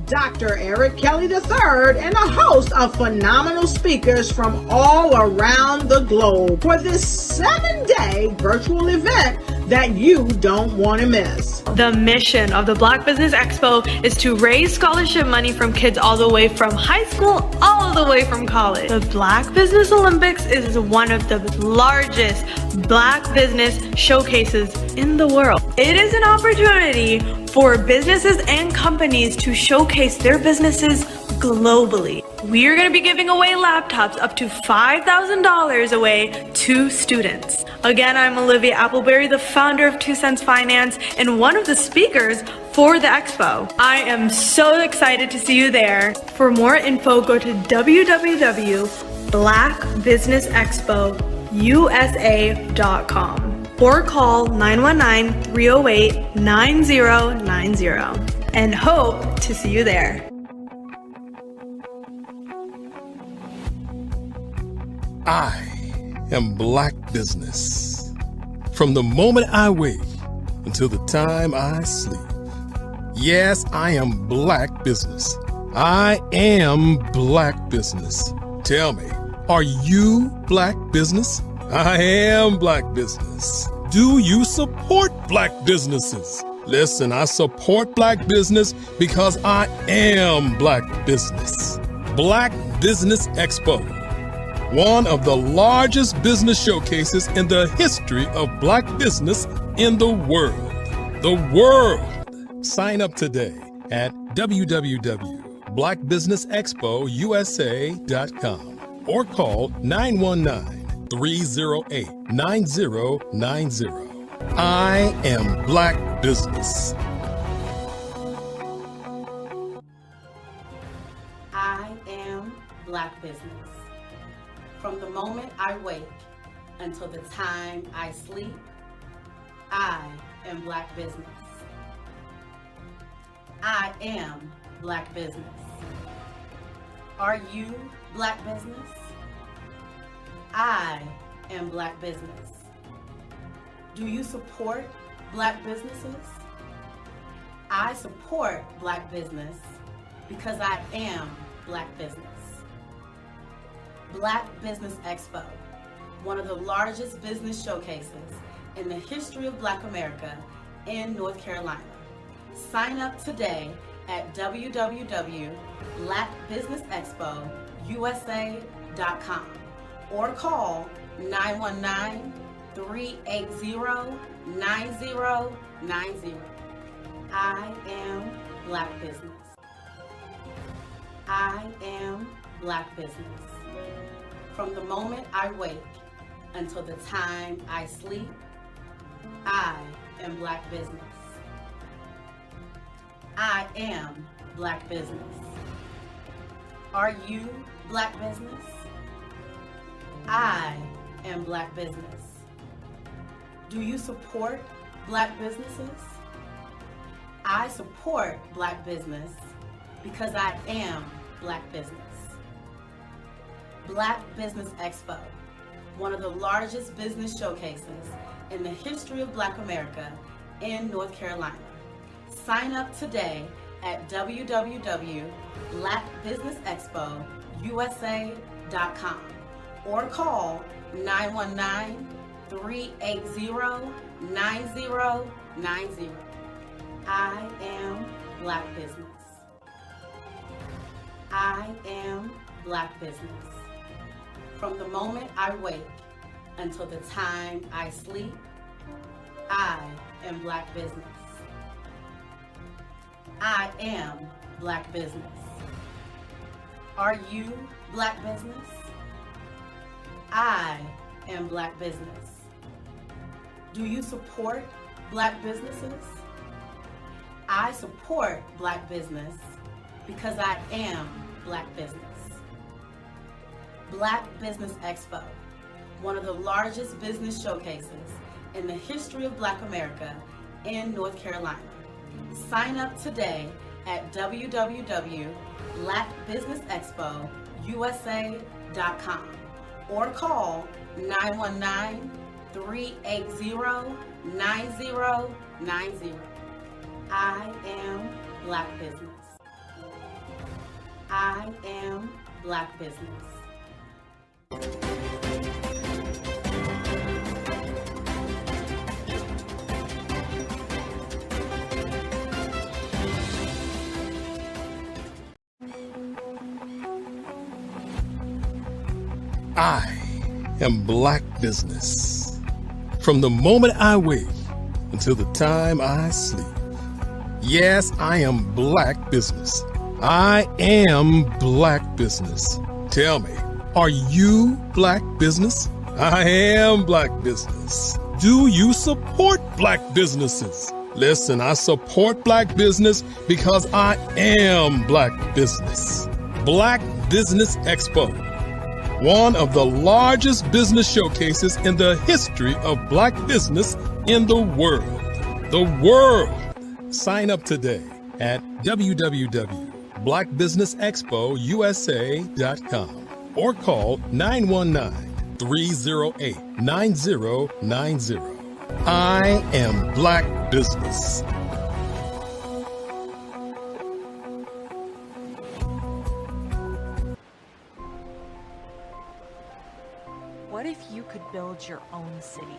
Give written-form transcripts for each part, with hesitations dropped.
Dr. Eric Kelly III and a host of phenomenal speakers from all around the globe for this 7-day virtual event that you don't want to miss. The mission of the Black Business Expo is to raise scholarship money from kids all the way from high school all the way from college. The Black Business Olympics is one of the largest Black business showcases in the world. It is an opportunity for businesses and companies to showcase their businesses globally. We are going to be giving away laptops up to $5,000 away to students. Again, I'm Olivia Appleberry, the founder of 2 Cents Finance and one of the speakers for the expo. I am so excited to see you there. For more info, go to www.blackbusinessexpousa.com or call 919-308-9090 and hope to see you there. I am Black Business. From the moment I wake until the time I sleep. Yes, I am Black Business. I am Black Business. Tell me, are you Black Business? I am Black Business. Do you support Black businesses? Listen, I support Black business because I am Black Business. Black Business Expo, one of the largest business showcases in the history of Black business in the world. The world! Sign up today at www.blackbusinessexpousa.com or call 919-308-9090. I am Black Business. I am Black Business. From the moment I wake until the time I sleep, I am Black Business. I am Black Business. Are you Black Business? I am Black Business. Do you support Black businesses? I support Black business because I am Black business. Black Business Expo, one of the largest business showcases in the history of Black America in North Carolina. Sign up today at www.blackbusinessexpousa.com or call 919-380-9090. I am Black Business. I am Black Business. From the moment I wake until the time I sleep, I am Black Business. I am Black Business. Are you Black Business? I am Black Business. Do you support Black businesses? I support Black business because I am Black business. Black Business Expo, one of the largest business showcases in the history of Black America in North Carolina. Sign up today at www.blackbusinessexpousa.com or call 919-380-9090. I am Black Business. I am Black Business. From the moment I wake until the time I sleep, I am Black business. I am Black business. Are you Black business? I am Black business. Do you support Black businesses? I support Black business because I am Black business. Black Business Expo, one of the largest business showcases in the history of Black America in North Carolina. Sign up today at www.blackbusinessexpousa.com or call 919-380-9090. I am Black business. I am Black business. I am Black business. From the moment I wake until the time I sleep. Yes, I am Black business. I am Black business. Tell me, are you Black business? I am Black business. Do you support Black businesses? Listen, I support Black business because I am Black business. Black Business Expo, one of the largest business showcases in the history of Black business in the world. The world. Sign up today at www.blackbusinessexpousa.com or call 919-308-9090. I am Black business. What if you could build your own city?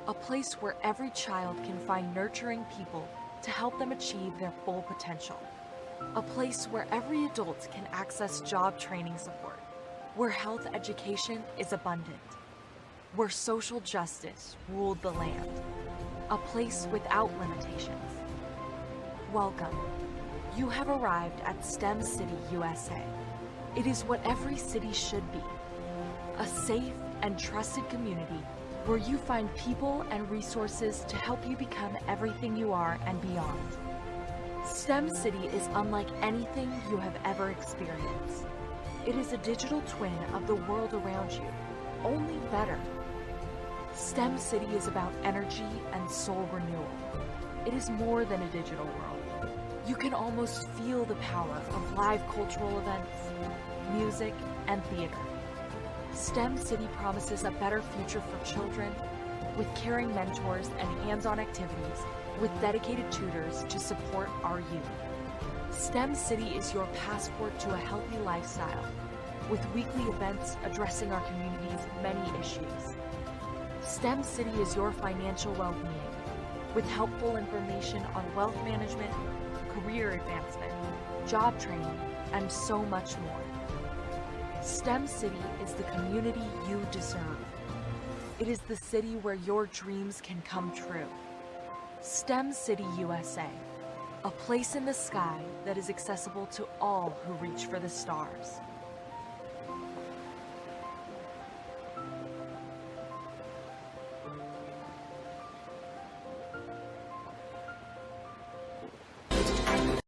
A place where every child can find nurturing people to help them achieve their full potential. A place where every adult can access job training support, where health education is abundant, where social justice ruled the land. A place without limitations. Welcome. You have arrived at STEM City USA. It is what every city should be. A safe and trusted community where you find people and resources to help you become everything you are and beyond. STEM City is unlike anything you have ever experienced. It is a digital twin of the world around you, only better. STEM City is about energy and soul renewal. It is more than a digital world. You can almost feel the power of live cultural events, music, and theater. STEM City promises a better future for children with caring mentors and hands-on activities with dedicated tutors to support our youth. STEM City is your passport to a healthy lifestyle with weekly events addressing our community's many issues. STEM City is your financial well-being with helpful information on wealth management, career advancement, job training, and so much more. STEM City is the community you deserve. It is the city where your dreams can come true. STEM City USA, a place in the sky that is accessible to all who reach for the stars.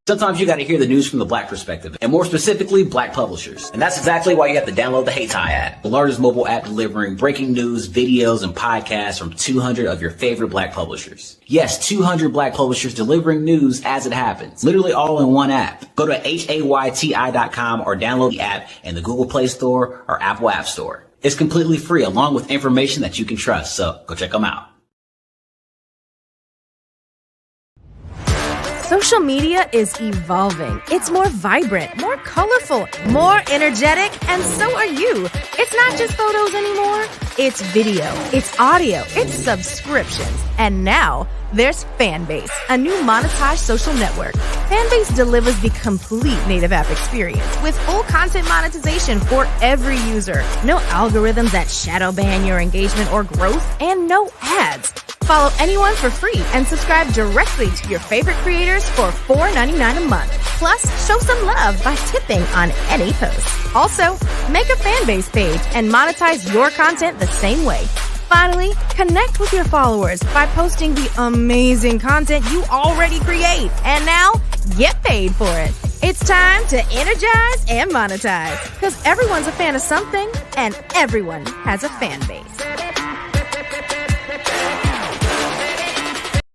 Sometimes you got to hear the news from the Black perspective, and more specifically, Black publishers. And that's exactly why you have to download the HeyTie app, the largest mobile app delivering breaking news, videos, and podcasts from 200 of your favorite Black publishers. Yes, 200 Black publishers delivering news as it happens, literally all in one app. Go to HAYTI.com or download the app in the Google Play Store or Apple App Store. It's completely free, along with information that you can trust, so go check them out. Social media is evolving. It's more vibrant, more colorful, more energetic, and so are you. It's not just photos anymore. It's video, it's audio, it's subscriptions. And now there's Fanbase, a new monetized social network. Fanbase delivers the complete native app experience with full content monetization for every user. No algorithms that shadow ban your engagement or growth, and no ads. Follow anyone for free and subscribe directly to your favorite creators for $4.99 a month. Plus, show some love by tipping on any post. Also, make a fan base page and monetize your content the same way. Finally, connect with your followers by posting the amazing content you already create. And now, get paid for it. It's time to energize and monetize, because everyone's a fan of something and everyone has a fan base.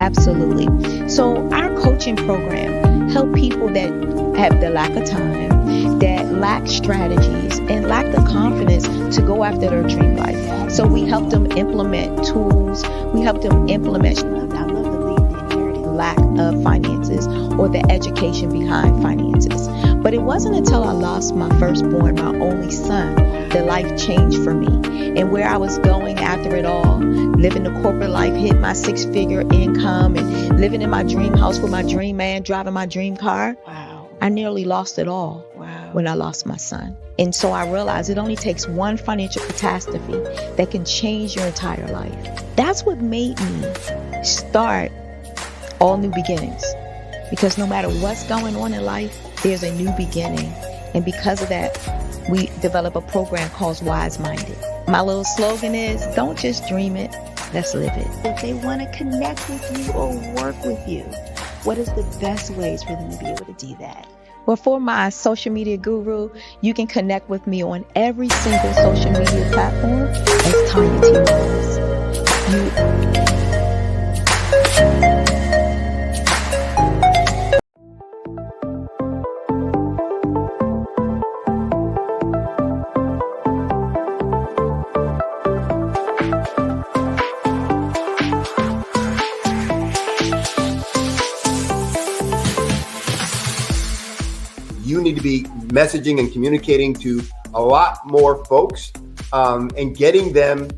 Absolutely. So our coaching program help people that have the lack of time, that lack strategies, and lack the confidence to go after their dream life. So we help them implement tools. We help them implement, I love to leave the inherited lack of finances or the education behind finances. But it wasn't until I lost my firstborn, my only son, that life changed for me. And where I was going after it all, living the corporate life, hit my 6-figure income, and living in my dream house with my dream man, driving my dream car. Wow. I nearly lost it all when I lost my son. And so I realized it only takes one financial catastrophe that can change your entire life. That's what made me start All New Beginnings. Because no matter what's going on in life, there's a new beginning. And because of that, we develop a program called Wise Minded. My little slogan is, don't just dream it, let's live it. If they want to connect with you or work with you, what is the best ways for them to be able to do that? Well, for my social media guru, you can connect with me on every single social media platform as Tanya T. Rose. You need to be messaging and communicating to a lot more folks and getting them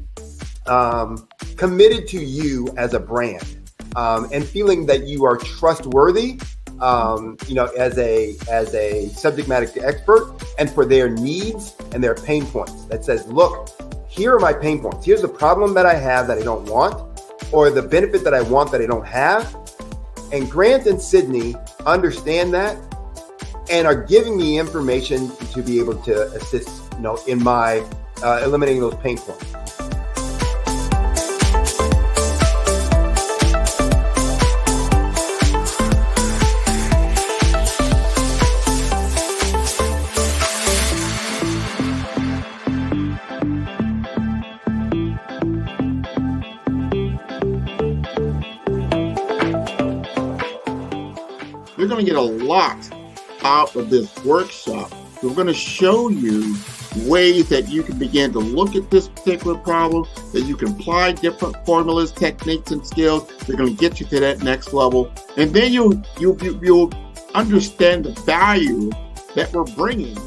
committed to you as a brand and feeling that you are trustworthy, as a subject matter expert, and for their needs and their pain points. That says, look, here are my pain points. Here's the problem that I have that I don't want, or the benefit that I want that I don't have. And Grant and Sydney understand that and are giving me information to be able to assist, in my eliminating those pain points. You're going to get a lot out of this workshop. We're going to show you ways that you can begin to look at this particular problem, that you can apply different formulas, techniques, and skills. They're going to get you to that next level. And then you'll understand the value that we're bringing.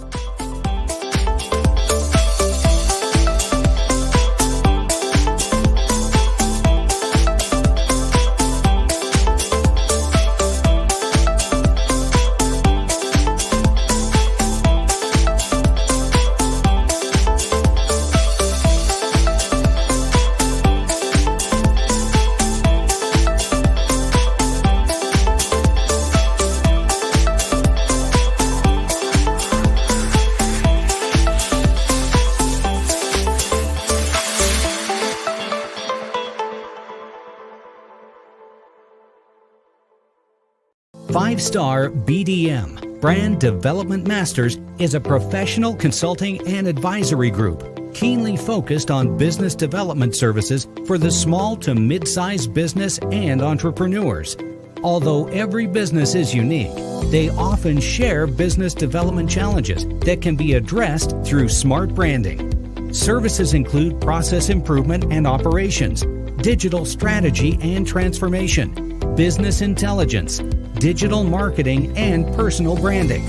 Five-Star BDM, Brand Development Masters, is a professional consulting and advisory group keenly focused on business development services for the small to mid-sized business and entrepreneurs. Although every business is unique, they often share business development challenges that can be addressed through smart branding. Services include process improvement and operations, digital strategy and transformation, business intelligence, digital marketing, and personal branding.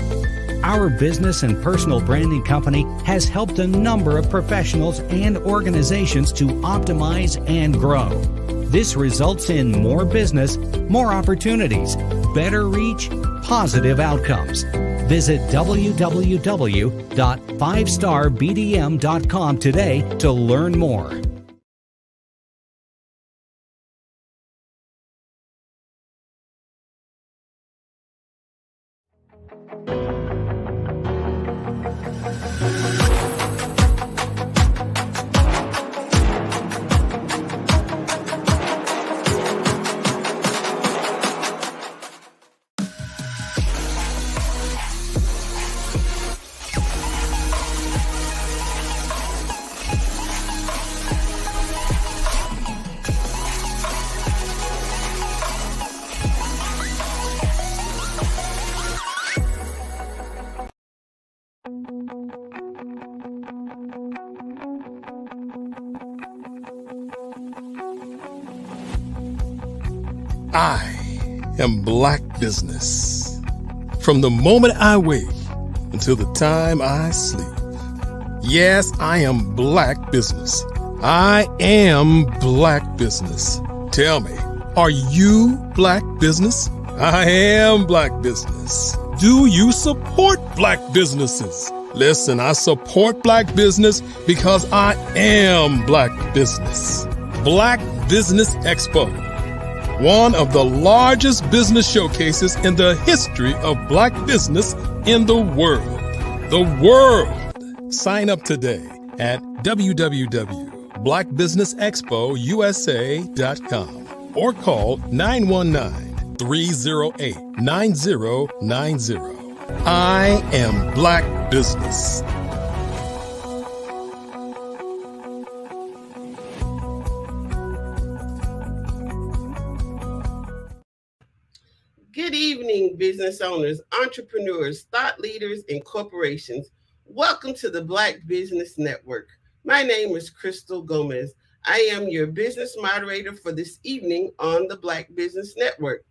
Our business and personal branding company has helped a number of professionals and organizations to optimize and grow. This results in more business, more opportunities, better reach, positive outcomes. Visit www.fivestarbdm.com today to learn more. I am Black Business. From the moment I wake until the time I sleep. Yes, I am Black Business. I am Black Business. Tell me, are you Black Business? I am Black Business. Do you support Black businesses? Listen, I support Black business because I am Black Business. Black Business Expo, one of the largest business showcases in the history of Black business in the world. The world! Sign up today at www.blackbusinessexpousa.com or call 919-308-9090. I am Black Business. Good evening, business owners, entrepreneurs, thought leaders, and corporations. Welcome to the Black Business Network. My name is Crystal Gomez. I am your business moderator for this evening on the Black Business Network.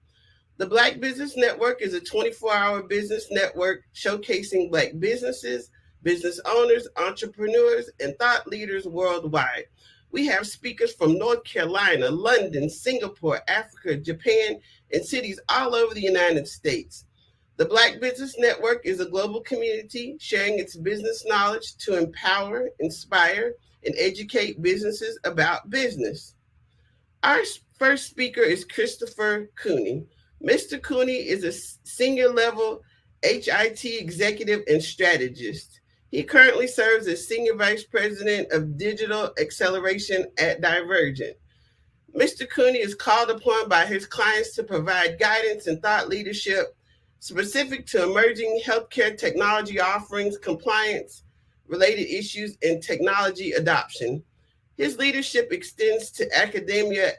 The Black Business Network is a 24-hour business network showcasing Black businesses, business owners, entrepreneurs, and thought leaders worldwide. We have speakers from North Carolina, London, Singapore, Africa, Japan, and cities all over the United States. The Black Business Network is a global community sharing its business knowledge to empower, inspire, and educate businesses about business. Our first speaker is Christopher Cooney. Mr. Cooney is a senior level HIT executive and strategist. He currently serves as Senior Vice President of Digital Acceleration at Divergent. Mr. Cooney is called upon by his clients to provide guidance and thought leadership specific to emerging healthcare technology offerings, compliance, related issues, and technology adoption. His leadership extends to academia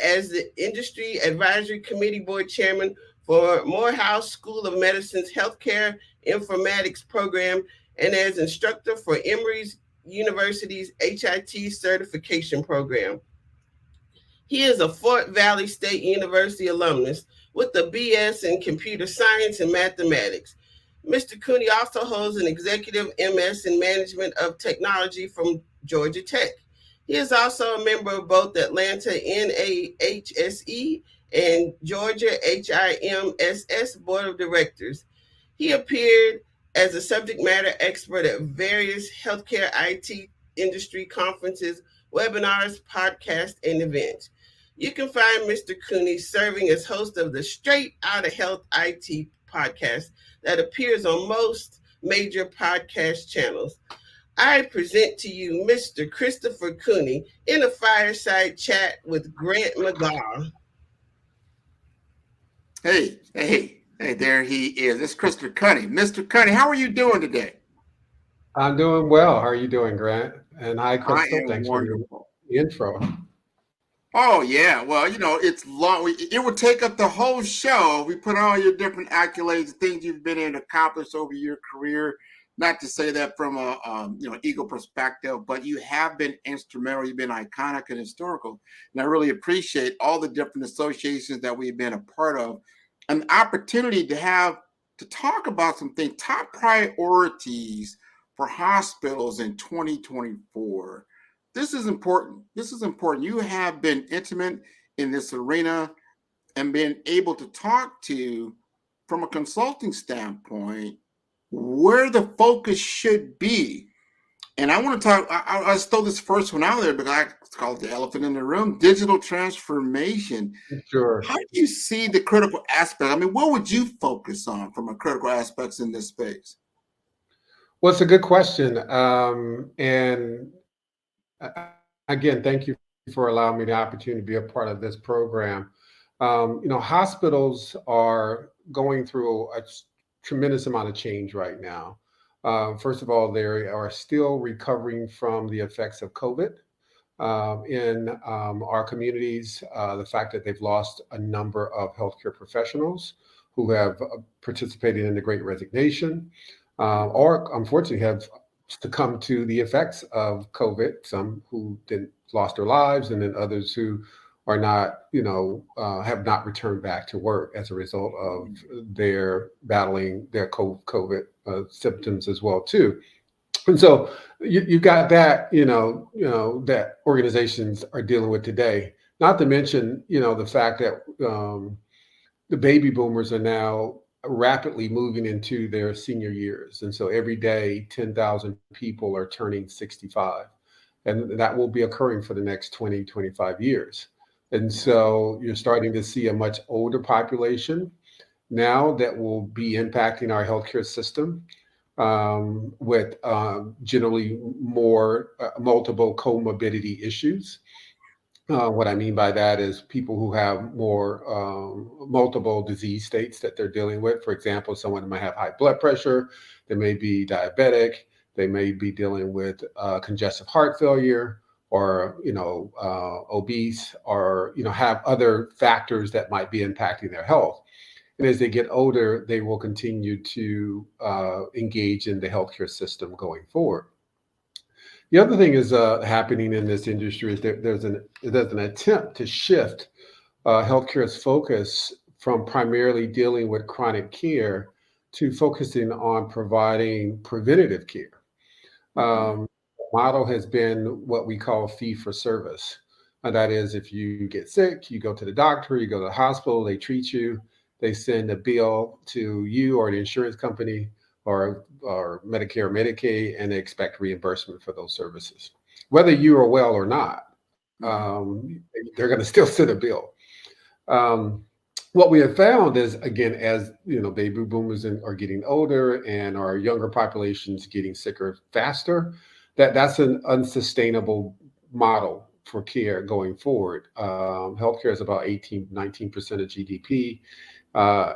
as the Industry Advisory Committee Board Chairman for Morehouse School of Medicine's Healthcare Informatics Program and as instructor for Emory University's HIT Certification Program. He is a Fort Valley State University alumnus with a BS in Computer Science and Mathematics. Mr. Cooney also holds an Executive MS in Management of Technology from Georgia Tech. He is also a member of both Atlanta NAHSE and Georgia HIMSS Board of Directors. He appeared as a subject matter expert at various healthcare IT industry conferences, webinars, podcasts, and events. You can find Mr. Cooney serving as host of the Straight Outta Health IT podcast that appears on most major podcast channels. I present to you Mr. Christopher Cooney in a fireside chat with Grant McGaw. Hey, there he is. It's Christopher Cooney. Mr. Cooney, how are you doing today? I'm doing well. How are you doing, Grant? And hi, Crystal. Thanks wonderful. For the intro. Oh, yeah. Well, it's long. It would take up the whole show. We put all your different accolades, things you've been able to accomplish over your career. Not to say that from a ego perspective, but you have been instrumental. You've been iconic and historical. And I really appreciate all the different associations that we've been a part of. An opportunity to talk about some things, top priorities for hospitals in 2024. This is important. You have been intimate in this arena and been able to talk to, from a consulting standpoint, where the focus should be And I want to talk, I'll throw this first one out there because I call it the elephant in the room, digital transformation. Sure. How do you see the critical aspect? I mean, what would you focus on from a critical aspects in this space? Well, it's a good question. And again, thank you for allowing me the opportunity to be a part of this program. Hospitals are going through a tremendous amount of change right now. First of all, they are still recovering from the effects of COVID in our communities. The fact that they've lost a number of healthcare professionals who have participated in the Great Resignation, or unfortunately have succumbed to the effects of COVID. Some who lost their lives, and then others who are not, have not returned back to work as a result of their battling their COVID symptoms as well too. And so you've got that, that organizations are dealing with today. Not to mention, the fact that the baby boomers are now rapidly moving into their senior years. And so every day, 10,000 people are turning 65. And that will be occurring for the next 20, 25 years. And so you're starting to see a much older population now that will be impacting our healthcare system with generally more multiple comorbidity issues. What I mean by that is people who have more multiple disease states that they're dealing with. For example, someone might have high blood pressure, they may be diabetic, they may be dealing with congestive heart failure, or obese, or have other factors that might be impacting their health. And as they get older, they will continue to engage in the healthcare system going forward. The other thing is happening in this industry is that there's an attempt to shift healthcare's focus from primarily dealing with chronic care to focusing on providing preventative care. Model has been what we call fee for service. And that is, if you get sick, you go to the doctor, you go to the hospital, they treat you, they send a bill to you or the insurance company or Medicare or Medicaid, and they expect reimbursement for those services. Whether you are well or not, they're going to still send a bill. What we have found is, again, as baby boomers are getting older and our younger populations getting sicker faster, that's an unsustainable model for care going forward. Healthcare is about 19% of GDP.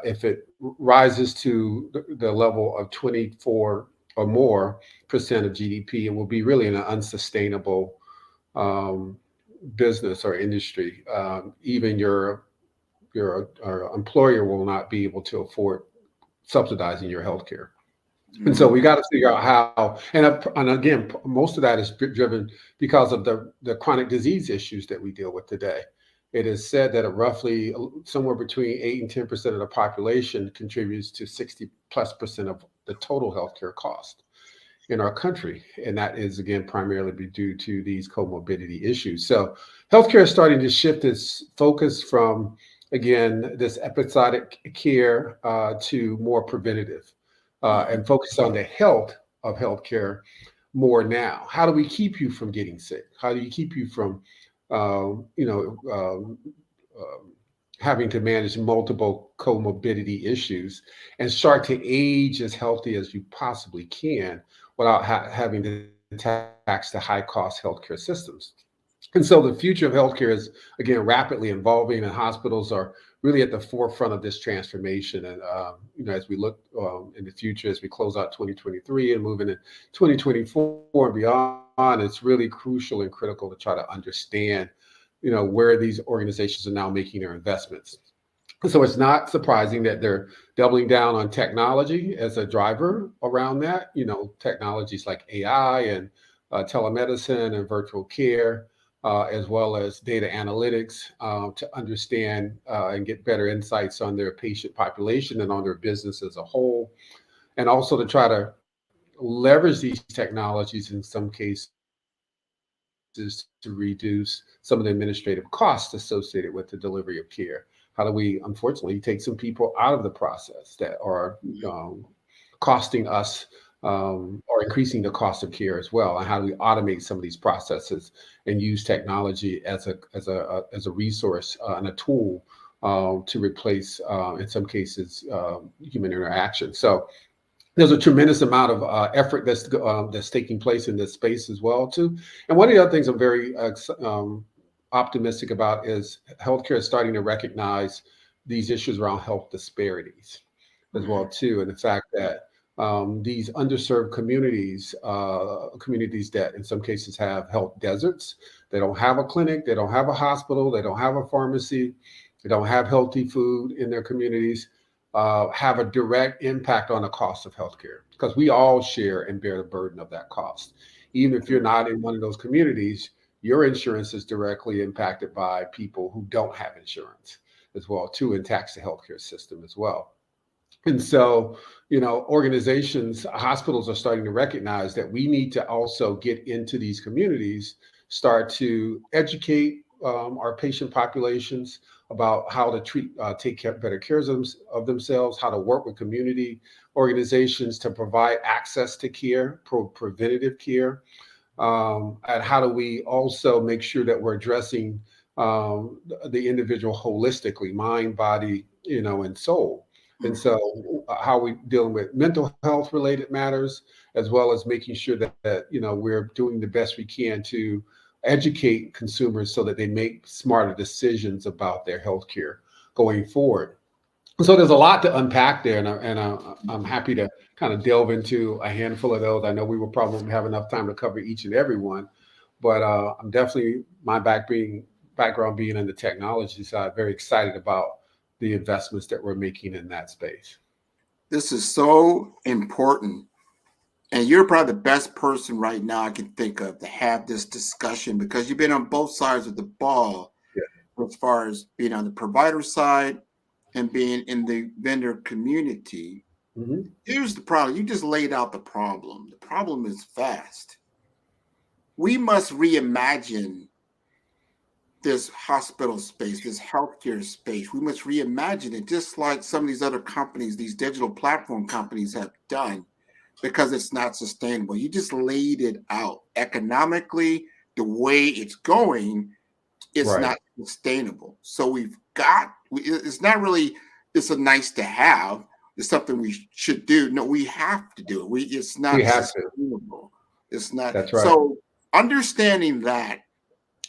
If it rises to the level of 24 or more percent of GDP, it will be really an unsustainable business or industry. Even your employer will not be able to afford subsidizing your healthcare. And so we got to figure out how, and again, most of that is driven because of the chronic disease issues that we deal with today. It is said that roughly somewhere between 8 and 10% of the population contributes to 60+% of the total healthcare cost in our country. And that is, again, primarily due to these comorbidity issues. So healthcare is starting to shift its focus from, again, this episodic care to more preventative and focus on the health of healthcare more now. How do we keep you from getting sick? How do you keep you from having to manage multiple comorbidity issues and start to age as healthy as you possibly can without having to tax the high cost healthcare systems? And so the future of healthcare is, again, rapidly evolving, and hospitals are really at the forefront of this transformation. And as we look in the future, as we close out 2023 and move into 2024 and beyond, it's really crucial and critical to try to understand, where these organizations are now making their investments. So it's not surprising that they're doubling down on technology as a driver around that. Technologies like AI and telemedicine and virtual care, as well as data analytics to understand and get better insights on their patient population and on their business as a whole. And also to try to leverage these technologies in some cases to reduce some of the administrative costs associated with the delivery of care. How do we, unfortunately, take some people out of the process that are costing us or are increasing the cost of care as well, and how do we automate some of these processes and use technology as a resource and a tool to replace, in some cases, human interaction. So there's a tremendous amount of effort that's taking place in this space as well too. And one of the other things I'm very optimistic about is healthcare is starting to recognize these issues around health disparities as well too, and the fact that these underserved communities, communities that in some cases have health deserts, they don't have a clinic, they don't have a hospital, they don't have a pharmacy, they don't have healthy food in their communities, have a direct impact on the cost of healthcare, because we all share and bear the burden of that cost. Even if you're not in one of those communities, your insurance is directly impacted by people who don't have insurance as well too, and tax the healthcare system as well. And so, organizations, hospitals are starting to recognize that we need to also get into these communities, start to educate our patient populations about how to take better care of themselves, how to work with community organizations to provide access to care, preventative care, and how do we also make sure that we're addressing the individual holistically, mind, body, and soul. And so how we dealing with mental health related matters, as well as making sure that we're doing the best we can to educate consumers so that they make smarter decisions about their healthcare going forward. So there's a lot to unpack there, and I'm happy to kind of delve into a handful of those. I know we will probably have enough time to cover each and every one, but I'm definitely, my background being in the technology side, very excited about the investments that we're making in that space. This is so important. And you're probably the best person right now I can think of to have this discussion, because you've been on both sides of the ball, as far as being on the provider side and being in the vendor community. Mm-hmm. Here's the problem. You just laid out the problem. The problem is vast. We must reimagine this hospital space, this healthcare space. We must reimagine it, just like some of these other companies, these digital platform companies have done, because it's not sustainable. You just laid it out. Economically, the way it's going, it's not sustainable. So it's not really, it's a nice to have. It's something we should do. No, we have to do it. It's not sustainable. It's not. That's right. So understanding that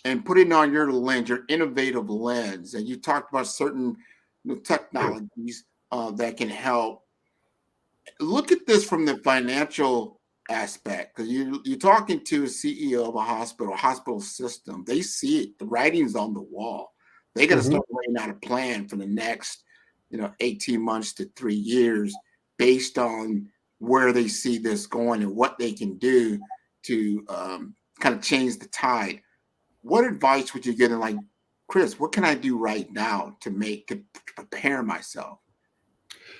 and putting on your lens, your innovative lens, and you talked about certain technologies that can help. Look at this from the financial aspect, because you're talking to a CEO of a hospital system. They see it. The writing's on the wall. They got to start laying out a plan for the next 18 months to 3 years based on where they see this going and what they can do to kind of change the tide. What advice would you give them, like, Chris, what can I do right now to prepare myself?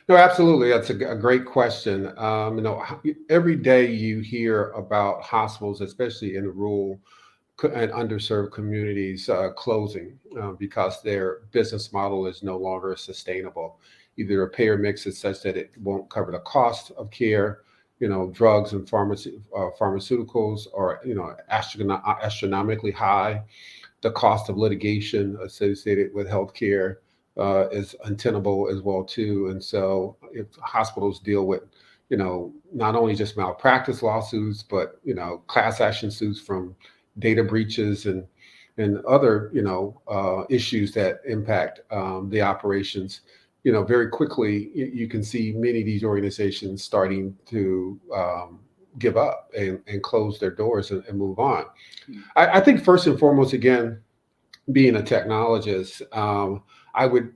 No, absolutely. That's a great question. Every day you hear about hospitals, especially in rural and underserved communities, closing because their business model is no longer sustainable. Either a payer mix is such that it won't cover the cost of care, drugs and pharmaceuticals are, astronomically high. The cost of litigation associated with healthcare is untenable as well too. And so if hospitals deal with, not only just malpractice lawsuits, but, class action suits from data breaches and other, issues that impact the operations, very quickly you can see many of these organizations starting to give up and close their doors and move on. I think first and foremost, again, being a technologist, I would,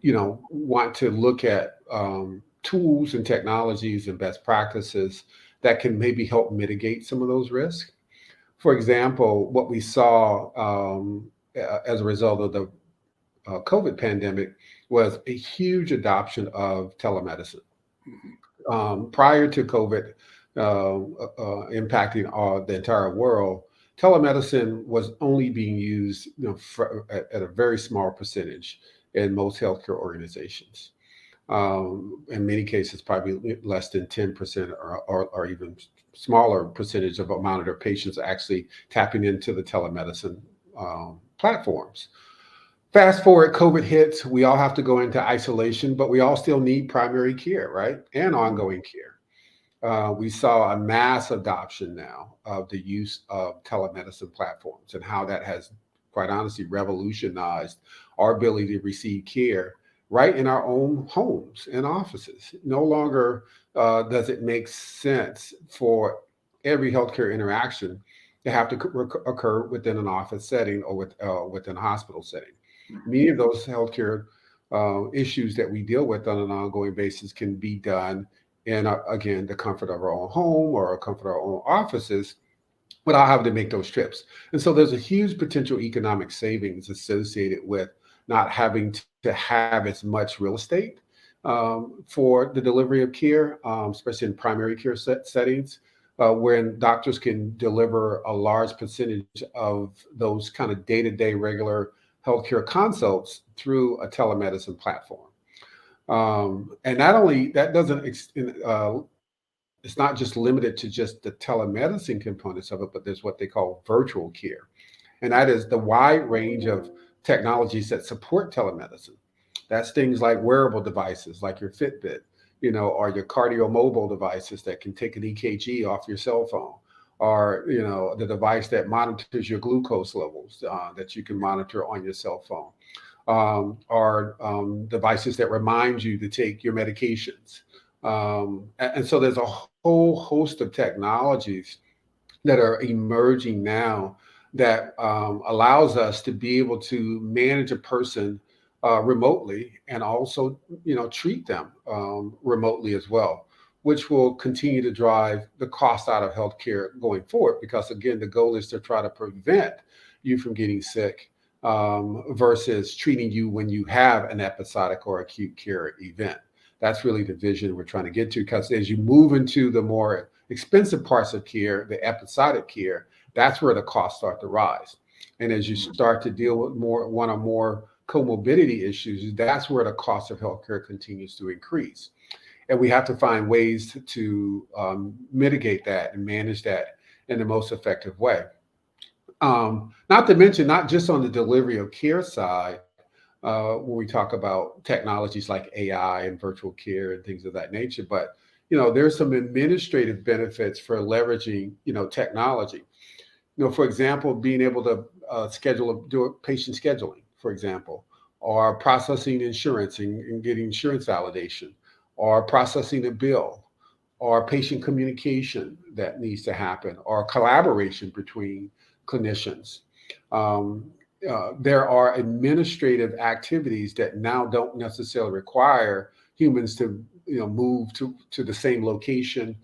want to look at tools and technologies and best practices that can maybe help mitigate some of those risks. For example, what we saw as a result of the COVID pandemic was a huge adoption of telemedicine. Prior to COVID impacting the entire world, telemedicine was only being used at a very small percentage in most healthcare organizations. In many cases, probably less than 10% or even smaller percentage of amount of their patients actually tapping into the telemedicine platforms. Fast forward, COVID hits, we all have to go into isolation, but we all still need primary care, right? And ongoing care. We saw a mass adoption now of the use of telemedicine platforms and how that has, quite honestly, revolutionized our ability to receive care right in our own homes and offices. No longer does it make sense for every healthcare interaction to have to occur within an office setting or within a hospital setting. Many of those healthcare issues that we deal with on an ongoing basis can be done in, again, the comfort of our own home or a comfort of our own offices without having to make those trips. And so there's a huge potential economic savings associated with not having to have as much real estate for the delivery of care, especially in primary care settings, wherein doctors can deliver a large percentage of those kind of day-to-day regular healthcare consults through a telemedicine platform. And not only that doesn't, it's not just limited to just the telemedicine components of it, but there's what they call virtual care. And that is the wide range of technologies that support telemedicine. That's things like wearable devices, like your Fitbit, or your cardio mobile devices that can take an EKG off your cell phone, or, the device that monitors your glucose levels that you can monitor on your cell phone, or devices that remind you to take your medications. And so there's a whole host of technologies that are emerging now that allows us to be able to manage a person remotely and also, treat them remotely as well, which will continue to drive the cost out of healthcare going forward. Because again, the goal is to try to prevent you from getting sick versus treating you when you have an episodic or acute care event. That's really the vision we're trying to get to, because as you move into the more expensive parts of care, the episodic care, that's where the costs start to rise. And as you start to deal with one or more comorbidity issues, that's where the cost of healthcare continues to increase. And we have to find ways to mitigate that and manage that in the most effective way. Not to mention, not just on the delivery of care side, when we talk about technologies like AI and virtual care and things of that nature, but there's some administrative benefits for leveraging technology. For example, being able to do patient scheduling, for example, or processing insurance and getting insurance validation, or processing a bill, or patient communication that needs to happen, or collaboration between clinicians. There are administrative activities that now don't necessarily require humans to move to the same location,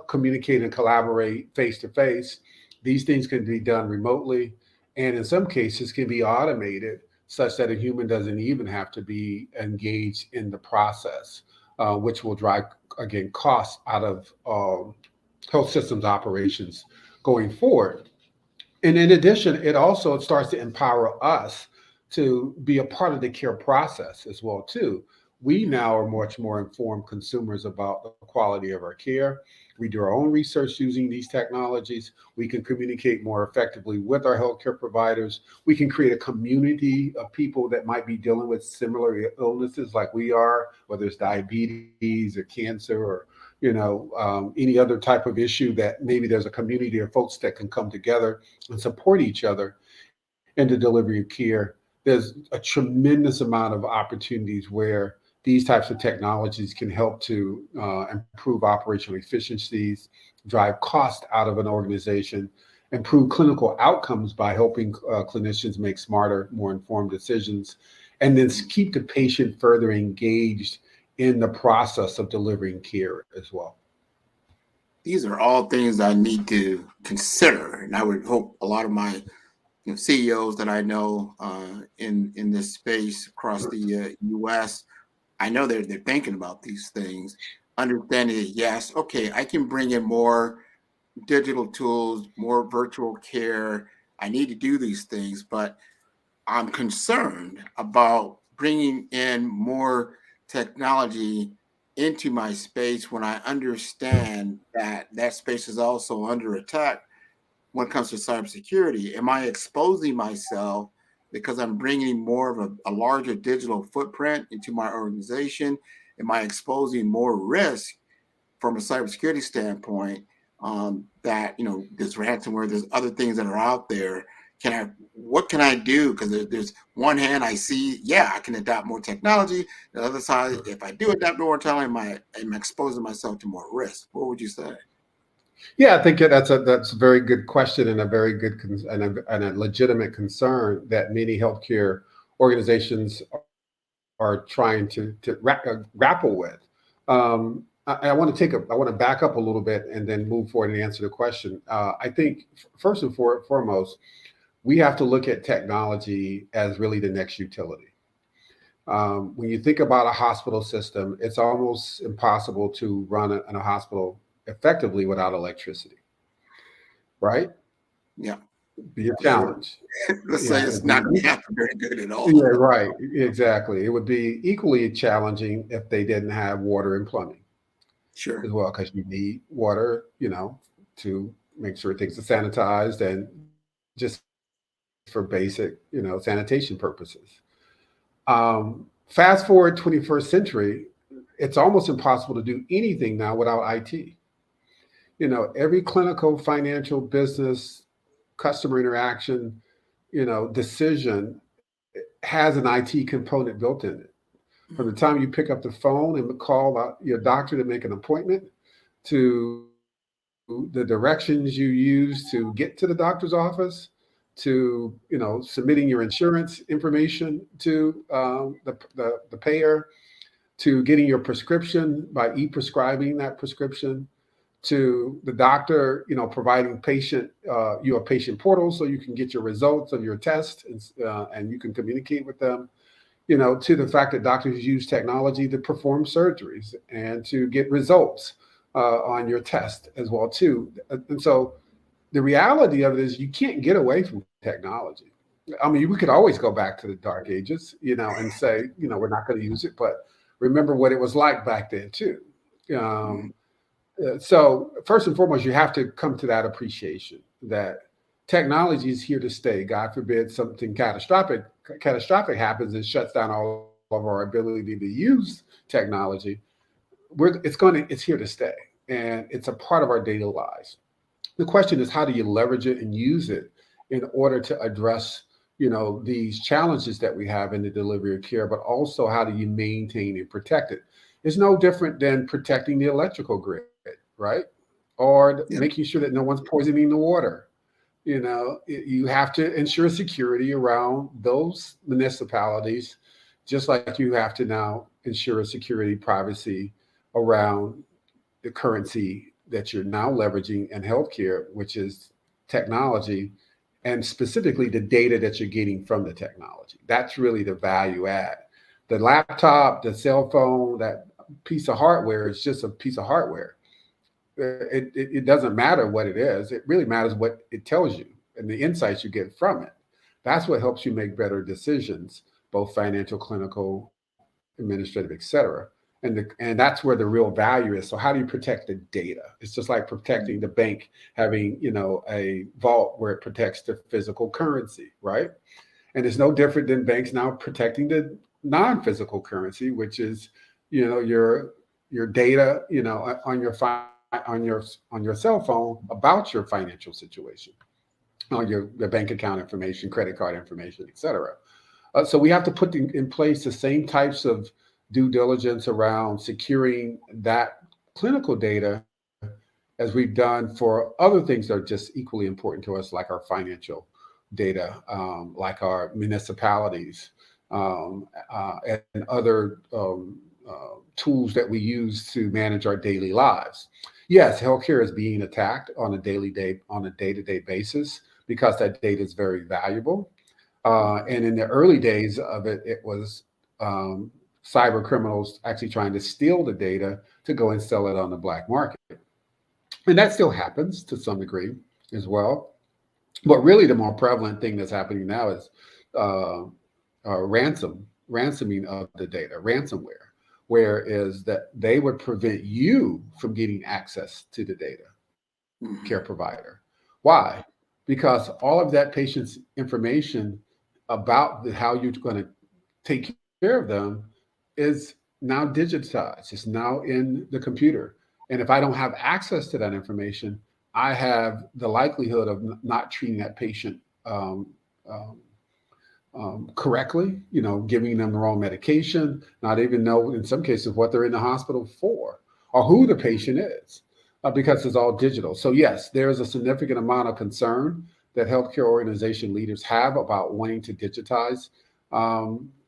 communicate and collaborate face to face. These things can be done remotely, and in some cases can be automated such that a human doesn't even have to be engaged in the process, which will drive, again, costs out of health systems operations going forward. And in addition, it also starts to empower us to be a part of the care process as well, too. We now are much more informed consumers about the quality of our care. We do our own research using these technologies. We can communicate more effectively with our healthcare providers. We can create a community of people that might be dealing with similar illnesses like we are, whether it's diabetes or cancer or any other type of issue, that maybe there's a community of folks that can come together and support each other in the delivery of care. There's a tremendous amount of opportunities where these types of technologies can help to improve operational efficiencies, drive cost out of an organization, improve clinical outcomes by helping clinicians make smarter, more informed decisions, and then keep the patient further engaged in the process of delivering care as well. These are all things I need to consider, and I would hope a lot of my CEOs that I know in this space across the U.S., I know they're thinking about these things, understanding that, yes, okay, I can bring in more digital tools, more virtual care. I need to do these things, but I'm concerned about bringing in more technology into my space when I understand that that space is also under attack when it comes to cybersecurity? Am I exposing myself because I'm bringing more of a larger digital footprint into my organization? Am I exposing more risk from a cybersecurity standpoint, that, there's ransomware, there's other things that are out there? What can I do? Because there's one hand I see, yeah, I can adopt more technology. The other side, if I do adopt more technology, am I exposing myself to more risk? What would you say? Yeah, I think that's a very good question, and a very good and a legitimate concern that many healthcare organizations are trying to grapple with. I want to back up a little bit and then move forward and answer the question. I think first and foremost, we have to look at technology as really the next utility. When you think about a hospital system, it's almost impossible to run a hospital effectively without electricity, right? Yeah. Be a challenge. Let's say it's not going to happen very good at all. Yeah, right. Exactly. It would be equally challenging if they didn't have water and plumbing. Sure. As well, because you need water, to make sure things are sanitized and just for basic, sanitation purposes. Fast forward 21st century, it's almost impossible to do anything now without IT. Every clinical, financial, business, customer interaction, decision has an IT component built in it. From the time you pick up the phone and call your doctor to make an appointment, to the directions you use to get to the doctor's office, to submitting your insurance information to the payer, to getting your prescription by e-prescribing that prescription, to the doctor, providing a patient portal so you can get your results of your test, and you can communicate with them, to the fact that doctors use technology to perform surgeries and to get results on your test as well too. And so the reality of it is you can't get away from technology. I mean, we could always go back to the dark ages, and say, we're not going to use it, but remember what it was like back then too. So first and foremost, you have to come to that appreciation that technology is here to stay. God forbid something catastrophic happens and shuts down all of our ability to use technology. It's here to stay, and it's a part of our daily lives. The question is, how do you leverage it and use it in order to address, these challenges that we have in the delivery of care, but also how do you maintain and protect it? It's no different than protecting the electrical grid, right? Or making sure that no one's poisoning the water. You have to ensure security around those municipalities, just like you have to now ensure security, privacy around the currency that you're now leveraging in healthcare, which is technology, and specifically the data that you're getting from the technology. That's really the value add. The laptop, the cell phone, that piece of hardware is just a piece of hardware. It doesn't matter what it is. It really matters what it tells you and the insights you get from it. That's what helps you make better decisions, both financial, clinical, administrative, et cetera. And that's where the real value is. So how do you protect the data? It's just like protecting the bank, having, a vault where it protects the physical currency, right? And it's no different than banks now protecting the non-physical currency, which is, your data, on your cell phone about your financial situation, on your bank account information, credit card information, et cetera. So we have to put in place the same types of due diligence around securing that clinical data as we've done for other things that are just equally important to us, like our financial data, like our municipalities, and other tools that we use to manage our daily lives. Yes, healthcare is being attacked on a day-to-day basis because that data is very valuable. And in the early days of it, it was cyber criminals actually trying to steal the data to go and sell it on the black market. And that still happens to some degree as well. But really the more prevalent thing that's happening now is ransoming of the data, ransomware, where is that they would prevent you from getting access to the data, care provider. Why? Because all of that patient's information about how you're going to take care of them is now digitized. It's now in the computer. And if I don't have access to that information, I have the likelihood of not treating that patient correctly, giving them the wrong medication, not even know in some cases what they're in the hospital for or who the patient is, because it's all digital. So yes, there's a significant amount of concern that healthcare organization leaders have about wanting to digitize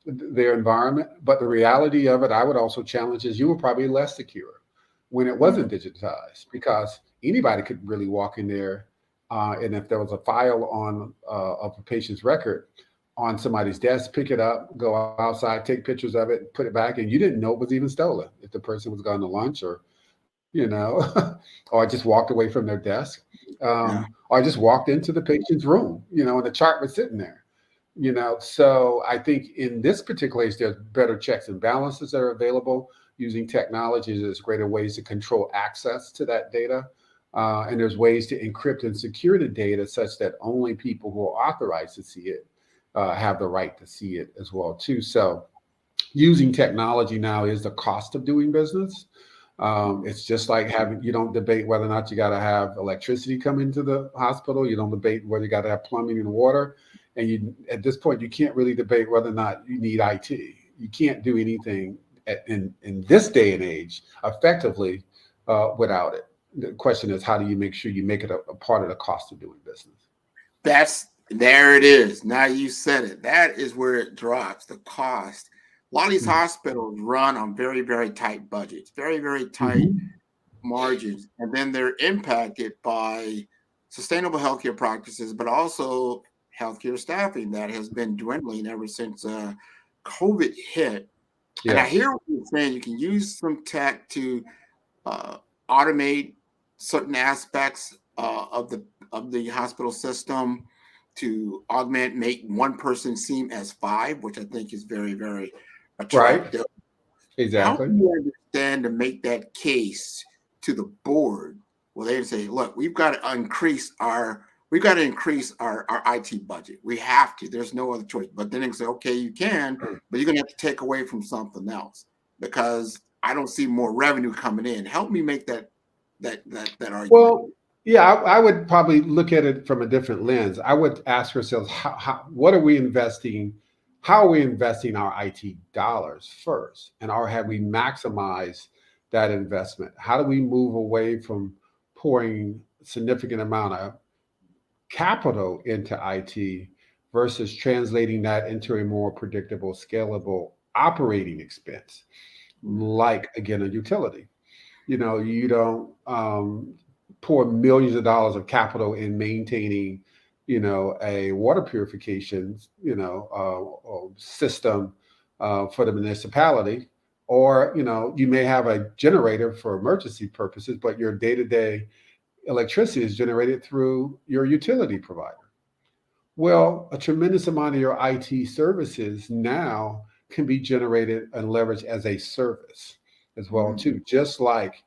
their environment. But the reality of it, I would also challenge, is you were probably less secure when it wasn't digitized, because anybody could really walk in there, and if there was a file on of a patient's record on somebody's desk, pick it up, go outside, take pictures of it, put it back, and you didn't know it was even stolen. If the person was gone to lunch, or or just walked away from their desk, or just walked into the patient's room, and the chart was sitting there. So I think in this particular case, there's better checks and balances that are available using technology. There's greater ways to control access to that data. And there's ways to encrypt and secure the data such that only people who are authorized to see it have the right to see it as well too. So using technology now is the cost of doing business. It's just like you don't debate whether or not you got to have electricity come into the hospital. You don't debate whether you got to have plumbing and water. And at this point, you can't really debate whether or not you need IT. You can't do anything in this day and age effectively without it. The question is, how do you make sure you make it a part of the cost of doing business? There it is. Now you said it. That is where it drops, the cost. A lot of these hospitals run on very, very tight budgets, very, very tight margins. And then they're impacted by sustainable healthcare practices, but also healthcare staffing that has been dwindling ever since COVID hit. Yes. And I hear what you're saying. You can use some tech to automate certain aspects of the hospital system, to make one person seem as five, which I think is very, very attractive. Right. Exactly. How do you understand to make that case to the board? Well, they say, look, we've got to increase our IT budget. We have to. There's no other choice. But then they say, okay, you can, but you're going to have to take away from something else because I don't see more revenue coming in. Help me make that argument. Well, yeah, I would probably look at it from a different lens. I would ask ourselves, what are we investing? How are we investing our IT dollars first? And have we maximized that investment? How do we move away from pouring a significant amount of capital into IT versus translating that into a more predictable, scalable operating expense, like, again, a utility? You don't pour millions of dollars of capital in maintaining, a water purification, system for the municipality, or, you may have a generator for emergency purposes, but your day-to-day electricity is generated through your utility provider. Well, a tremendous amount of your IT services now can be generated and leveraged as a service as well too, just like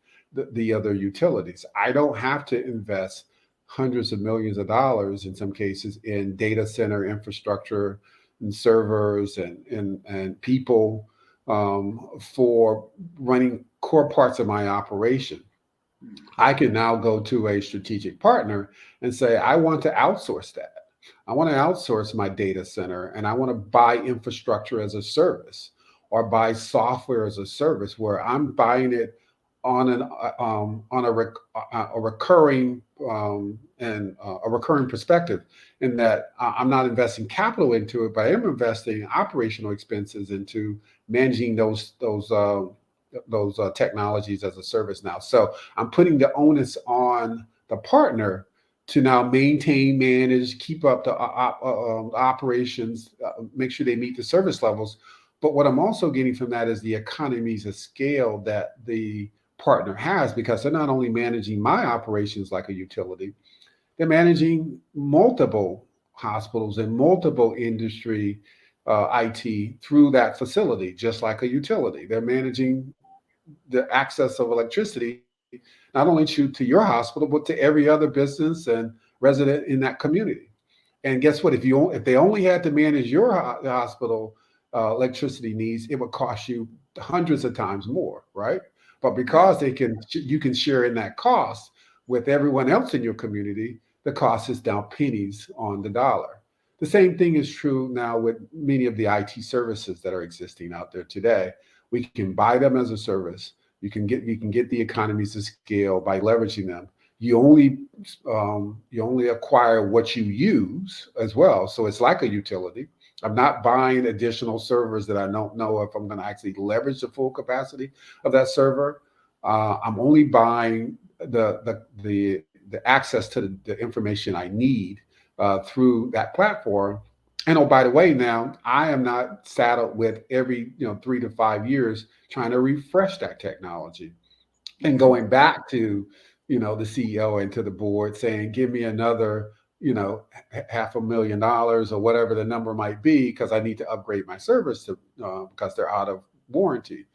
the other utilities. I don't have to invest hundreds of millions of dollars in some cases in data center infrastructure and servers and people for running core parts of my operation. I can now go to a strategic partner and say, I want to outsource that. I want to outsource my data center, and I want to buy infrastructure as a service or buy software as a service, where I'm buying it on a recurring perspective, in that I'm not investing capital into it, but I am investing operational expenses into managing those technologies as a service now. So I'm putting the onus on the partner to now maintain, manage, keep up the operations, make sure they meet the service levels. But what I'm also getting from that is the economies of scale that the partner has, because they're not only managing my operations like a utility, they're managing multiple hospitals and multiple industry IT through that facility, just like a utility. They're managing the access of electricity, not only to your hospital, but to every other business and resident in that community. And guess what? If they only had to manage your hospital electricity needs, it would cost you hundreds of times more, right? But because you can share in that cost with everyone else in your community, the cost is now pennies on the dollar. The same thing is true now with many of the IT services that are existing out there today. We can buy them as a service. You can get the economies of scale by leveraging them. You only acquire what you use as well. So it's like a utility. I'm not buying additional servers that I don't know if I'm going to actually leverage the full capacity of that server. I'm only buying the access to the information I need through that platform. And oh, by the way, now I am not saddled with every 3 to 5 years trying to refresh that technology and going back to the CEO and to the board saying, give me another $500,000 or whatever the number might be because I need to upgrade my service because they're out of warranty.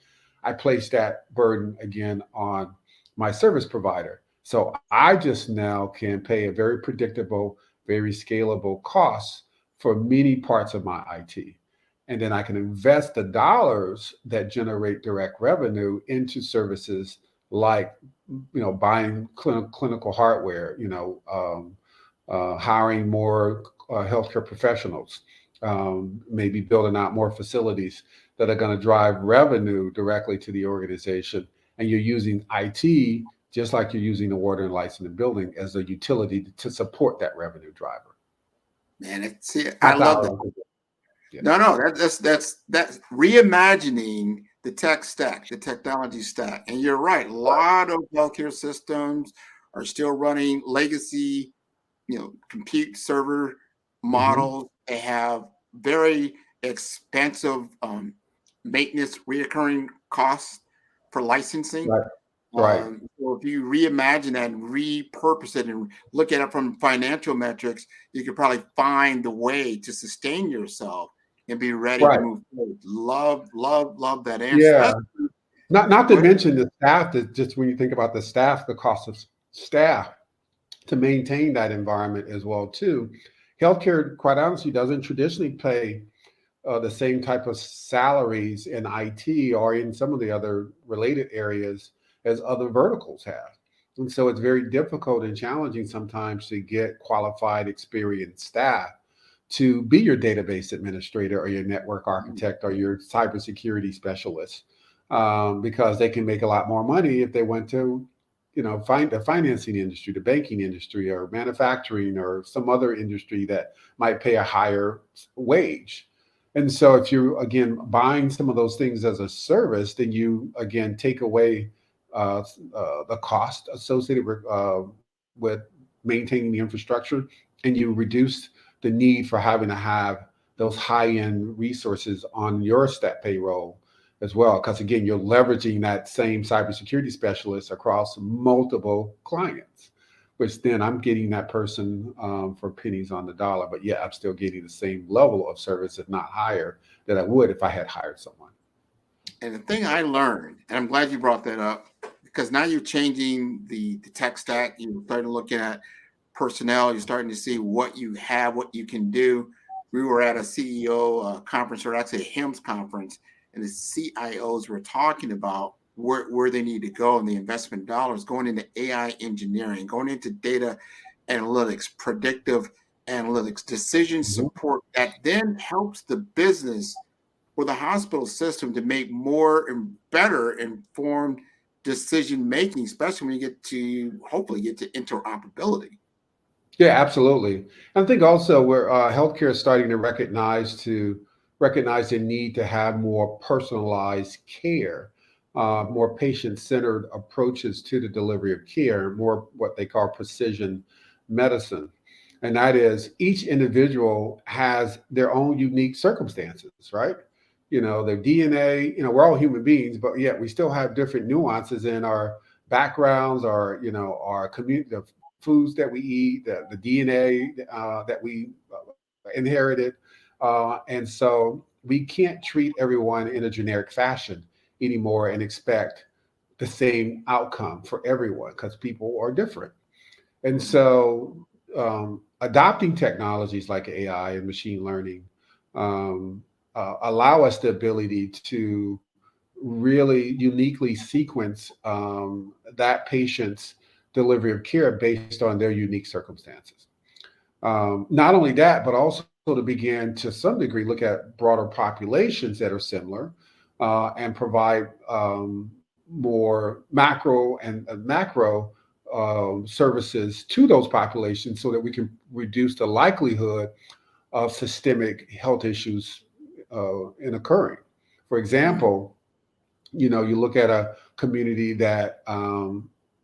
I place that burden again on my service provider. So I just now can pay a very predictable, very scalable cost for many parts of my IT. And then I can invest the dollars that generate direct revenue into services like, buying clinical hardware, hiring more healthcare professionals, maybe building out more facilities that are going to drive revenue directly to the organization. And you're using IT just like you're using the water and lights in the building as a utility to support that revenue driver. Man, I love that. Yeah. No, that's reimagining the tech stack, the technology stack. And you're right. A lot of healthcare systems are still running legacy, compute server models. Mm-hmm. They have very expensive maintenance, reoccurring costs for licensing. Right. So if you reimagine that and repurpose it and look at it from financial metrics, you could probably find the way to sustain yourself and be ready to move forward. Love that answer. Yeah. Not to mention the staff, that just when you think about the staff, the cost of staff to maintain that environment as well too. Healthcare, quite honestly, doesn't traditionally pay the same type of salaries in IT or in some of the other related areas as other verticals have. And so it's very difficult and challenging sometimes to get qualified, experienced staff to be your database administrator or your network architect or your cybersecurity specialist, because they can make a lot more money if they went to, find the financing industry, the banking industry, or manufacturing, or some other industry that might pay a higher wage. And so if you're, again, buying some of those things as a service, then you, again, take away the cost associated with maintaining the infrastructure, and you reduce the need for having to have those high-end resources on your stat payroll as well. Because again, you're leveraging that same cybersecurity specialist across multiple clients, which then I'm getting that person for pennies on the dollar. But yeah, I'm still getting the same level of service, if not higher, that I would if I had hired someone. And the thing I learned, and I'm glad you brought that up, because now you're changing the tech stack. You're starting to look at personnel. You're starting to see what you have, what you can do. We were at a CEO conference, or actually a HIMSS conference, and the CIOs were talking about where they need to go and the investment dollars going into AI engineering, going into data analytics, predictive analytics, decision support that then helps the business or the hospital system to make more and better informed decision making, especially when you hopefully get to interoperability. Yeah, absolutely. I think also where healthcare is starting to recognize the need to have more personalized care, more patient-centered approaches to the delivery of care, more what they call precision medicine. And that is, each individual has their own unique circumstances, right? Their DNA, we're all human beings, but yet we still have different nuances in our backgrounds, our community, the foods that we eat, the DNA that we inherited, And so we can't treat everyone in a generic fashion anymore and expect the same outcome for everyone because people are different. And so adopting technologies like AI and machine learning allow us the ability to really uniquely sequence that patient's delivery of care based on their unique circumstances. Not only that, but also to begin to some degree look at broader populations that are similar and provide more macro and macro services to those populations so that we can reduce the likelihood of systemic health issues in occurring. For example, you look at a community that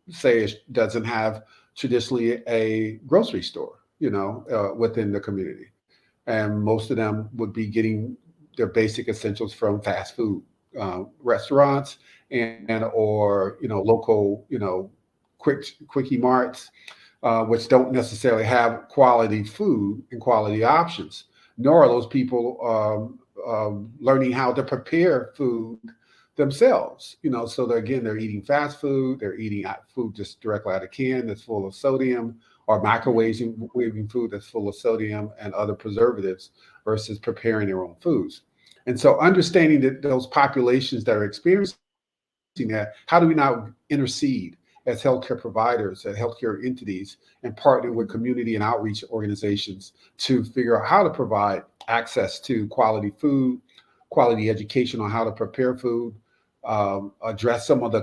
say doesn't have traditionally a grocery store, within the community. And most of them would be getting their basic essentials from fast food restaurants or local quickie marts, which don't necessarily have quality food and quality options. Nor are those people learning how to prepare food themselves. So they're eating fast food, they're eating food just directly out of can that's full of sodium, or microwaving food that's full of sodium and other preservatives versus preparing their own foods. And so understanding that those populations that are experiencing that, how do we now intercede as healthcare providers, as healthcare entities, and partner with community and outreach organizations to figure out how to provide access to quality food, quality education on how to prepare food, address some of the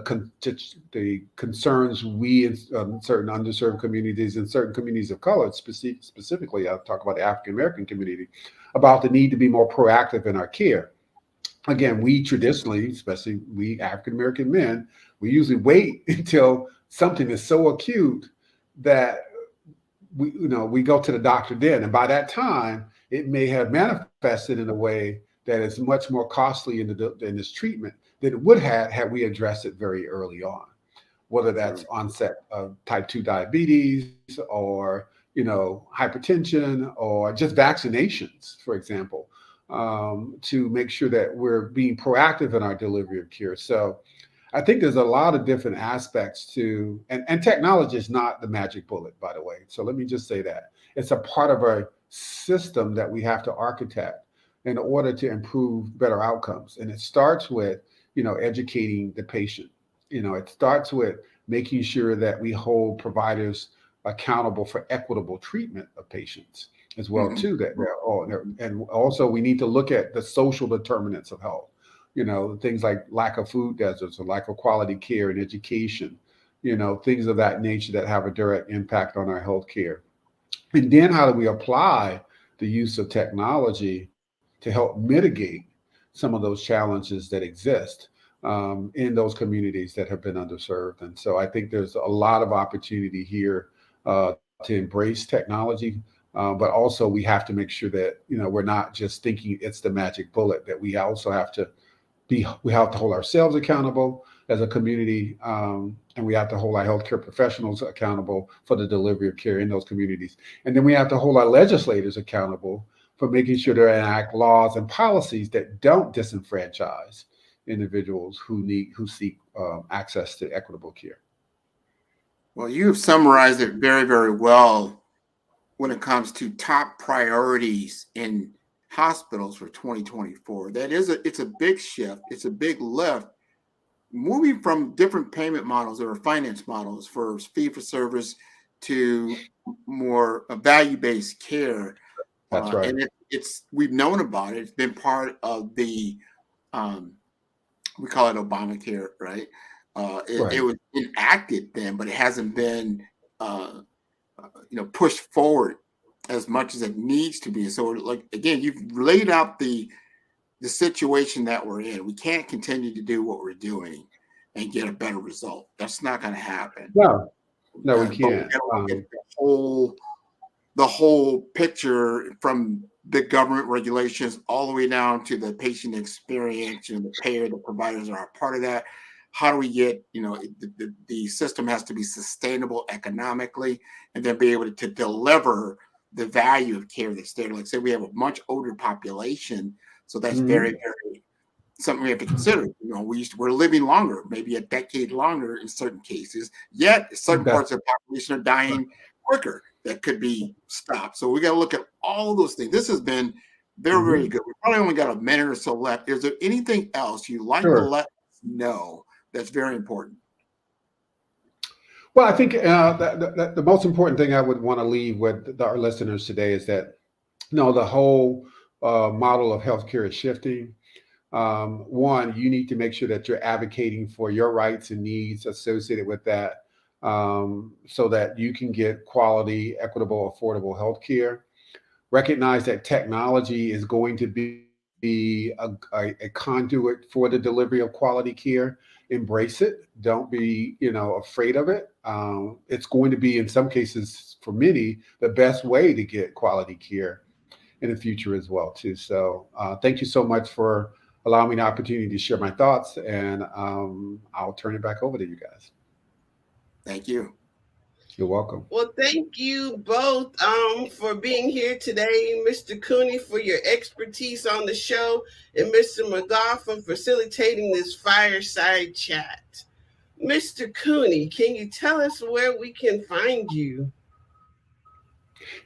concerns we in certain underserved communities and certain communities of color, specifically, I'll talk about the African American community, about the need to be more proactive in our care. Again, we traditionally, especially we African American men, we usually wait until something is so acute that we go to the doctor then, and by that time, it may have manifested in a way that is much more costly in this treatment than it would have had we addressed it very early on, whether that's onset of type 2 diabetes or hypertension or just vaccinations, for example, to make sure that we're being proactive in our delivery of care. So I think there's a lot of different aspects to, and technology is not the magic bullet, by the way. So let me just say that. It's a part of our system that we have to architect in order to improve better outcomes. And it starts with, educating the patient. It starts with making sure that we hold providers accountable for equitable treatment of patients as well, too. And also we need to look at the social determinants of health. Things like lack of food deserts or lack of quality care and education, things of that nature that have a direct impact on our health care. And then how do we apply the use of technology to help mitigate some of those challenges that exist in those communities that have been underserved? And so I think there's a lot of opportunity here to embrace technology, but also we have to make sure that, we're not just thinking it's the magic bullet, that we also have to hold ourselves accountable as a community, and we have to hold our healthcare professionals accountable for the delivery of care in those communities. And then we have to hold our legislators accountable for making sure they enact laws and policies that don't disenfranchise individuals who seek access to equitable care. Well, you have summarized it very, very well when it comes to top priorities in hospitals for 2024. It's a big shift. It's a big lift, moving from different payment models or finance models for fee for service to more value-based care. That's right. And we've known about it. It's been part of the we call it Obamacare, right? It was enacted then, but it hasn't been pushed forward as much as it needs to be. So, like, again, you've laid out the situation that we're in. We can't continue to do what we're doing and get a better result. That's not going to happen. No, we can't. Get the whole picture, from the government regulations all the way down to the patient experience, the payer, the providers are a part of that. How do we get, the system has to be sustainable economically and then be able to deliver the value of care that's there. Like say we have a much older population, so that's very, very something we have to consider. You know, we're living longer, maybe a decade longer in certain cases, yet certain parts of the population are dying quicker. That could be stopped. So we got to look at all those things. This has been very, very good. We probably only got a minute or so left. Is there anything else you'd like to let us know that's very important? Well, I think the most important thing I would want to leave with our listeners today is that, you know, the whole model of healthcare is shifting. One, you need to make sure that you're advocating for your rights and needs associated with that, so that you can get quality, equitable, affordable healthcare. Recognize that technology is going to be a conduit for the delivery of quality care. Embrace it. Don't be, afraid of it. It's going to be, in some cases, for many, the best way to get quality care in the future as well, too. So thank you so much for allowing me the opportunity to share my thoughts, and I'll turn it back over to you guys. Thank you. You're welcome. Well, thank you both for being here today, Mr. Cooney, for your expertise on the show, and Mr. McGaugh for facilitating this fireside chat. Mr. Cooney, can you tell us where we can find you?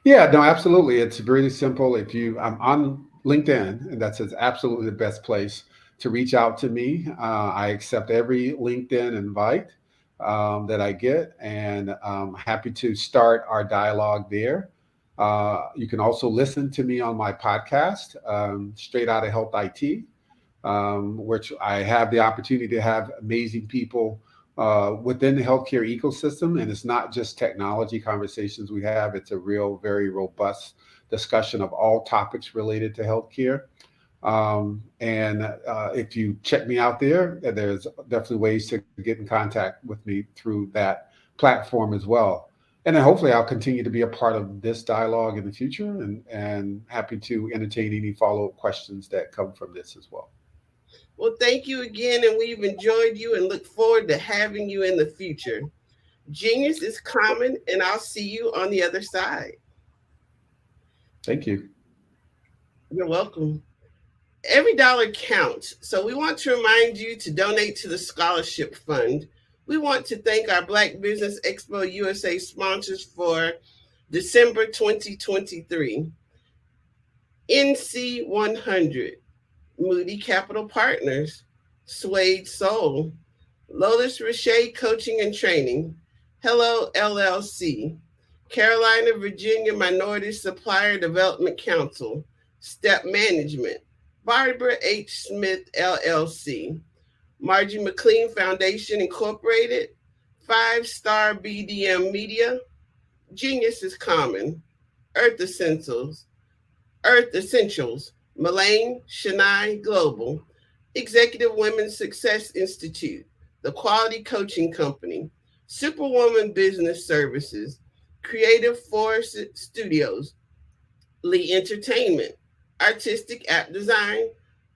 Yeah, no, absolutely. It's really simple. I'm on LinkedIn, and that's absolutely the best place to reach out to me. I accept every LinkedIn invite that I get, and I'm happy to start our dialogue there. You can also listen to me on my podcast, Straight Outta Health IT, which I have the opportunity to have amazing people within the healthcare ecosystem. And it's not just technology conversations we have, it's a real, very robust discussion of all topics related to healthcare. If you check me out there's definitely ways to get in contact with me through that platform as well. And then hopefully I'll continue to be a part of this dialogue in the future, and happy to entertain any follow-up questions that come from this as well. Well, thank you again, and we've enjoyed you and look forward to having you in the future. Genius is common, and I'll see you on the other side. Thank you. You're welcome. Every dollar counts, so we want to remind you to donate to the Scholarship Fund. We want to thank our Black Business Expo USA sponsors for December 2023. NC 100, Moody Capital Partners, Suede Soul, Lotus Richey Coaching and Training, Hello LLC, Carolina, Virginia Minority Supplier Development Council, Step Management, Barbara H. Smith LLC, Margie McLean Foundation Incorporated, 5-Star BDM Media, Genius is Common, Earth Essentials, Mullane Shania Global, Executive Women's Success Institute, The Quality Coaching Company, Superwoman Business Services, Creative Force Studios, Lee Entertainment, Artistic App Design,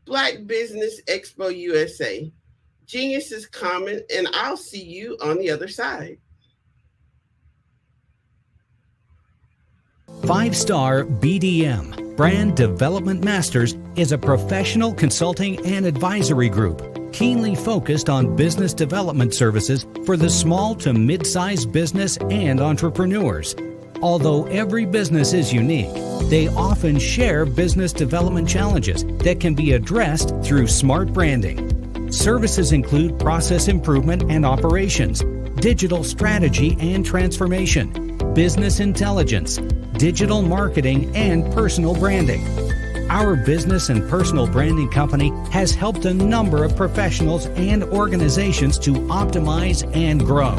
Black Business Expo USA. Genius is common, and I'll see you on the other side. 5-Star BDM, Brand Development Masters, is a professional consulting and advisory group keenly focused on business development services for the small to mid-sized business and entrepreneurs. Although every business is unique, they often share business development challenges that can be addressed through smart branding. Services include process improvement and operations, digital strategy and transformation, business intelligence, digital marketing, and personal branding. Our business and personal branding company has helped a number of professionals and organizations to optimize and grow.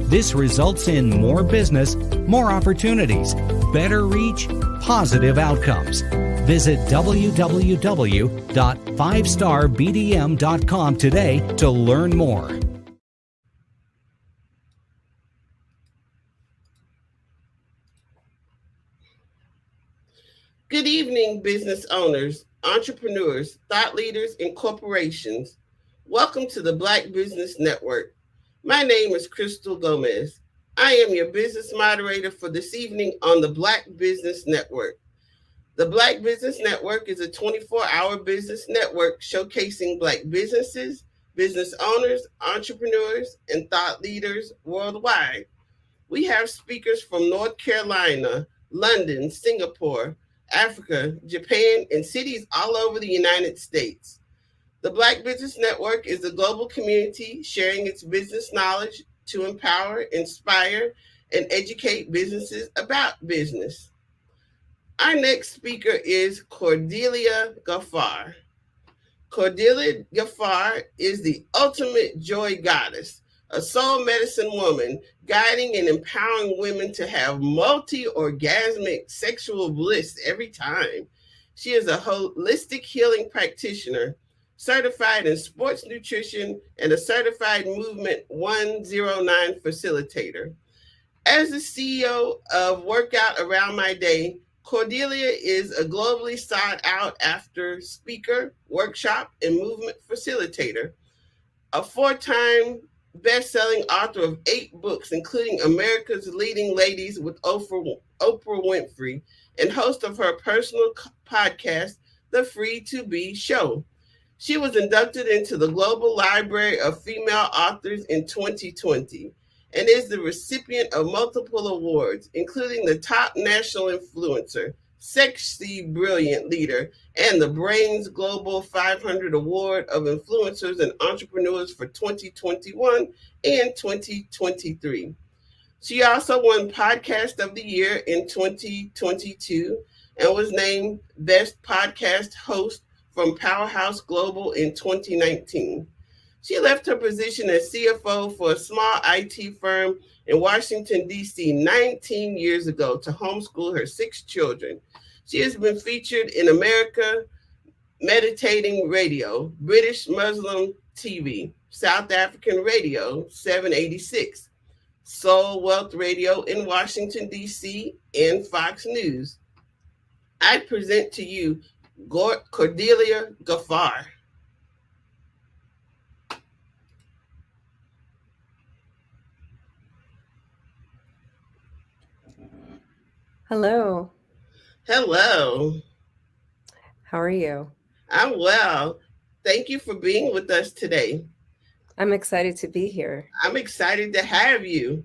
This results in more business, more opportunities, better reach, positive outcomes. Visit www.5starbdm.com today to learn more. Good evening, business owners, entrepreneurs, thought leaders, and corporations. Welcome to the Black Business Network. My name is Crystal Gomez. I am your business moderator for this evening on the Black Business Network. The Black Business Network is a 24-hour business network showcasing Black businesses, business owners, entrepreneurs, and thought leaders worldwide. We have speakers from North Carolina, London, Singapore, Africa, Japan, and cities all over the United States. The Black Business Network is a global community sharing its business knowledge to empower, inspire, and educate businesses about business. Our next speaker is Cordelia Gaffar. Cordelia Gaffar is the ultimate joy goddess, a soul medicine woman guiding and empowering women to have multi-orgasmic sexual bliss every time. She is a holistic healing practitioner, certified in sports nutrition, and a certified Movement 109 facilitator. As the CEO of Workout Around My Day, Cordelia is a globally sought out after speaker, workshop, and movement facilitator, a 4-time best-selling author of 8 books, including America's Leading Ladies with Oprah Winfrey, and host of her personal podcast, The Free to Be Show. She was inducted into the Global Library of Female Authors in 2020 and is the recipient of multiple awards, including the Top National Influencer, Sexy Brilliant Leader, and the Brains Global 500 Award of Influencers and Entrepreneurs for 2021 and 2023. She also won Podcast of the Year in 2022 and was named Best Podcast Host from Powerhouse Global in 2019. She left her position as CFO for a small IT firm in Washington, D.C. 19 years ago to homeschool her 6 children. She has been featured in America Meditating Radio, British Muslim TV, South African Radio 786, Soul Wealth Radio in Washington, D.C., and Fox News. I present to you Cordelia Gaffar. Hello. Hello. How are you? I'm well. Thank you for being with us today. I'm excited to be here. I'm excited to have you.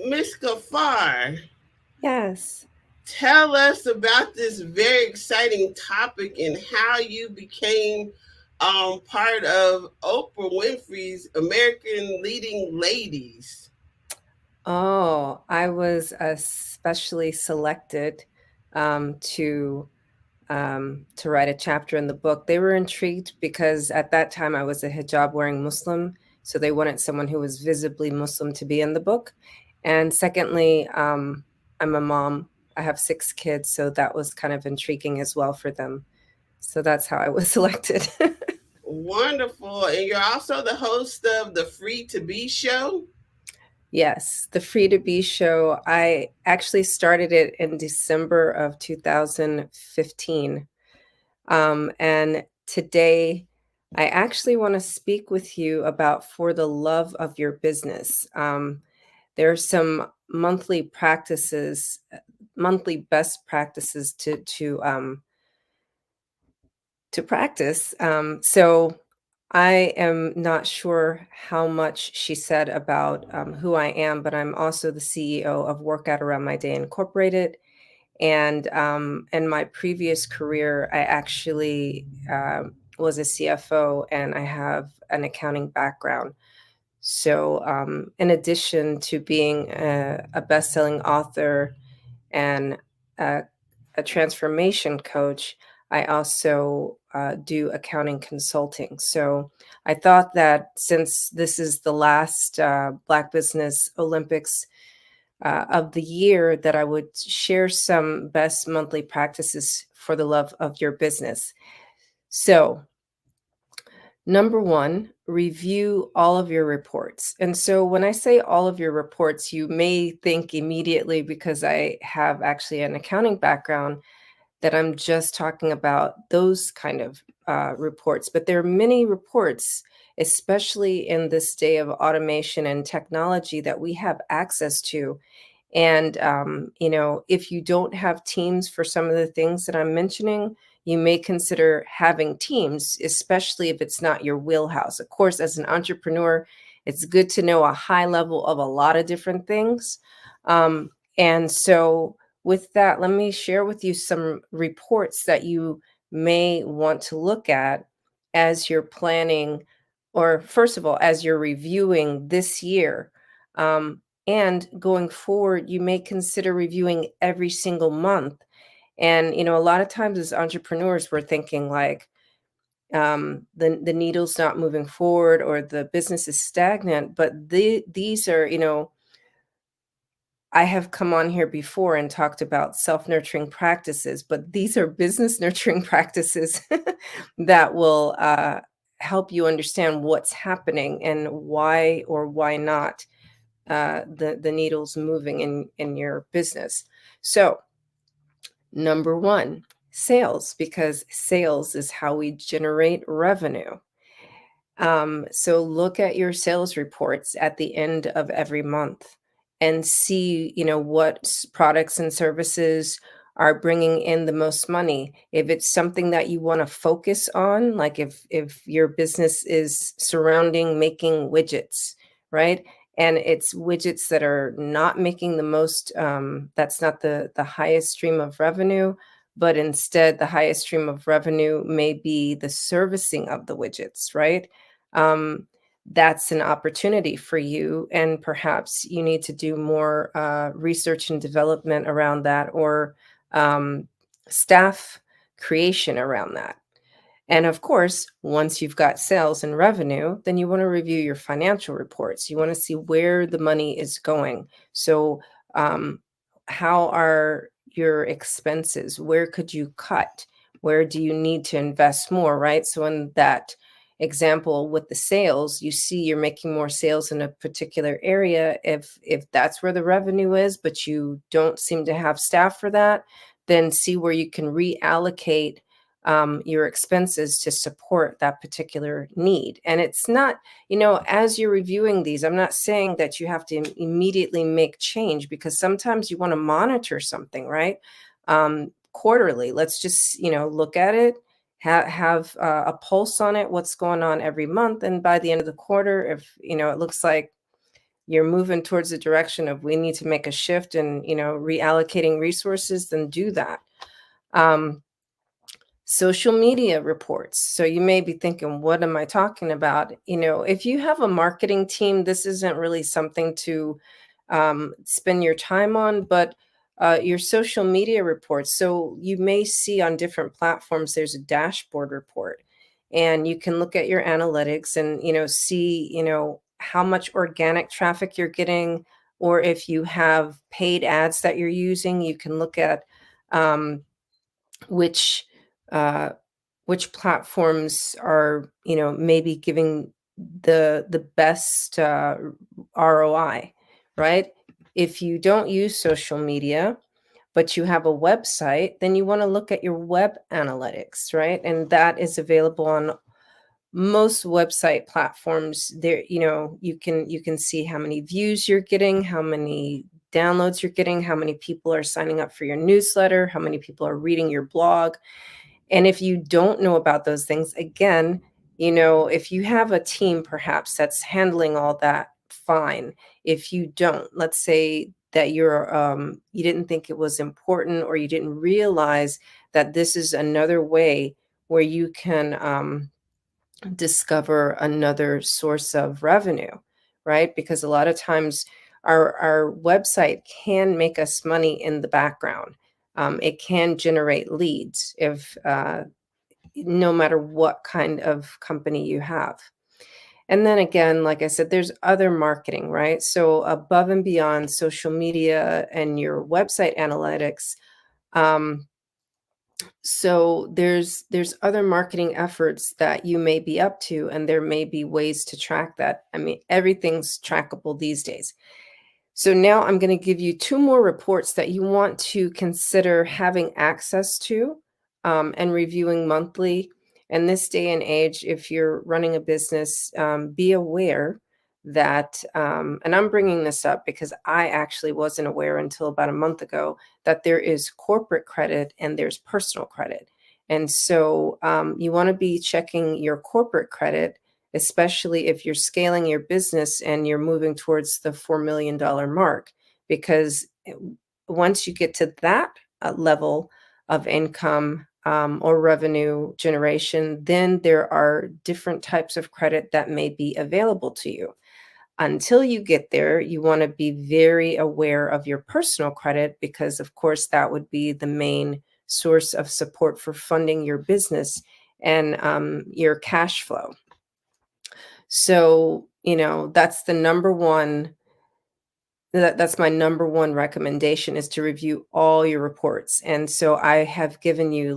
Ms. Gaffar. Yes. Tell us about this very exciting topic and how you became part of Oprah Winfrey's American Leading Ladies. Oh, I was especially selected to write a chapter in the book. They were intrigued because at that time I was a hijab-wearing Muslim, so they wanted someone who was visibly Muslim to be in the book. And secondly, I'm a mom. I have 6 kids, so that was kind of intriguing as well for them. So that's how I was selected. Wonderful. And you're also the host of the Free to Be Show? Yes, the Free to Be Show. I actually started it in December of 2015. And today, I actually want to speak with you about For the Love of Your Business. There are some monthly practices, monthly best practices to practice. So I am not sure how much she said about who I am, but I'm also the CEO of Workout Around My Day Incorporated. And in my previous career, I actually was a CFO, and I have an accounting background. So, in addition to being a best-selling author and a transformation coach, I also do accounting consulting. So, I thought that since this is the last Black Business Olympics of the year, that I would share some best monthly practices for the love of your business. So, number one, review all of your reports. And so when I say all of your reports, you may think immediately, because I have actually an accounting background, that I'm just talking about those kind of reports. But there are many reports, especially in this day of automation and technology, that we have access to. And, if you don't have teams for some of the things that I'm mentioning, you may consider having teams, especially if it's not your wheelhouse. Of course, as an entrepreneur, it's good to know a high level of a lot of different things. And so, with that, let me share with you some reports that you may want to look at as you're planning, or first of all, as you're reviewing this year. And going forward, you may consider reviewing every single month. And, a lot of times as entrepreneurs, we're thinking like the needle's not moving forward, or the business is stagnant. But these are, I have come on here before and talked about self-nurturing practices, but these are business nurturing practices that will help you understand what's happening and why or why not the needle's moving in your business. So, number one, sales, because sales is how we generate revenue. So look at your sales reports at the end of every month and see, what products and services are bringing in the most money. If it's something that you want to focus on, like if your business is surrounding making widgets, right? And it's widgets that are not making the most, that's not the highest stream of revenue, but instead the highest stream of revenue may be the servicing of the widgets, right? um, that's an opportunity for you. And perhaps you need to do more research and development around that, or staff creation around that. And of course, once you've got sales and revenue, then you want to review your financial reports. You want to see where the money is going. So, how are your expenses? Where could you cut? Where do you need to invest more, right? So, in that example with the sales, you see you're making more sales in a particular area. If that's where the revenue is, but you don't seem to have staff for that, then see where you can reallocate your expenses to support that particular need. And it's not, as you're reviewing these, I'm not saying that you have to immediately make change, because sometimes you want to monitor something, right? Quarterly, let's just, look at it, have a pulse on it, what's going on every month. And by the end of the quarter, if, it looks like you're moving towards the direction of we need to make a shift and, reallocating resources, then do that. Social media reports. So you may be thinking, what am I talking about? If you have a marketing team, this isn't really something to spend your time on, but your social media reports. So you may see on different platforms, there's a dashboard report, and you can look at your analytics and, see, how much organic traffic you're getting, or if you have paid ads that you're using, you can look at which uh, which platforms are, maybe giving the best ROI, right? If you don't use social media, but you have a website, then you want to look at your web analytics, right? And that is available on most website platforms. There, you can see how many views you're getting, how many downloads you're getting, how many people are signing up for your newsletter, how many people are reading your blog. And if you don't know about those things, again, if you have a team perhaps that's handling all that, fine. If you don't, let's say that you didn't think it was important, or you didn't realize that this is another way where you can discover another source of revenue, right? Because a lot of times our website can make us money in the background. It can generate leads if no matter what kind of company you have. And then again, like I said, there's other marketing, right? So above and beyond social media and your website analytics, so there's other marketing efforts that you may be up to, and there may be ways to track that. I mean, everything's trackable these days. So now I'm going to give you 2 more reports that you want to consider having access to and reviewing monthly. And this day and age, if you're running a business, be aware that, and I'm bringing this up because I actually wasn't aware until about a month ago, that there is corporate credit and there's personal credit. And so you want to be checking your corporate credit, especially if you're scaling your business and you're moving towards the $4 million mark, because once you get to that level of income or revenue generation, then there are different types of credit that may be available to you. Until you get there, you want to be very aware of your personal credit, because of course that would be the main source of support for funding your business and your cash flow. So, that's the number one, that's my number one recommendation, is to review all your reports. And so I have given you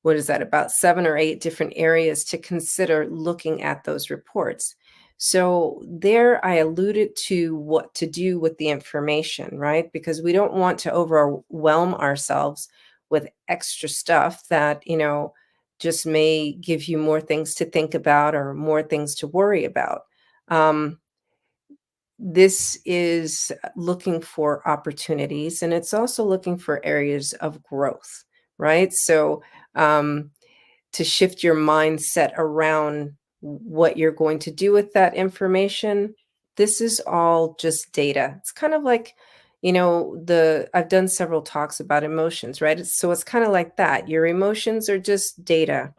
what is that, about 7 or 8 different areas to consider looking at those reports. So there I alluded to what to do with the information, right? Because we don't want to overwhelm ourselves with extra stuff that, just may give you more things to think about or more things to worry about. This is looking for opportunities, and it's also looking for areas of growth, right? So to shift your mindset around what you're going to do with that information, this is all just data. It's kind of like, I've done several talks about emotions, right? So it's kind of like that. Your emotions are just data.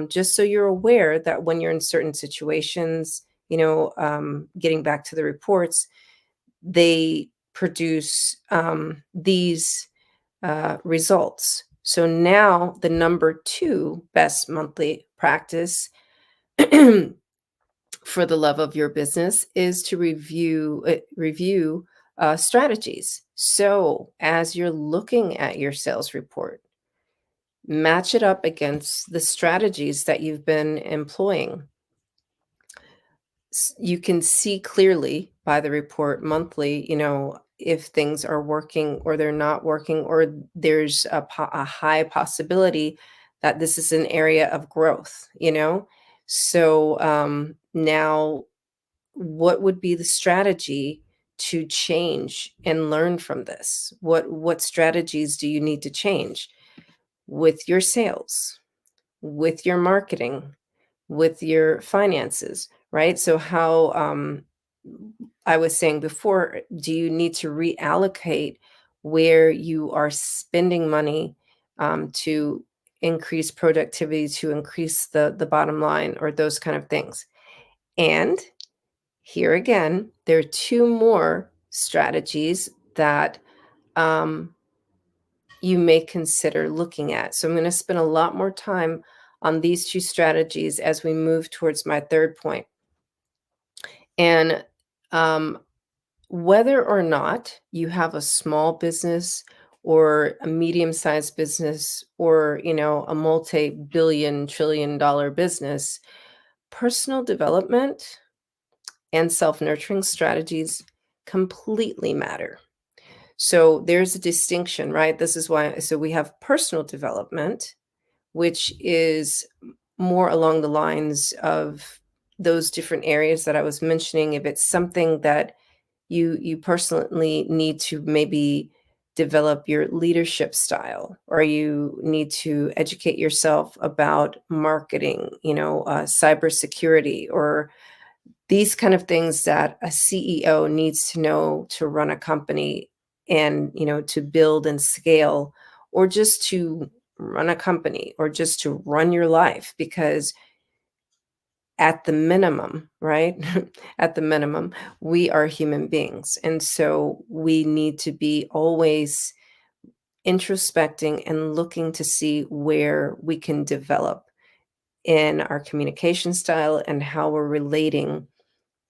Just so you're aware that when you're in certain situations, getting back to the reports, they produce these results. So now the number 2 best monthly practice for the love of your business is to review strategies. So as you're looking at your sales report, match it up against the strategies that you've been employing. You can see clearly by the report monthly, if things are working or they're not working, or there's a high possibility that this is an area of growth, So now what would be the strategy to change and learn from this? What strategies do you need to change with your sales, with your marketing, with your finances, right? So how I was saying before, do you need to reallocate where you are spending money to increase productivity, to increase the bottom line, or those kind of things? And here again, there are 2 more strategies that you may consider looking at. So I'm going to spend a lot more time on these 2 strategies as we move towards my 3rd point. And whether or not you have a small business or a medium-sized business, or, a multi-billion, trillion-dollar business, personal development and self-nurturing strategies completely matter. So there's a distinction, right? This is why, so we have personal development, which is more along the lines of those different areas that I was mentioning. If it's something that you personally need to maybe develop your leadership style, or you need to educate yourself about marketing, cybersecurity, or these kind of things that a CEO needs to know to run a company and, to build and scale, or just to run a company, or just to run your life, because at the minimum, right? At the minimum, we are human beings. And so we need to be always introspecting and looking to see where we can develop in our communication style and how we're relating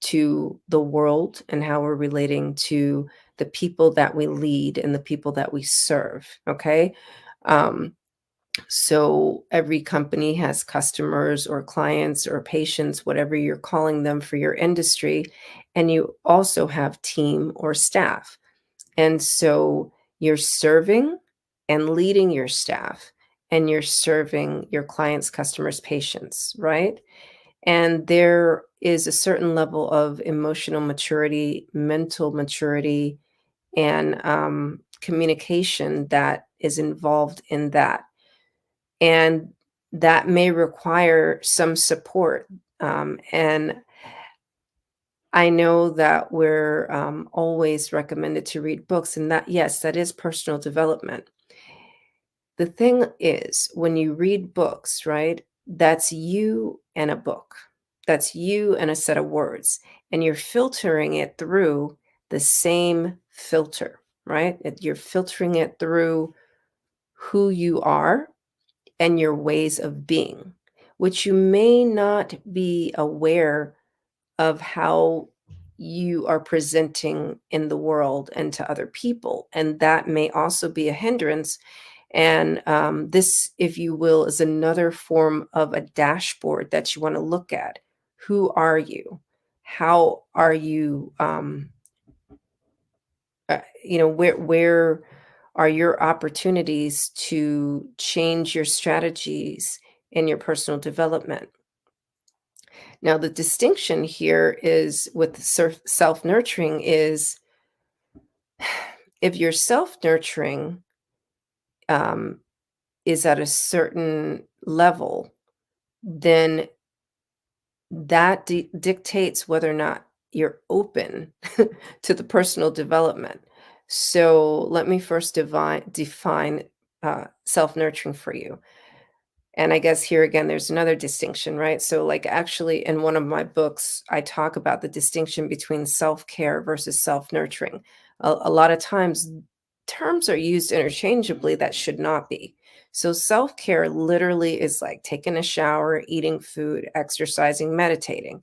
to the world and how we're relating to the people that we lead and the people that we serve. Okay. So every company has customers or clients or patients, whatever you're calling them for your industry. And you also have team or staff. And so you're serving and leading your staff, and you're serving your clients, customers, patients, right? And there is a certain level of emotional maturity, mental maturity, and communication that is involved in that. And that may require some support. And I know that we're always recommended to read books, and that, yes, that is personal development. The thing is, when you read books, right, that's you and a book. That's you and a set of words, and you're filtering it through the same filter, right? You're filtering it through who you are and your ways of being, which you may not be aware of how you are presenting in the world and to other people. And that may also be a hindrance. And this, if you will, is another form of a dashboard that you want to look at. Who are you? How are you? Where are your opportunities to change your strategies in your personal development? Now, the distinction here is with self-nurturing is, if your self-nurturing is at a certain level, then that dictates whether or not you're open to the personal development. So let me first define self-nurturing for you. And I guess here again, there's another distinction, right? So, like, actually, in one of my books, I talk about the distinction between self-care versus self-nurturing. A lot of times, terms are used interchangeably that should not be. So, self-care literally is like taking a shower, eating food, exercising, meditating.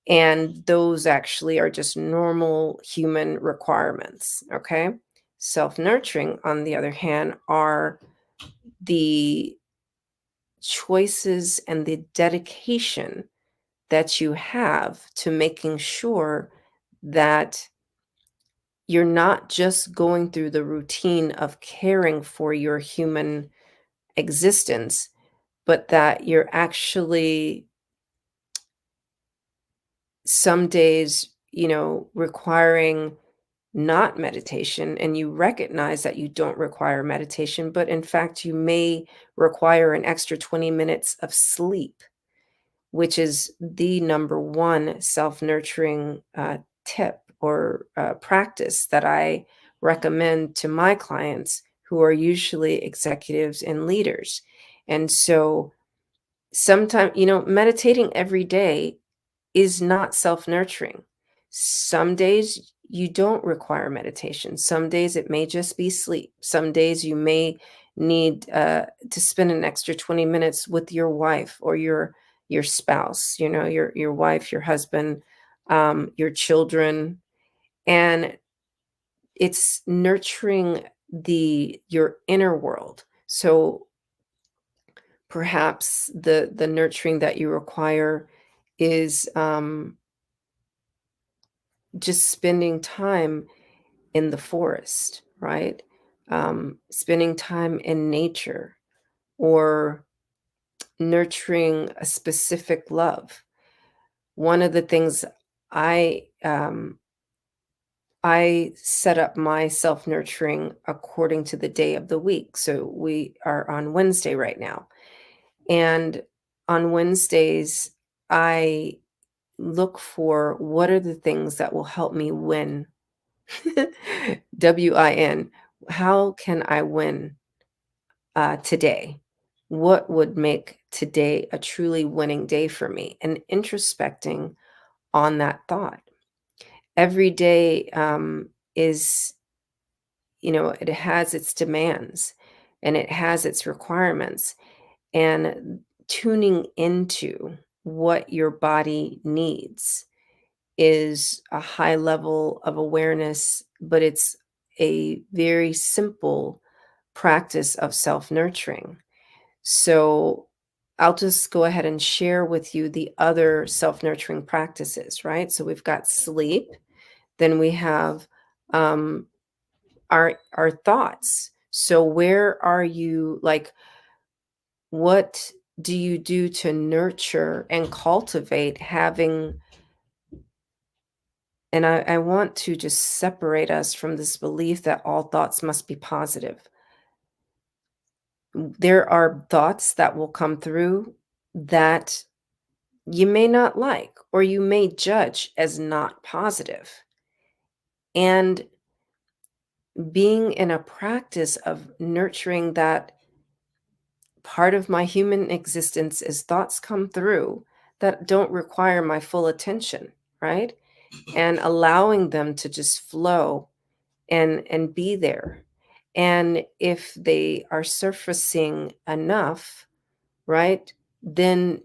And those actually are just normal human requirements, okay? Self-nurturing, on the other hand, are the choices and the dedication that you have to making sure that you're not just going through the routine of caring for your human existence, but that you're actually some days, requiring not meditation, and you recognize that you don't require meditation, but in fact, you may require an extra 20 minutes of sleep, which is the number one self-nurturing tip or practice that I recommend to my clients, who are usually executives and leaders. And so sometimes, meditating every day is not self-nurturing. Some days you don't require meditation. Some days it may just be sleep. Some days you may need to spend an extra 20 minutes with your wife or your spouse, your wife, your husband, your children. And it's nurturing your inner world. So perhaps the nurturing that you require is just spending time in the forest, right? Spending time in nature, or nurturing a specific love. One of the things I set up my self-nurturing according to the day of the week. So we are on Wednesday right now. And on Wednesdays, I look for what are the things that will help me win. WIN. How can I win today? What would make today a truly winning day for me? And introspecting on that thought. Every day is, it has its demands and it has its requirements. And tuning into what your body needs is a high level of awareness, but it's a very simple practice of self-nurturing. So I'll just go ahead and share with you the other self-nurturing practices, right? So we've got sleep, then we have our thoughts. So where are you, like, what do you do to nurture and cultivate having, and I want to just separate us from this belief that all thoughts must be positive. There are thoughts that will come through that you may not like, or you may judge as not positive. And being in a practice of nurturing that part of my human existence is thoughts come through that don't require my full attention, right? And allowing them to just flow and be there. And if they are surfacing enough, right, then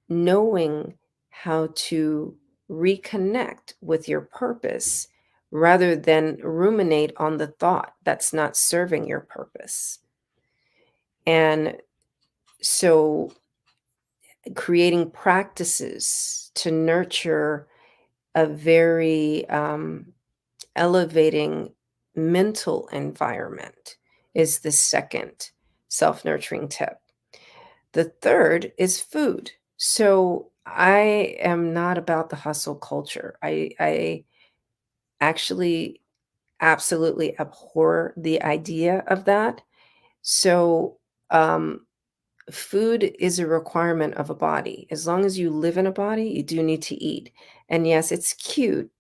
knowing how to reconnect with your purpose rather than ruminate on the thought that's not serving your purpose. And so creating practices to nurture a very elevating mental environment is the second self-nurturing tip. The third is food. So I am not about the hustle culture. I actually absolutely abhor the idea of that. So food is a requirement of a body. As long as you live in a body, you do need to eat. And yes, it's cute.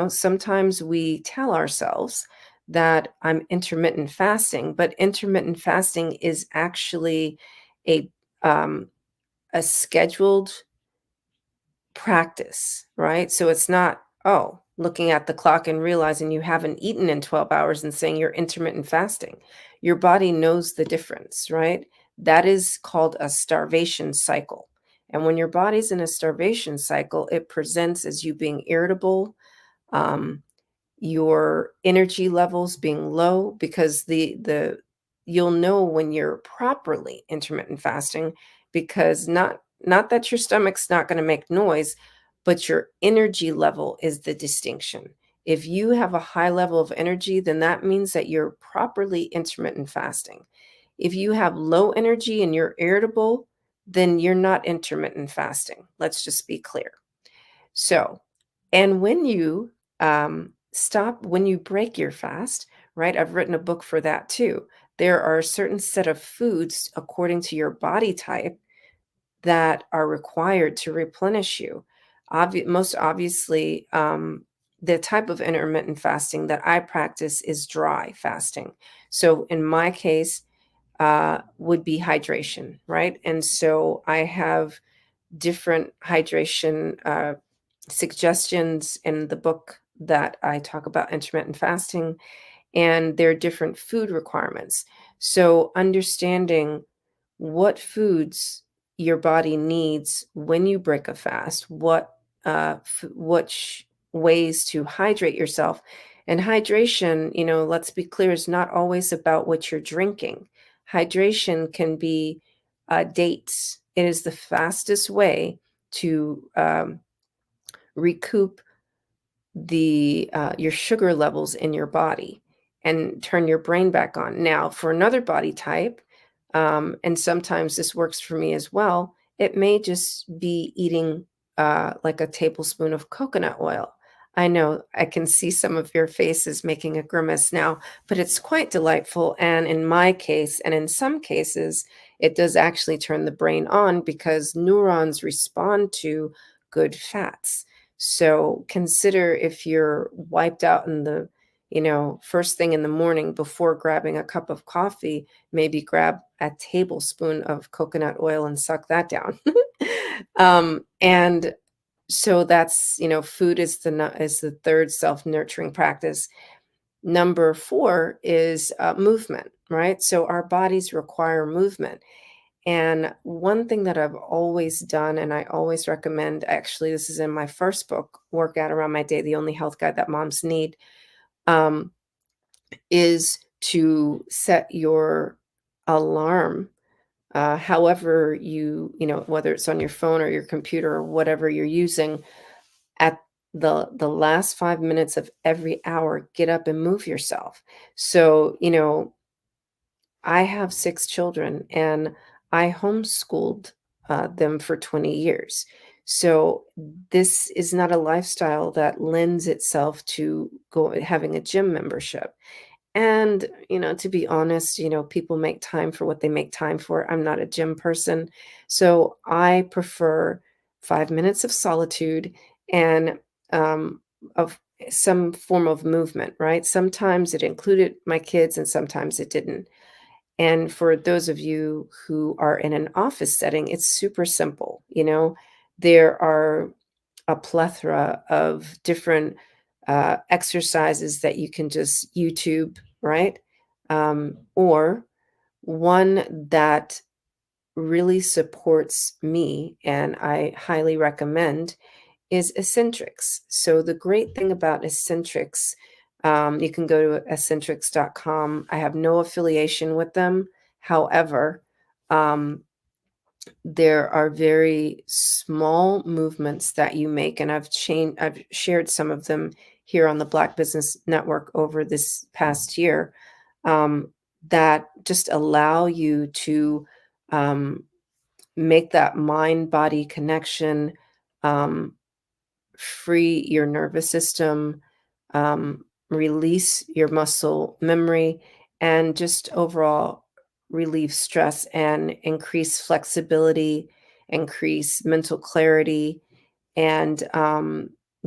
Sometimes we tell ourselves that I'm intermittent fasting, but intermittent fasting is actually a um, a scheduled practice, right? So it's not, oh, looking at the clock and realizing you haven't eaten in 12 hours and saying you're intermittent fasting. Your body knows the difference, right? That is called a starvation cycle. And when your body's in a starvation cycle, it presents as you being irritable, your energy levels being low, because the you'll know when you're properly intermittent fasting, because not that your stomach's not going to make noise, but your energy level is the distinction. If you have a high level of energy, then that means that you're properly intermittent fasting. If you have low energy and you're irritable, then you're not intermittent fasting. Let's just be clear. So, and when you when you break your fast, right? I've written a book for that too. There are a certain set of foods according to your body type that are required to replenish you. Most obviously, the type of intermittent fasting that I practice is dry fasting. So in my case, would be hydration, right? And so I have different hydration suggestions in the book that I talk about intermittent fasting, and there are different food requirements. So understanding what your body needs when you break a fast, ways to hydrate yourself. And hydration, let's be clear, is not always about what you're drinking. Hydration can be dates. It is the fastest way to recoup your sugar levels in your body and turn your brain back on. Now, for another body type, and sometimes this works for me as well, it may just be eating like a tablespoon of coconut oil. I know I can see some of your faces making a grimace now, but it's quite delightful. And in my case, and in some cases, it does actually turn the brain on because neurons respond to good fats. So consider, if you're wiped out in the, first thing in the morning before grabbing a cup of coffee, maybe grab a tablespoon of coconut oil and suck that down. And so that's, food is the third self-nurturing practice. Number 4 is movement, right? So our bodies require movement. And one thing that I've always done, and I always recommend, actually, this is in my first book, Workout Around My Day, the only health guide that moms need, um, is to set your alarm, however whether it's on your phone or your computer or whatever you're using, at the last 5 minutes of every hour, get up and move yourself. So, I have 6 children, and I homeschooled them for 20 years. So this is not a lifestyle that lends itself to having a gym membership. And, to be honest, people make time for what they make time for. I'm not a gym person. So I prefer 5 minutes of solitude and of some form of movement, right? Sometimes it included my kids and sometimes it didn't. And for those of you who are in an office setting, it's super simple. There are a plethora of different exercises that you can just YouTube, right? Or one that really supports me and I highly recommend is eccentrics. So the great thing about eccentrics, you can go to eccentrics.com. I have no affiliation with them. However, there are very small movements that you make, and I've shared some of them here on the Black Business Network over this past year, that just allow you to make that mind-body connection, free your nervous system, release your muscle memory, and just overall relieve stress and increase flexibility, increase mental clarity, and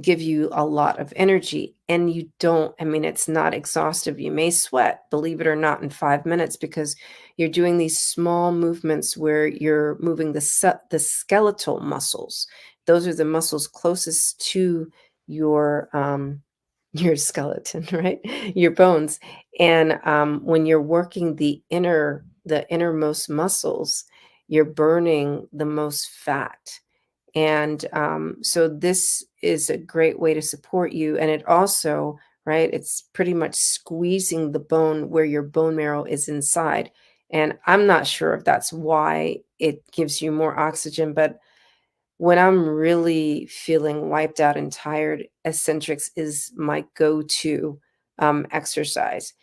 give you a lot of energy. And it's not exhaustive. You may sweat, believe it or not, in 5 minutes because you're doing these small movements where you're moving the skeletal muscles. Those are the muscles closest to your skeleton, right? Your bones. And when you're working the innermost muscles, you're burning the most fat. And so this is a great way to support you. And it also, right, it's pretty much squeezing the bone where your bone marrow is inside. And I'm not sure if that's why it gives you more oxygen, but when I'm really feeling wiped out and tired, eccentrics is my go-to exercise.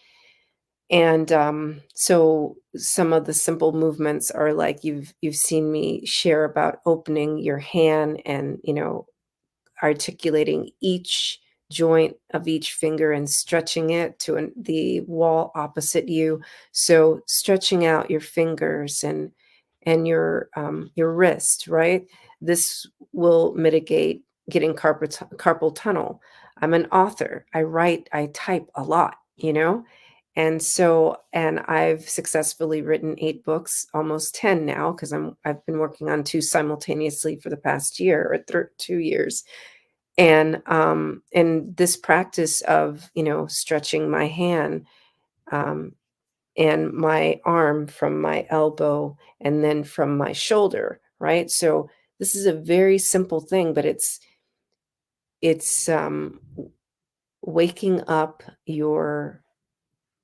And so some of the simple movements are like you've seen me share about opening your hand and articulating each joint of each finger and stretching it to the wall opposite you. So stretching out your fingers and your wrist, right? This will mitigate getting carpal tunnel. I'm an author. I write, I type a lot, and I've successfully written 8 books, almost 10 now, because I've been working on 2 simultaneously for the past year or 2 years. And this practice of, stretching my hand, and my arm from my elbow and then from my shoulder, right? So this is a very simple thing, but it's waking up your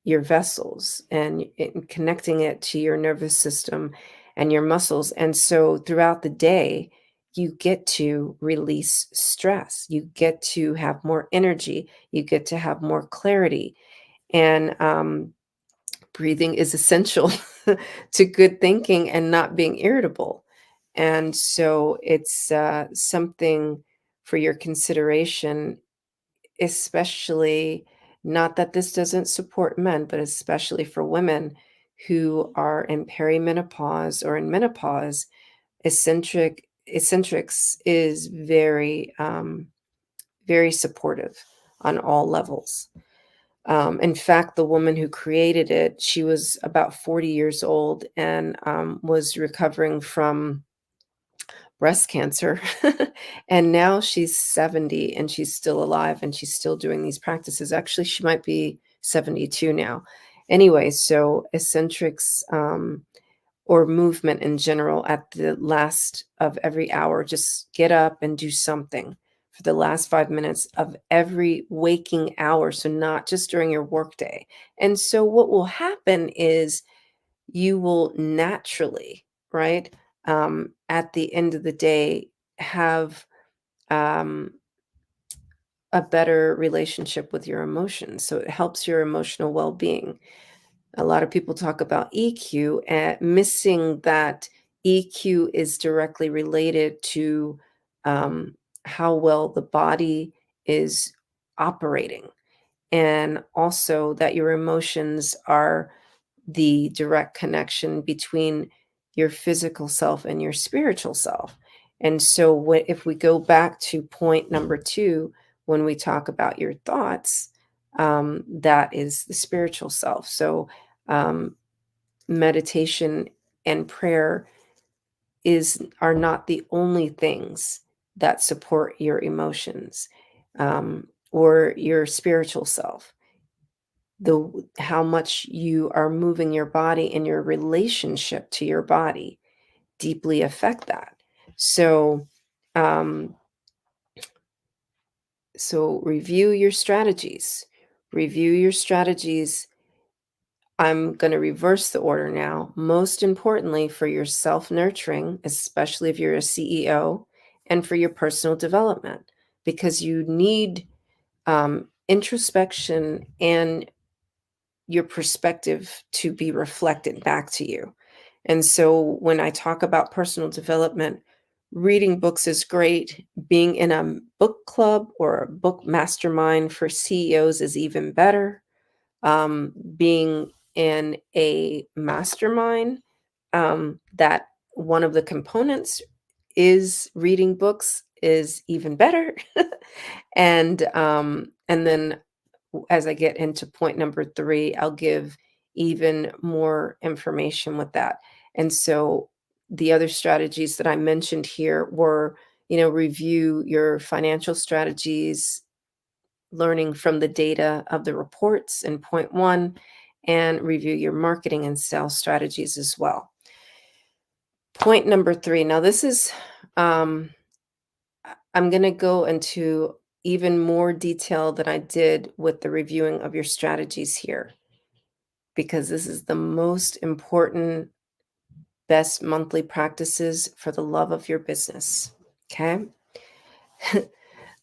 vessels and connecting it to your nervous system and your muscles. And so throughout the day, you get to release stress. You get to have more energy. You get to have more clarity. And breathing is essential to good thinking and not being irritable. And so it's something for your consideration, especially, not that this doesn't support men, but especially for women who are in perimenopause or in menopause. Eccentrics is very very supportive on all levels. In fact, the woman who created it, she was about 40 years old and was recovering from breast cancer. And now she's 70 and she's still alive and she's still doing these practices. Actually, she might be 72 now. Anyway, so eccentrics or movement in general at the last of every hour, just get up and do something for the last 5 minutes of every waking hour. So not just during your workday. And so what will happen is you will naturally, right, at the end of the day, have a better relationship with your emotions. So it helps your emotional well-being. A lot of people talk about EQ and missing that EQ is directly related to how well the body is operating, and also that your emotions are the direct connection between your physical self and your spiritual self. And so if we go back to point number 2, when we talk about your thoughts, that is the spiritual self. So meditation and prayer are not the only things that support your emotions or your spiritual self. How much you are moving your body and your relationship to your body deeply affect that. So, review your strategies. Review your strategies. I'm going to reverse the order now. Most importantly, for your self-nurturing, especially if you're a CEO, and for your personal development, because you need introspection and your perspective to be reflected back to you. And so when I talk about personal development, reading books is great. Being in a book club or a book mastermind for CEOs is even better. Being in a mastermind, that one of the components is reading books is even better. And then as I get into point number 3, I'll give even more information with that. And so the other strategies that I mentioned here were, review your financial strategies, learning from the data of the reports in point 1, and review your marketing and sales strategies as well. Point number 3. Now this is, I'm going to go into even more detail than I did with the reviewing of your strategies here, because this is the most important, best monthly practices for the love of your business. Okay.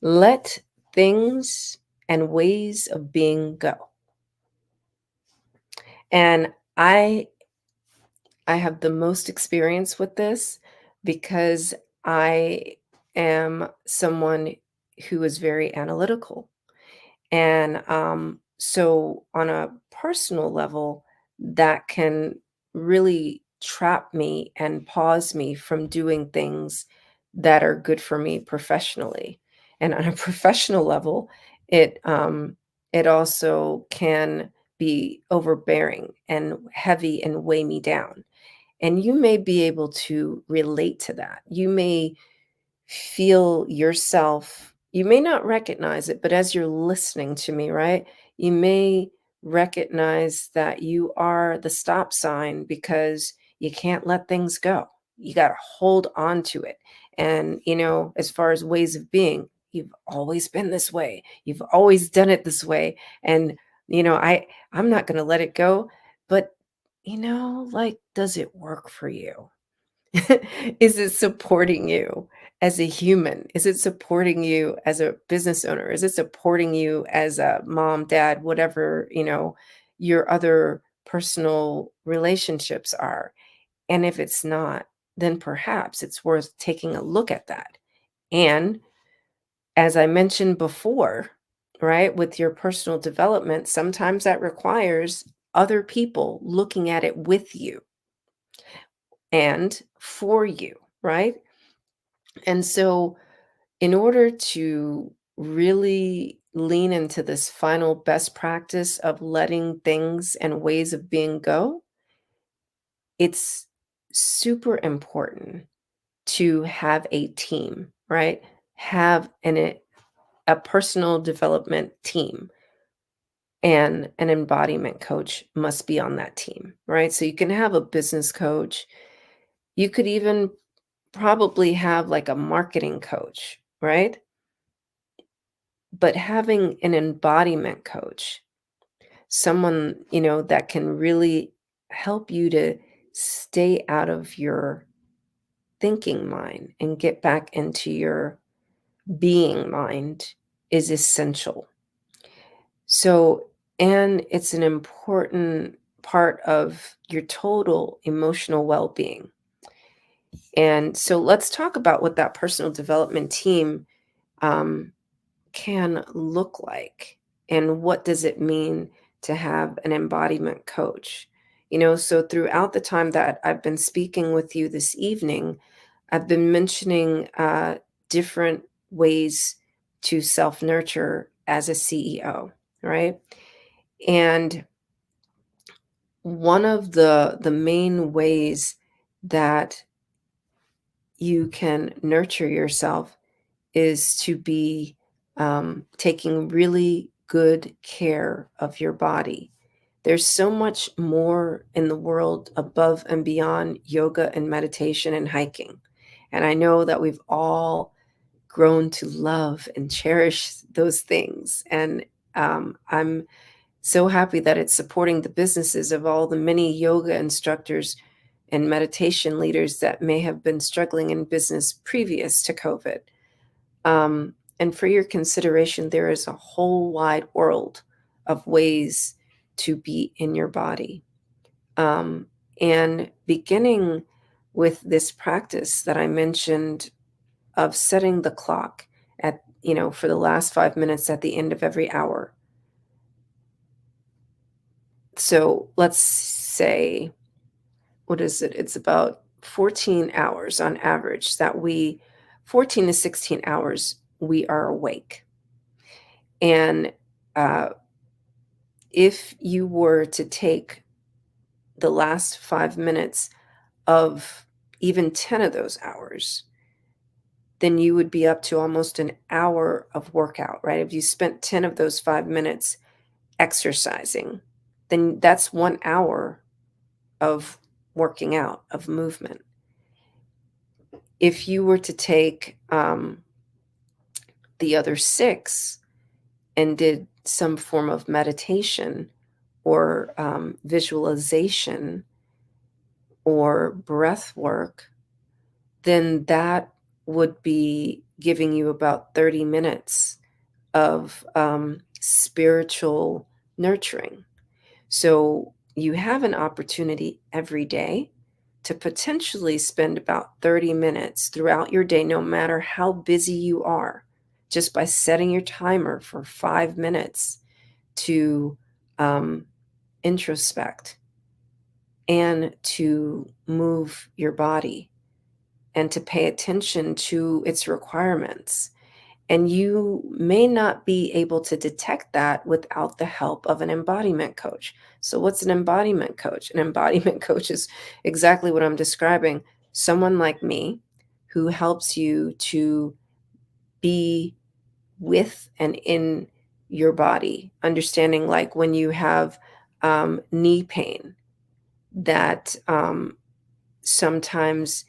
Let things and ways of being go. And I have the most experience with this because I am someone who is very analytical. And so on a personal level, that can really trap me and pause me from doing things that are good for me professionally. And on a professional level, it also can be overbearing and heavy and weigh me down. And you may be able to relate to that. You may feel yourself, you may not recognize it, but as you're listening to me, right, you may recognize that you are the stop sign because you can't let things go. You got to hold on to it. And, as far as ways of being, you've always been this way. You've always done it this way. And, I'm not going to let it go. But, does it work for you? Is it supporting you as a human? Is it supporting you as a business owner? Is it supporting you as a mom, dad, whatever, your other personal relationships are? And if it's not, then perhaps it's worth taking a look at that. And as I mentioned before, right, with your personal development, sometimes that requires other people looking at it with you and for you, right? And so in order to really lean into this final best practice of letting things and ways of being go, it's super important to have a team, right? Have a personal development team, and an embodiment coach must be on that team, right? So you can have a business coach. You could even probably have like a marketing coach, right? But having an embodiment coach, someone, that can really help you to stay out of your thinking mind and get back into your being mind, is essential. So, and it's an important part of your total emotional well-being. And so let's talk about what that personal development team um, can look like, and what does it mean to have an embodiment coach. So throughout the time that I've been speaking with you this evening, I've been mentioning different ways to self-nurture as a CEO, right? And one of the main ways that you can nurture yourself is to be taking really good care of your body. There's so much more in the world above and beyond yoga and meditation and hiking. And I know that we've all grown to love and cherish those things. And I'm so happy that it's supporting the businesses of all the many yoga instructors and meditation leaders that may have been struggling in business previous to COVID. And for your consideration, there is a whole wide world of ways to be in your body. And beginning with this practice that I mentioned of setting the clock at, for the last 5 minutes at the end of every hour. So let's say, what is it? It's about 14 hours on average 14 to 16 hours, we are awake. And if you were to take the last 5 minutes of even 10 of those hours, then you would be up to almost an hour of workout, right? If you spent 10 of those 5 minutes exercising, then that's 1 hour of working out, of movement. If you were to take the other 6 and did some form of meditation or visualization or breath work, then that would be giving you about 30 minutes of spiritual nurturing. So you have an opportunity every day to potentially spend about 30 minutes throughout your day, no matter how busy you are, just by setting your timer for 5 minutes to introspect and to move your body and to pay attention to its requirements. And you may not be able to detect that without the help of an embodiment coach. So what's an embodiment coach? An embodiment coach is exactly what I'm describing. Someone like me who helps you to be with and in your body, understanding like when you have knee pain, that sometimes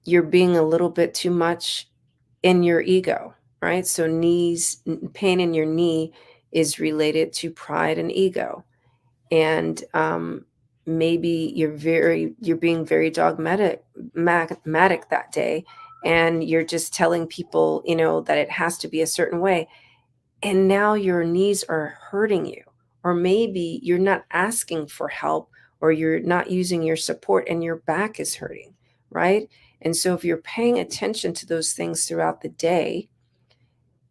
you're being a little bit too much in your ego, right? So pain in your knee is related to pride and ego. And maybe you're being very dogmatic that day, and you're just telling people, that it has to be a certain way. And now your knees are hurting you, or maybe you're not asking for help, or you're not using your support and your back is hurting, right? And so if you're paying attention to those things throughout the day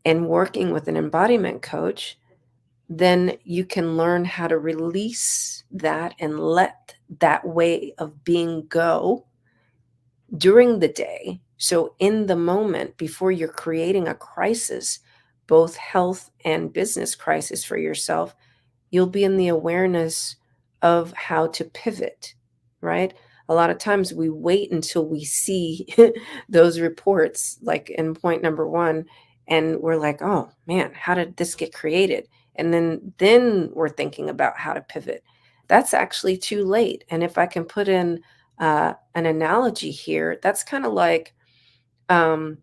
and working with an embodiment coach, then you can learn how to release that and let that way of being go during the day, So in the moment, before you're creating a crisis, both health and business crisis for yourself, you'll be in the awareness of how to pivot, right? A lot of times we wait until we see those reports, like in point number one, and we're like, oh man, how did this get created? And then we're thinking about how to pivot. That's actually too late. And if I can put in an analogy here, that's kind of like um,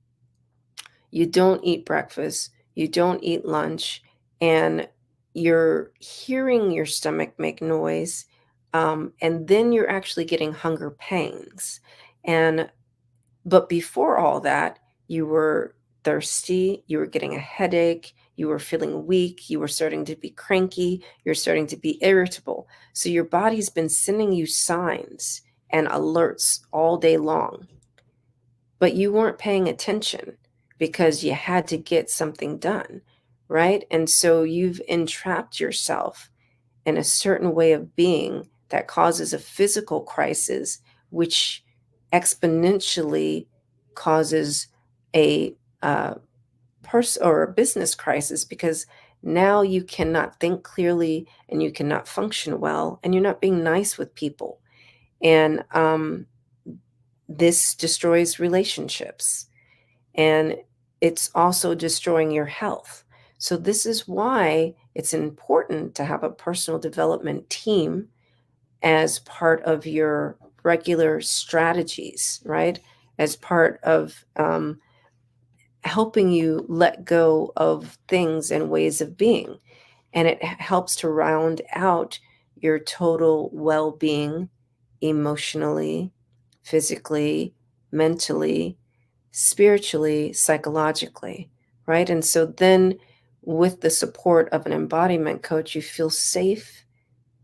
you don't eat breakfast, you don't eat lunch, and you're hearing your stomach make noise, and then you're actually getting hunger pangs. But before all that, you were thirsty, you were getting a headache, you were feeling weak, you were starting to be cranky, you're starting to be irritable. So your body's been sending you signs and alerts all day long, but you weren't paying attention because you had to get something done, right? And so you've entrapped yourself in a certain way of being that causes a physical crisis, which exponentially causes a person or a business crisis, because now you cannot think clearly and you cannot function well, and you're not being nice with people. And this destroys relationships, and it's also destroying your health. So this is why it's important to have a personal development team as part of your regular strategies, right? As part of helping you let go of things and ways of being. And it helps to round out your total well-being emotionally, physically, mentally, spiritually, psychologically, right? And so then with the support of an embodiment coach, you feel safe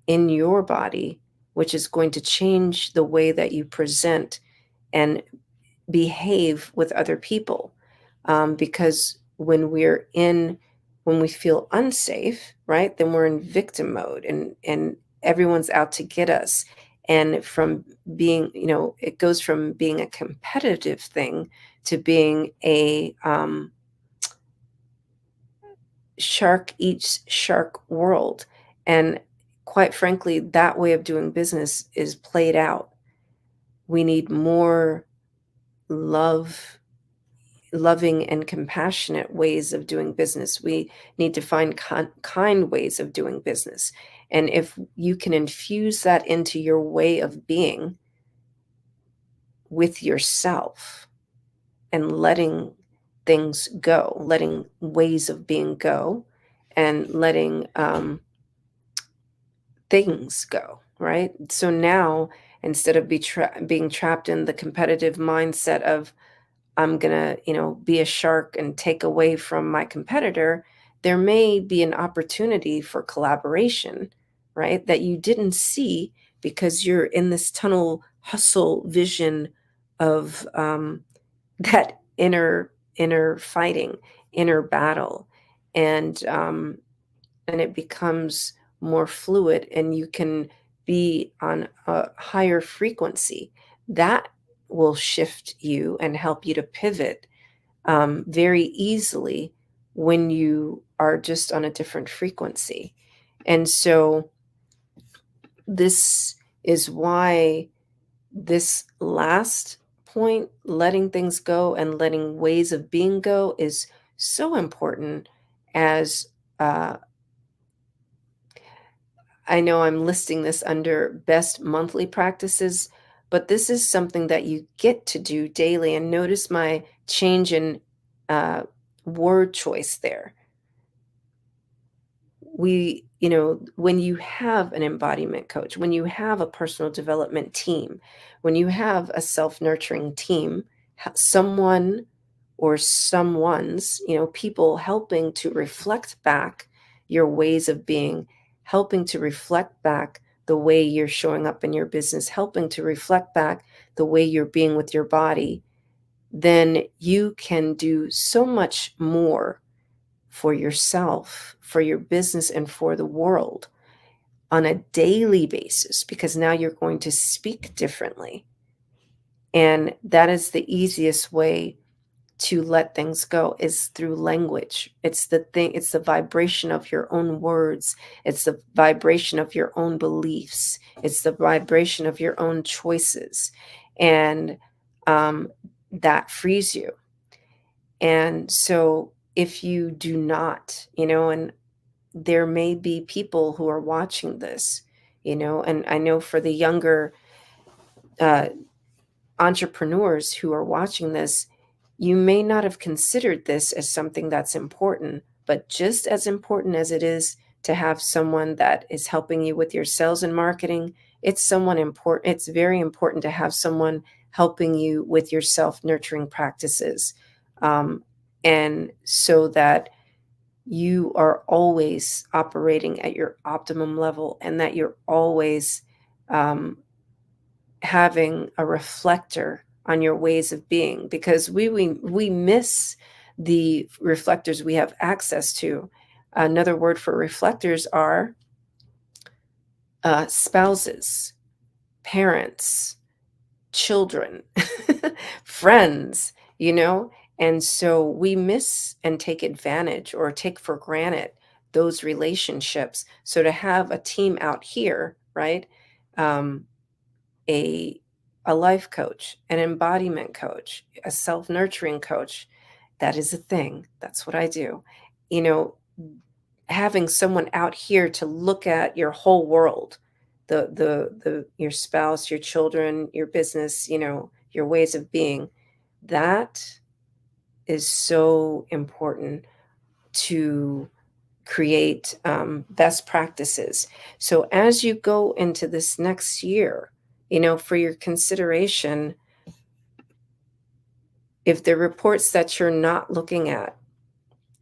in your body, which is going to change the way that you present and behave with other people. Because when we feel unsafe, right, then we're in victim mode, and everyone's out to get us. And from being, it goes from being a competitive thing to being a shark eats shark world. And quite frankly, that way of doing business is played out. We need more loving and compassionate ways of doing business. We need to find kind ways of doing business. And if you can infuse that into your way of being with yourself and letting things go, letting ways of being go, and letting things go, right? So now, instead of being trapped in the competitive mindset of, I'm going to, be a shark and take away from my competitor, there may be an opportunity for collaboration, right? That you didn't see because you're in this tunnel hustle vision of that inner fighting, inner battle. And it becomes more fluid, and you can be on a higher frequency. That will shift you and help you to pivot very easily when you are just on a different frequency. And so this is why this last point, letting things go and letting ways of being go, is so important. As I know I'm listing this under best monthly practices, but this is something that you get to do daily. And notice my change in word choice there. When you have an embodiment coach, when you have a personal development team, when you have a self-nurturing team, someone or someone's, people helping to reflect back your ways of being, helping to reflect back the way you're showing up in your business, helping to reflect back the way you're being with your body, then you can do so much more for yourself, for your business, and for the world on a daily basis, because now you're going to speak differently. And that is the easiest way to let things go, is through language. It's the vibration of your own words. It's the vibration of your own beliefs. It's the vibration of your own choices. And that frees you. And so if you do not, and there may be people who are watching this, and I know for the younger entrepreneurs who are watching this, you may not have considered this as something that's important, but just as important as it is to have someone that is helping you with your sales and marketing, it's very important to have someone helping you with your self-nurturing practices. And so that you are always operating at your optimum level, and that you're always having a reflector on your ways of being, because we miss the reflectors we have access to. Another word for reflectors are spouses, parents, children, friends, and so we miss and take advantage or take for granted those relationships. So to have a team out here, right? A life coach, an embodiment coach, a self-nurturing coach, that is a thing. That's what I do. Having someone out here to look at your whole world, your spouse, your children, your business, your ways of being, that is so important to create best practices. So as you go into this next year, for your consideration, if there are reports that you're not looking at,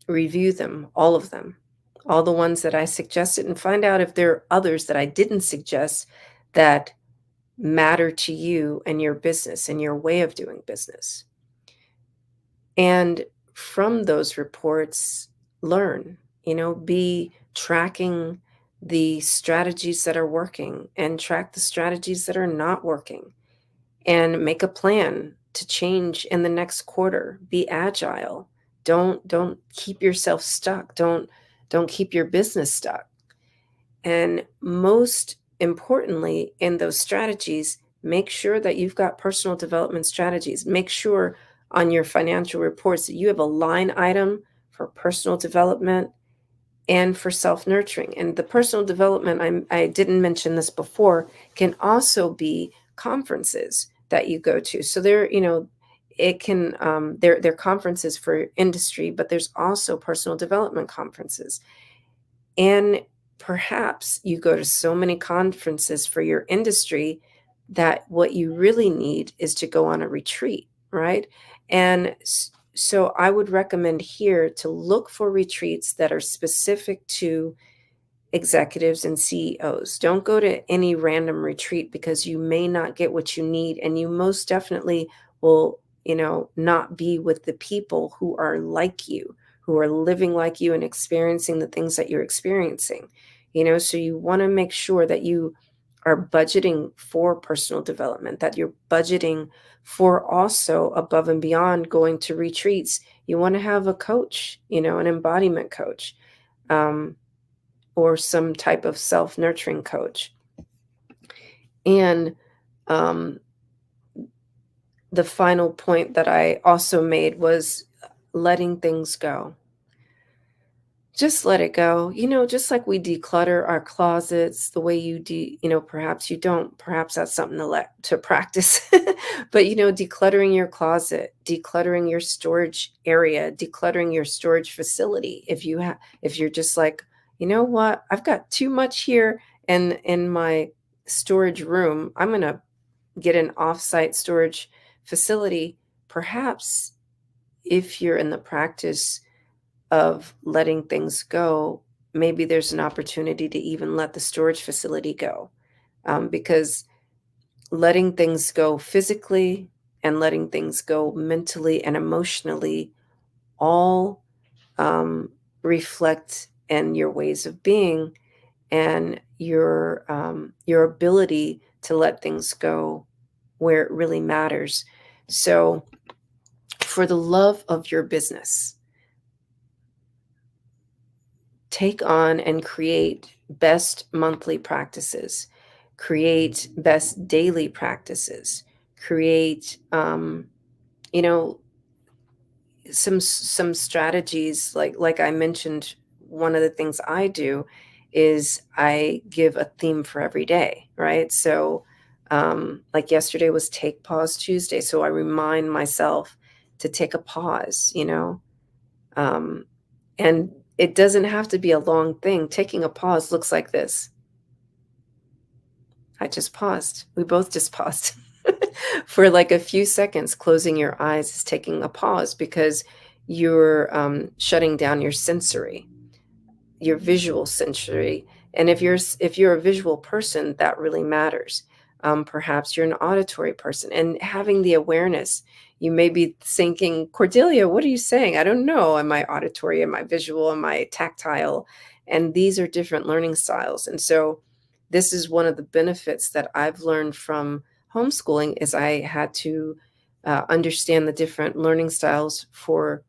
review them, all of them, all the ones that I suggested, and find out if there are others that I didn't suggest that matter to you and your business and your way of doing business. And from those reports, learn, be tracking the strategies that are working and track the strategies that are not working, and make a plan to change in the next quarter. Be agile. Don't keep yourself stuck. Don't keep your business stuck. And most importantly, in those strategies, make sure that you've got personal development strategies. Make sure on your financial reports that you have a line item for personal development and for self-nurturing. And the personal development, I didn't mention this before, can also be conferences that you go to. So there, it can, they're conferences for industry, but there's also personal development conferences. And perhaps you go to so many conferences for your industry that what you really need is to go on a retreat, right? And so I would recommend here to look for retreats that are specific to executives and CEOs. Don't go to any random retreat, because you may not get what you need, and you most definitely will, not be with the people who are like you, who are living like you and experiencing the things that you're experiencing. So you want to make sure that you are budgeting for personal development, that you're budgeting for also above and beyond going to retreats. You want to have a coach, an embodiment coach, or some type of self-nurturing coach. And the final point that I also made was letting things go. Just let it go. Just like we declutter our closets, the way you perhaps you don't, perhaps that's something to practice. But decluttering your closet, decluttering your storage area, decluttering your storage facility. If you're just like, what, I've got too much here in my storage room, I'm going to get an offsite storage facility. Perhaps if you're in the practice of letting things go, maybe there's an opportunity to even let the storage facility go, because letting things go physically and letting things go mentally and emotionally all reflect in your ways of being, and your ability to let things go where it really matters. So for the love of your business, take on and create best monthly practices, create best daily practices, create, some strategies. Like I mentioned, one of the things I do is I give a theme for every day, right? So like yesterday was Take Pause Tuesday, so I remind myself to take a pause, and it doesn't have to be a long thing. Taking a pause looks like this. I just paused. We both just paused. For like a few seconds. Closing your eyes is taking a pause, because you're shutting down your sensory, your visual sensory. And if you're a visual person, that really matters. Perhaps you're an auditory person, and having the awareness. You may be thinking, Cordelia, what are you saying? I don't know. Am I auditory? Am I visual? Am I tactile? And these are different learning styles. And so this is one of the benefits that I've learned from homeschooling, is I had to understand the different learning styles for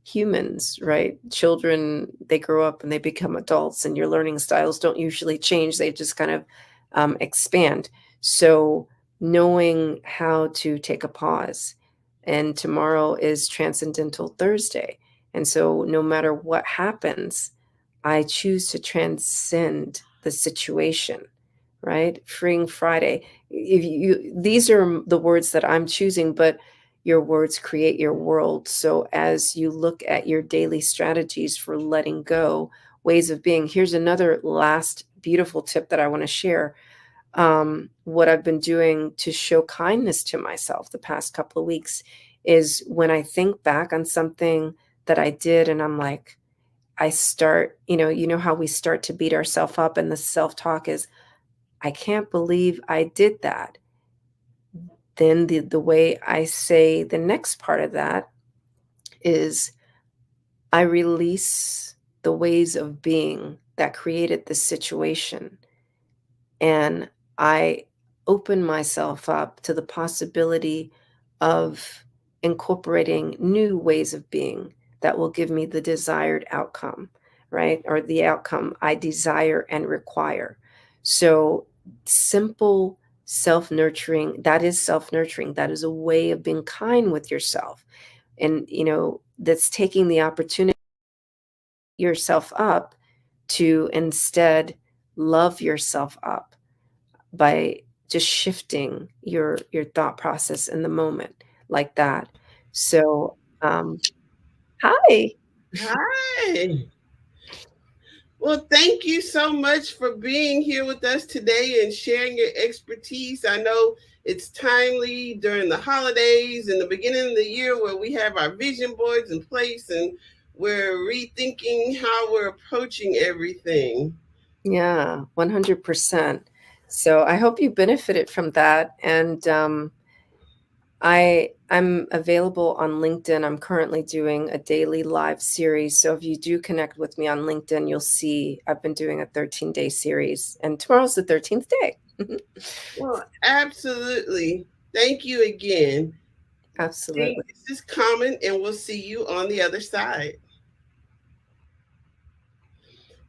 humans, right? Children, they grow up and they become adults, and your learning styles don't usually change. They just kind of expand. So knowing how to take a pause. And tomorrow is Transcendental Thursday. And so no matter what happens, I choose to transcend the situation, right? Freeing Friday. These are the words that I'm choosing, but your words create your world. So as you look at your daily strategies for letting go, ways of being, here's another last beautiful tip that I want to share. What I've been doing to show kindness to myself the past couple of weeks is when I think back on something that I did, and I'm like, I start, how we start to beat ourselves up, and the self-talk is, I can't believe I did that. Then the way I say the next part of that is, I release the ways of being that created this situation, and I open myself up to the possibility of incorporating new ways of being that will give me the desired outcome, right? Or the outcome I desire and require. So simple self-nurturing, that is self-nurturing. That is a way of being kind with yourself. And, that's taking the opportunity yourself up to instead love yourself up by just shifting your thought process in the moment like that. So, hi. Hi. Well, thank you so much for being here with us today and sharing your expertise. I know it's timely during the holidays and the beginning of the year, where we have our vision boards in place and we're rethinking how we're approaching everything. Yeah, 100%. So I hope you benefited from that. And I'm available on LinkedIn. I'm currently doing a daily live series. So if you do connect with me on LinkedIn, you'll see I've been doing a 13-day series, and tomorrow's the 13th day. Well, absolutely. Thank you again. Absolutely. This is Common, and we'll see you on the other side.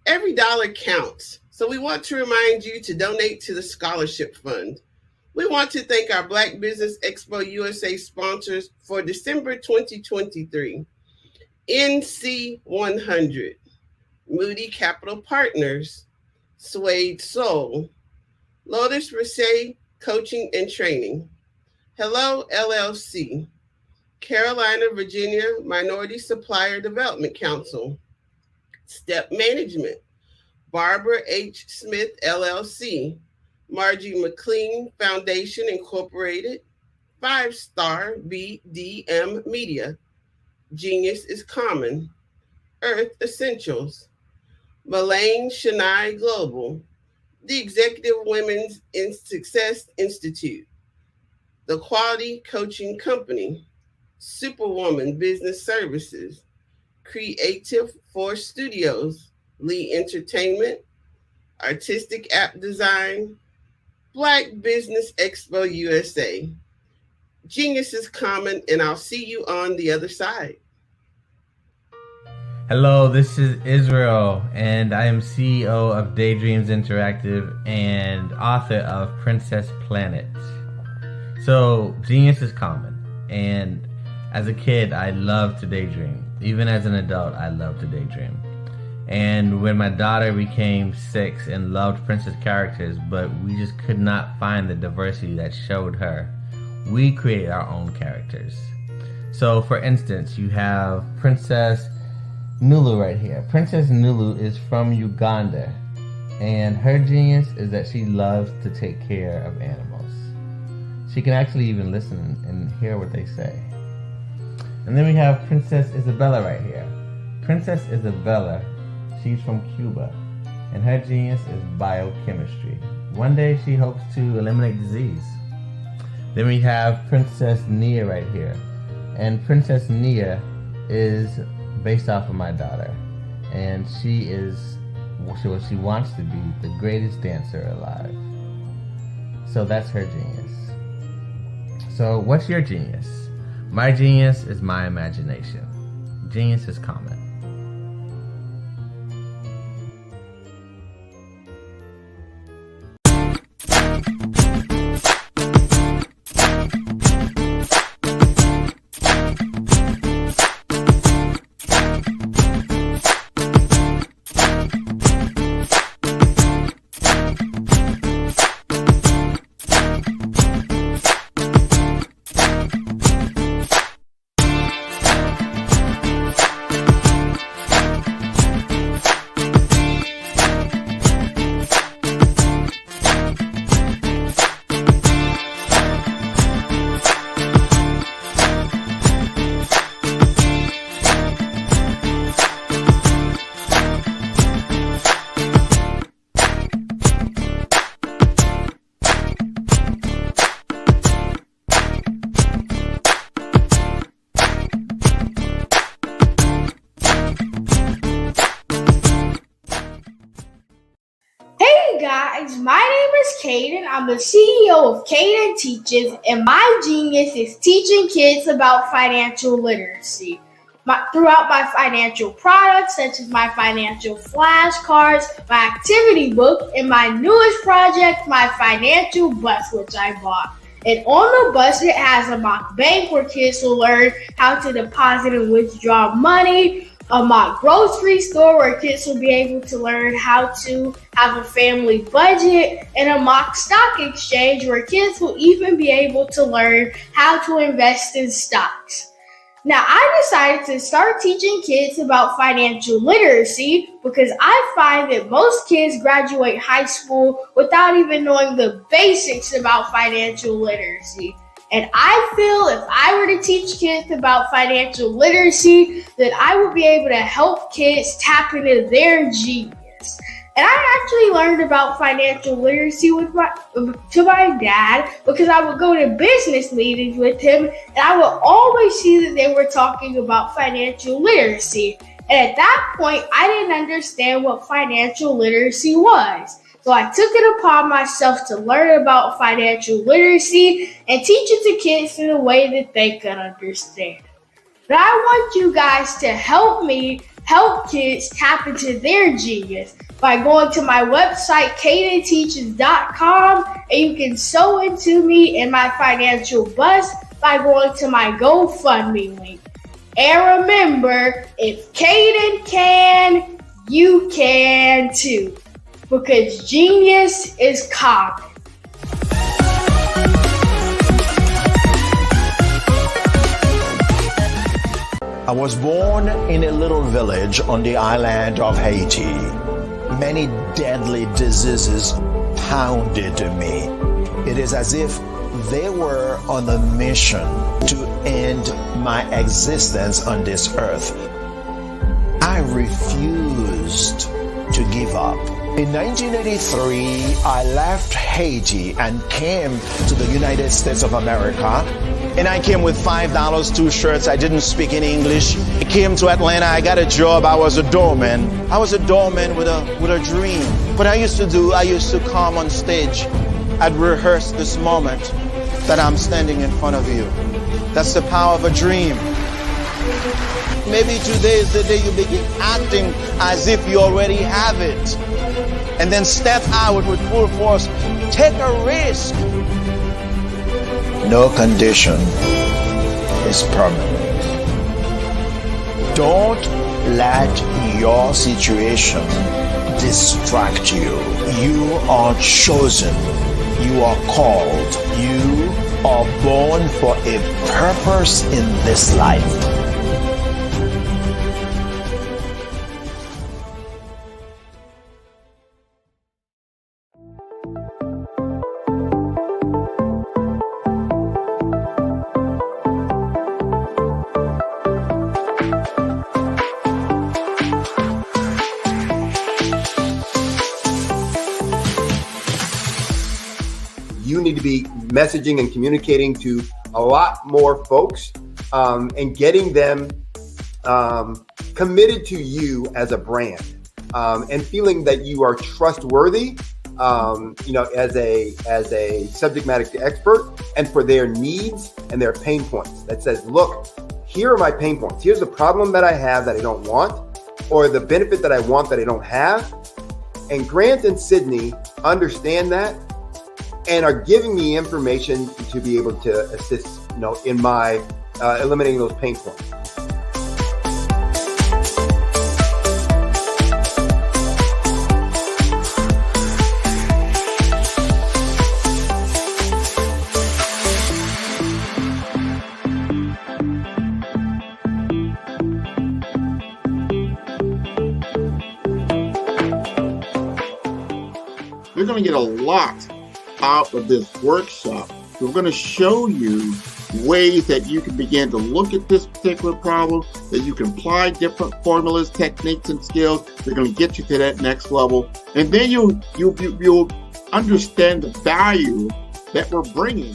Every dollar counts. So we want to remind you to donate to the Scholarship Fund. We want to thank our Black Business Expo USA sponsors for December 2023. NC 100, Moody Capital Partners, Suede Soul, Lotus Risset Coaching and Training, Hello LLC, Carolina, Virginia Minority Supplier Development Council, Step Management, Barbara H. Smith LLC, Margie McLean Foundation Incorporated, 5-Star BDM Media, Genius is Common, Earth Essentials, Mullane Shania Global, the Executive Women's in Success Institute, the Quality Coaching Company, Superwoman Business Services, Creative Force Studios, Lee Entertainment, Artistic App Design, Black Business Expo USA, Genius is common, and I'll see you on the other side. Hello, this is Israel, and I am CEO of Daydreams Interactive and author of Princess Planet. So, genius is common, and as a kid, I love to daydream. Even as an adult, I love to daydream. And when my daughter became 6 and loved princess characters, but we just could not find the diversity that showed her, we created our own characters. So, for instance, you have Princess Nulu right here. Princess Nulu is from Uganda, and her genius is that she loves to take care of animals. She can actually even listen and hear what they say. And then we have Princess Isabella right here. Princess Isabella, she's from Cuba, and her genius is biochemistry. One day she hopes to eliminate disease. Then we have Princess Nia right here, and Princess Nia is based off of my daughter, and she wants to be the greatest dancer alive. So that's her genius. So what's your genius? My genius is my imagination. Genius is common. Guys, my name is Caden. I'm the CEO of Caden Teaches, and my genius is teaching kids about financial literacy. Throughout my financial products, such as my financial flashcards, my activity book, and my newest project, my financial bus, which I bought. And on the bus, it has a mock bank where kids will learn how to deposit and withdraw money, a mock grocery store where kids will be able to learn how to have a family budget, and a mock stock exchange where kids will even be able to learn how to invest in stocks. Now, I decided to start teaching kids about financial literacy because I find that most kids graduate high school without even knowing the basics about financial literacy. And I feel if I were to teach kids about financial literacy, that I would be able to help kids tap into their genius. And I actually learned about financial literacy to my dad because I would go to business meetings with him, and I would always see that they were talking about financial literacy. And at that point, I didn't understand what financial literacy was. So I took it upon myself to learn about financial literacy and teach it to kids in a way that they could understand. But I want you guys to help me help kids tap into their genius by going to my website, cadenteaches.com, and you can sew into me in my financial bus by going to my GoFundMe link. And remember, if Caden can, you can too. Because genius is common. I was born in a little village on the island of Haiti. Many deadly diseases pounded me. It is as if they were on a mission to end my existence on this earth. I refused to give up. In 1983, I left Haiti and came to the United States of America. And I came with $5, 2 shirts. I didn't speak in English. I came to Atlanta. I got a job. I was a doorman. I was a doorman with a dream. What I used to do, I used to come on stage. I'd rehearse this moment that I'm standing in front of you. That's the power of a dream. Maybe today is the day you begin acting as if you already have it. And then step out with full force. Take a risk. No condition is permanent. Don't let your situation distract you. You are chosen. You are called. You are born for a purpose in this life. You need to be messaging and communicating to a lot more folks and getting them committed to you as a brand and feeling that you are trustworthy, as a subject matter expert, and for their needs and their pain points. That says, look, here are my pain points. Here's the problem that I have that I don't want, or the benefit that I want that I don't have. And Grant and Sydney understand that and are giving me information to be able to assist, in my eliminating those pain points. You're going to get a lot out of this workshop. We're going to show you ways that you can begin to look at this particular problem, that you can apply different formulas, techniques, and skills. They're going to get you to that next level. And then you'll understand the value that we're bringing.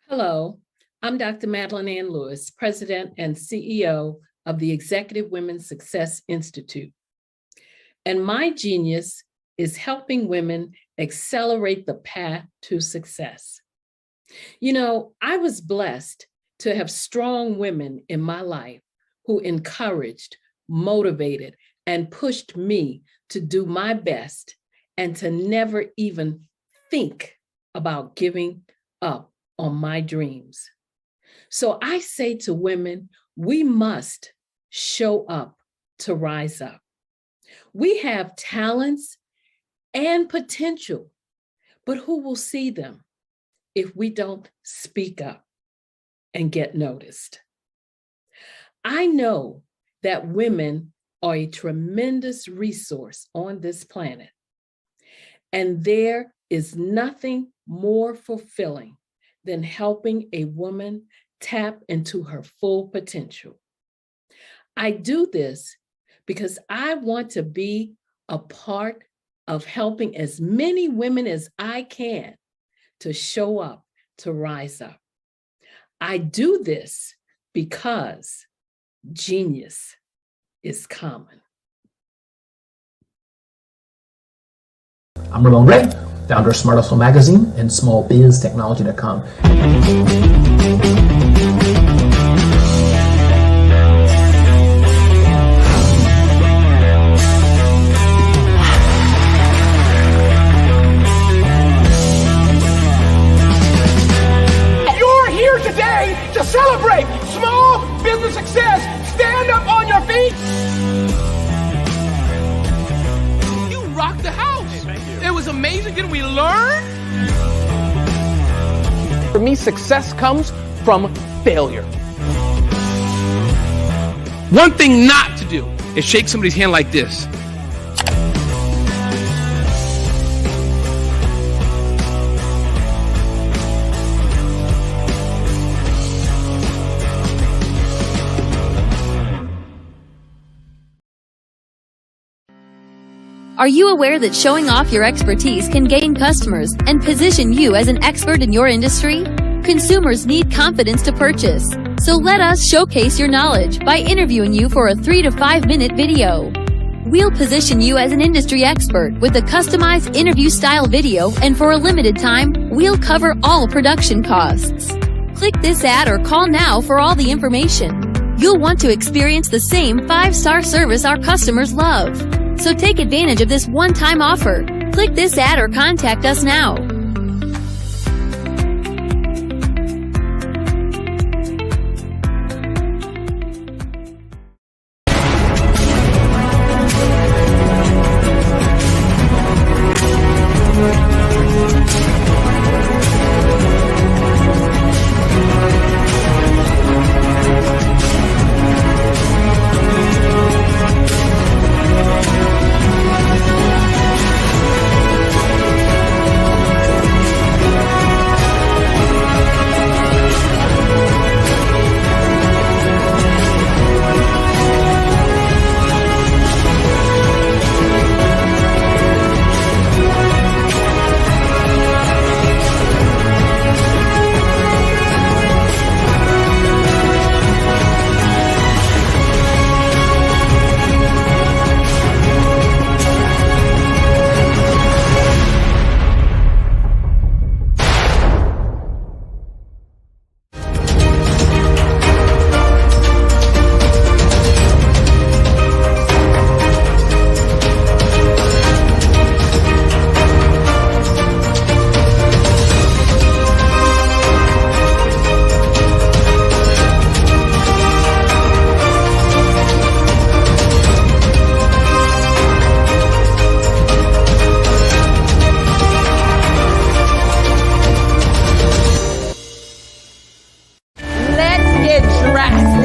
Hello, I'm Dr. Madeline Ann Lewis, President and CEO of the Executive Women's Success Institute. And my genius is helping women accelerate the path to success. I was blessed to have strong women in my life who encouraged, motivated, and pushed me to do my best and to never even think about giving up on my dreams. So I say to women, we must show up to rise up. We have talents and potential, but who will see them if we don't speak up and get noticed? I know that women are a tremendous resource on this planet, and there is nothing more fulfilling than helping a woman tap into her full potential. I do this because I want to be a part of helping as many women as I can to show up, to rise up. I do this because genius is common. I'm Ramon Ray, founder of Smart Hustle Magazine and smallbiztechnology.com. You're here today to celebrate small business success. Stand didn't we learn? For me, success comes from failure. One thing not to do is shake somebody's hand like this. Are you aware that showing off your expertise can gain customers and position you as an expert in your industry? Consumers need confidence to purchase, so let us showcase your knowledge by interviewing you for a 3 to 5 minute video. We'll position you as an industry expert with a customized interview style video, and for a limited time, we'll cover all production costs. Click this ad or call now for all the information. You'll want to experience the same 5-star service our customers love. So take advantage of this one-time offer. Click this ad or contact us now.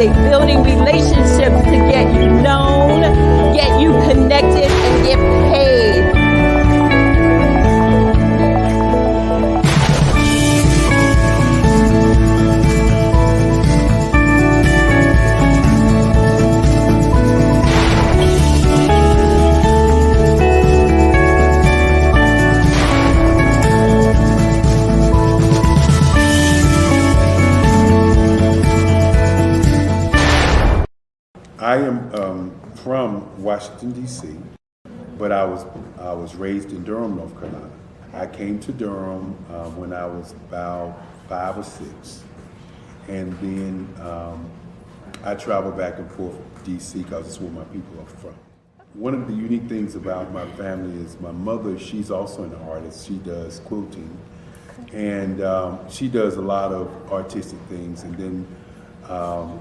Building relationships to get you known, get you connected, and get paid. I am from Washington, D.C., but I was raised in Durham, North Carolina. I came to Durham when I was about 5 or 6, and then I traveled back and forth to D.C. because it's where my people are from. One of the unique things about my family is my mother, she's also an artist. She does quilting, and she does a lot of artistic things, and then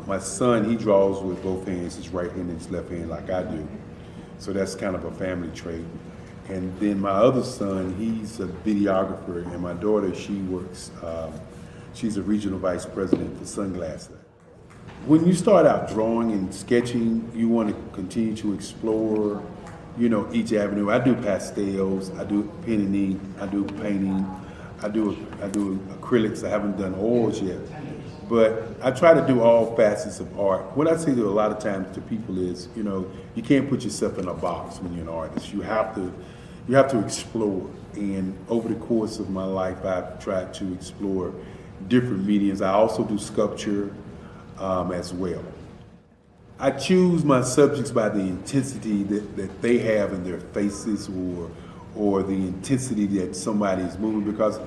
my son, he draws with both hands, his right hand and his left hand like I do. So that's kind of a family trait. And then my other son, he's a videographer, and my daughter, she works, she's a regional vice president for Sunglasses. When you start out drawing and sketching, you want to continue to explore, each avenue. I do pastels, I do pen and ink, I do painting, I do acrylics. I haven't done oils yet. But I try to do all facets of art. What I say to a lot of times to people is, you can't put yourself in a box when you're an artist. You have to explore. And over the course of my life, I've tried to explore different mediums. I also do sculpture as well. I choose my subjects by the intensity that they have in their faces, or the intensity that somebody is moving, because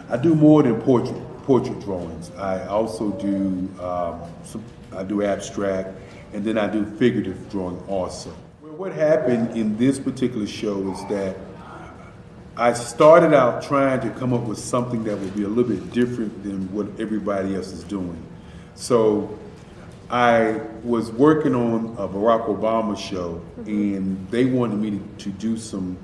I do more than portrait drawings. I also do I do abstract, and then I do figurative drawing also. Well, what happened in this particular show is that I started out trying to come up with something that would be a little bit different than what everybody else is doing. So I was working on a Barack Obama show, and they wanted me to do some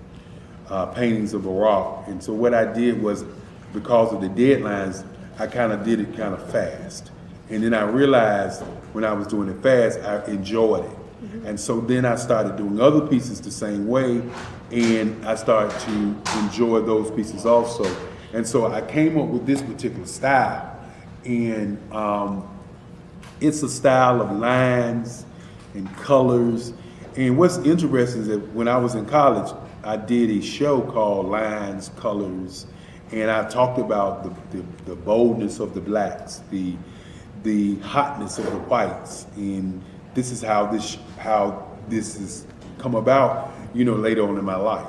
paintings of Barack. And so what I did was, because of the deadlines, I kind of did it kind of fast. And then I realized when I was doing it fast, I enjoyed it. And so then I started doing other pieces the same way, and I started to enjoy those pieces also. And so I came up with this particular style, and it's a style of lines and colors. And what's interesting is that when I was in college, I did a show called Lines, Colors, and I talked about the boldness of the blacks, the hotness of the whites, and this is how this has come about, later on in my life.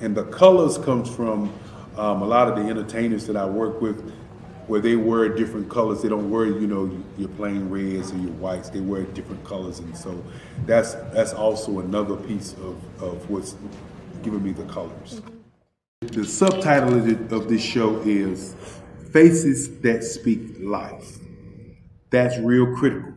And the colors comes from a lot of the entertainers that I work with, where they wear different colors. They don't wear, your plain reds or your whites. They wear different colors, and so that's also another piece of what's giving me the colors. The subtitle of this show is Faces That Speak Life. That's real critical.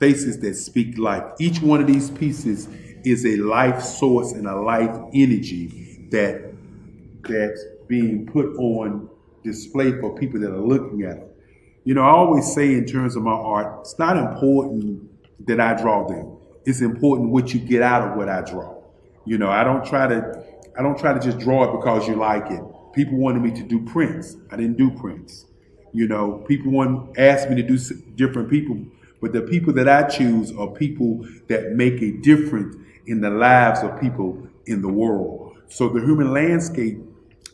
Faces that speak life. Each one of these pieces is a life source and a life energy that's being put on display for people that are looking at it. I always say in terms of my art, it's not important that I draw them. It's important what you get out of what I draw. I don't try to just draw it because you like it. People wanted me to do prints. I didn't do prints. People asked me to do different people, but the people that I choose are people that make a difference in the lives of people in the world. So the human landscape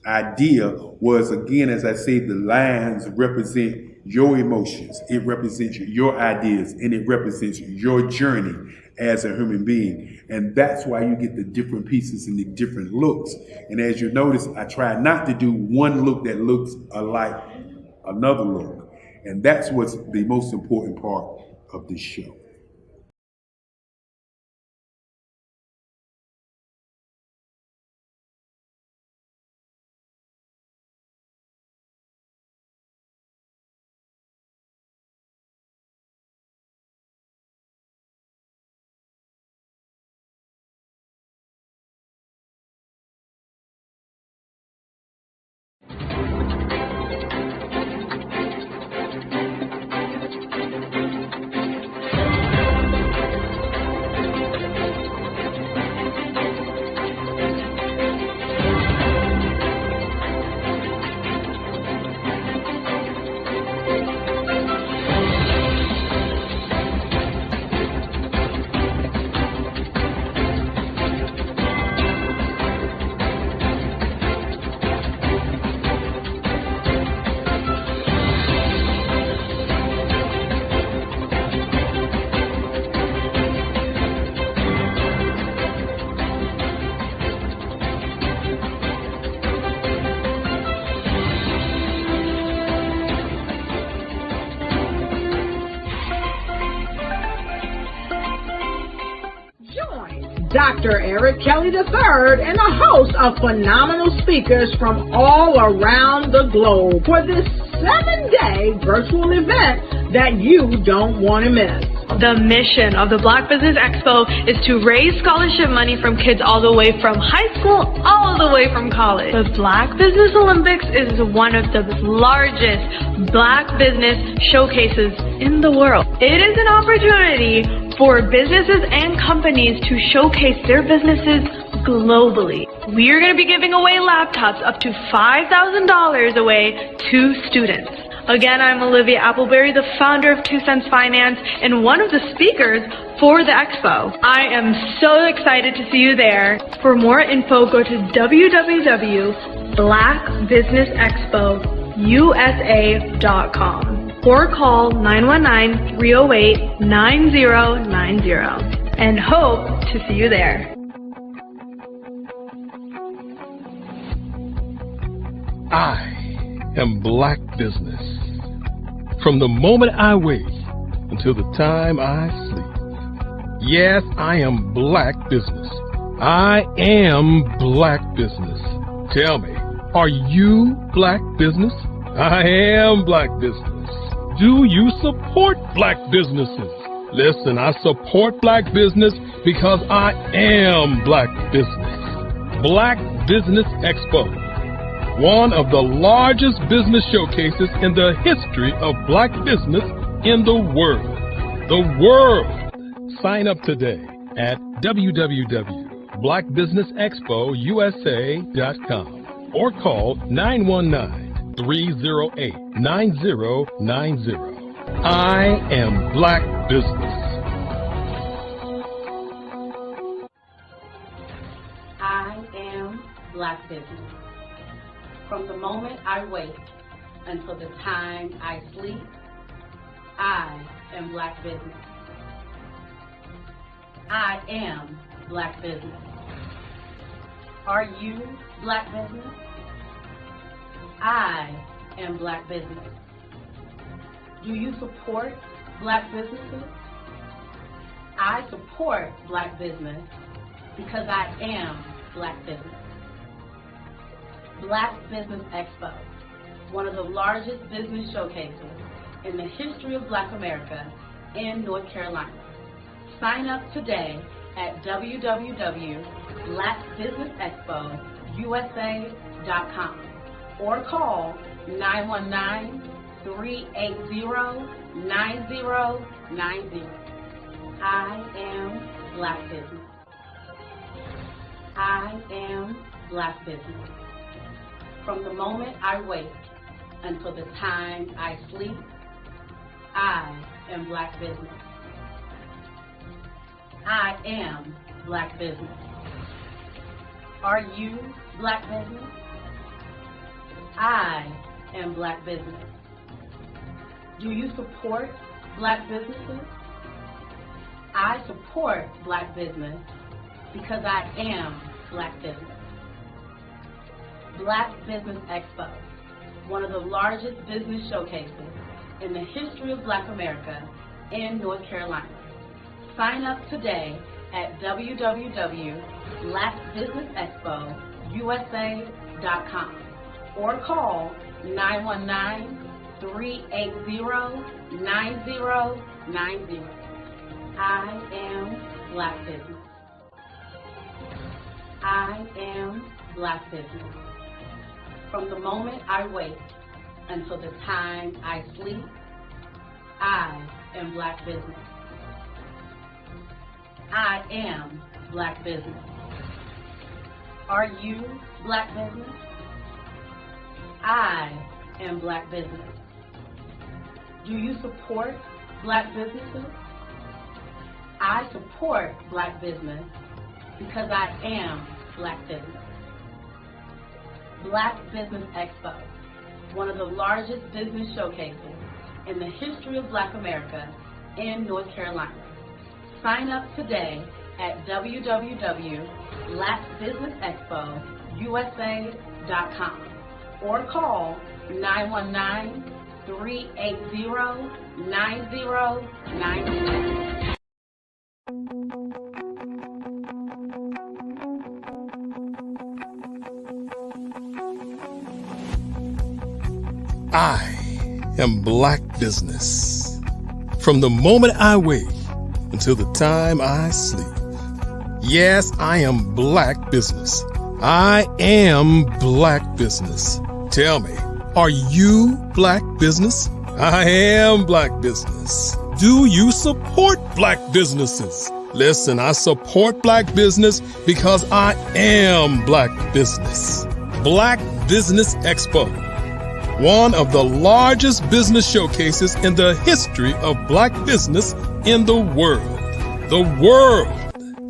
idea was, again, as I say, the lines represent your emotions, it represents your ideas, and it represents your journey as a human being. And that's why you get the different pieces and the different looks. And as you notice, I try not to do one look that looks alike another look. And that's what's the most important part of this show. Dr. Eric Kelly III and a host of phenomenal speakers from all around the globe for this 7-day virtual event that you don't want to miss. The mission of the Black Business Expo is to raise scholarship money from kids all the way from high school all the way from college. The Black Business Olympics is one of the largest Black business showcases in the world. It is an opportunity for businesses and companies to showcase their businesses globally. We are going to be giving away laptops up to $5,000 away to students. Again, I'm Olivia Appleberry, the founder of 2 Cents Finance and one of the speakers for the expo. I am so excited to see you there. For more info, go to www.blackbusinessexpousa.com or call 919-308-9090 and hope to see you there. I am Black Business. From the moment I wake until the time I sleep. Yes, I am Black Business. I am Black Business. Tell me, are you Black Business? I am Black Business. Do you support Black businesses? Listen, I support Black business because I am Black Business. Black Business Expo, one of the largest business showcases in the history of black business in the world. The world! Sign up today at www.blackbusinessexpousa.com or call 919-308-9090. I am Black Business. I am Black Business. From the moment I wake until the time I sleep, I am Black Business. I am Black Business. Are you Black Business? I am Black Business. Do you support Black businesses? I support Black business because I am Black business. Black Business Expo, one of the largest business showcases in the history of Black America in North Carolina. Sign up today at www.blackbusinessexpousa.com or call 919-380-9090. I am Black Business. I am Black Business. From the moment I wake until the time I sleep, I am Black Business. I am Black Business. Are you Black Business? I am Black Business. Do you support Black businesses? I support Black business because I am Black business. Black Business Expo, one of the largest business showcases in the history of Black America in North Carolina. Sign up today at www.blackbusinessexpousa.com or call 919-380-9090. I am Black Business. I am Black Business. From the moment I wake until the time I sleep, I am Black Business. I am Black Business. Are you Black Business? I am Black Business. Do you support Black businesses? I support Black business because I am Black business. Black Business Expo, one of the largest business showcases in the history of Black America in North Carolina. Sign up today at www.blackbusinessexpousa.com or call 919-380-9090. I am Black Business. From the moment I wake until the time I sleep. Yes, I am Black Business. I am Black Business. Tell me, are you Black Business? I am Black Business. Do you support Black businesses? Listen, I support Black business because I am Black Business. Black Business Expo, one of the largest business showcases in the history of black business in the world. The world!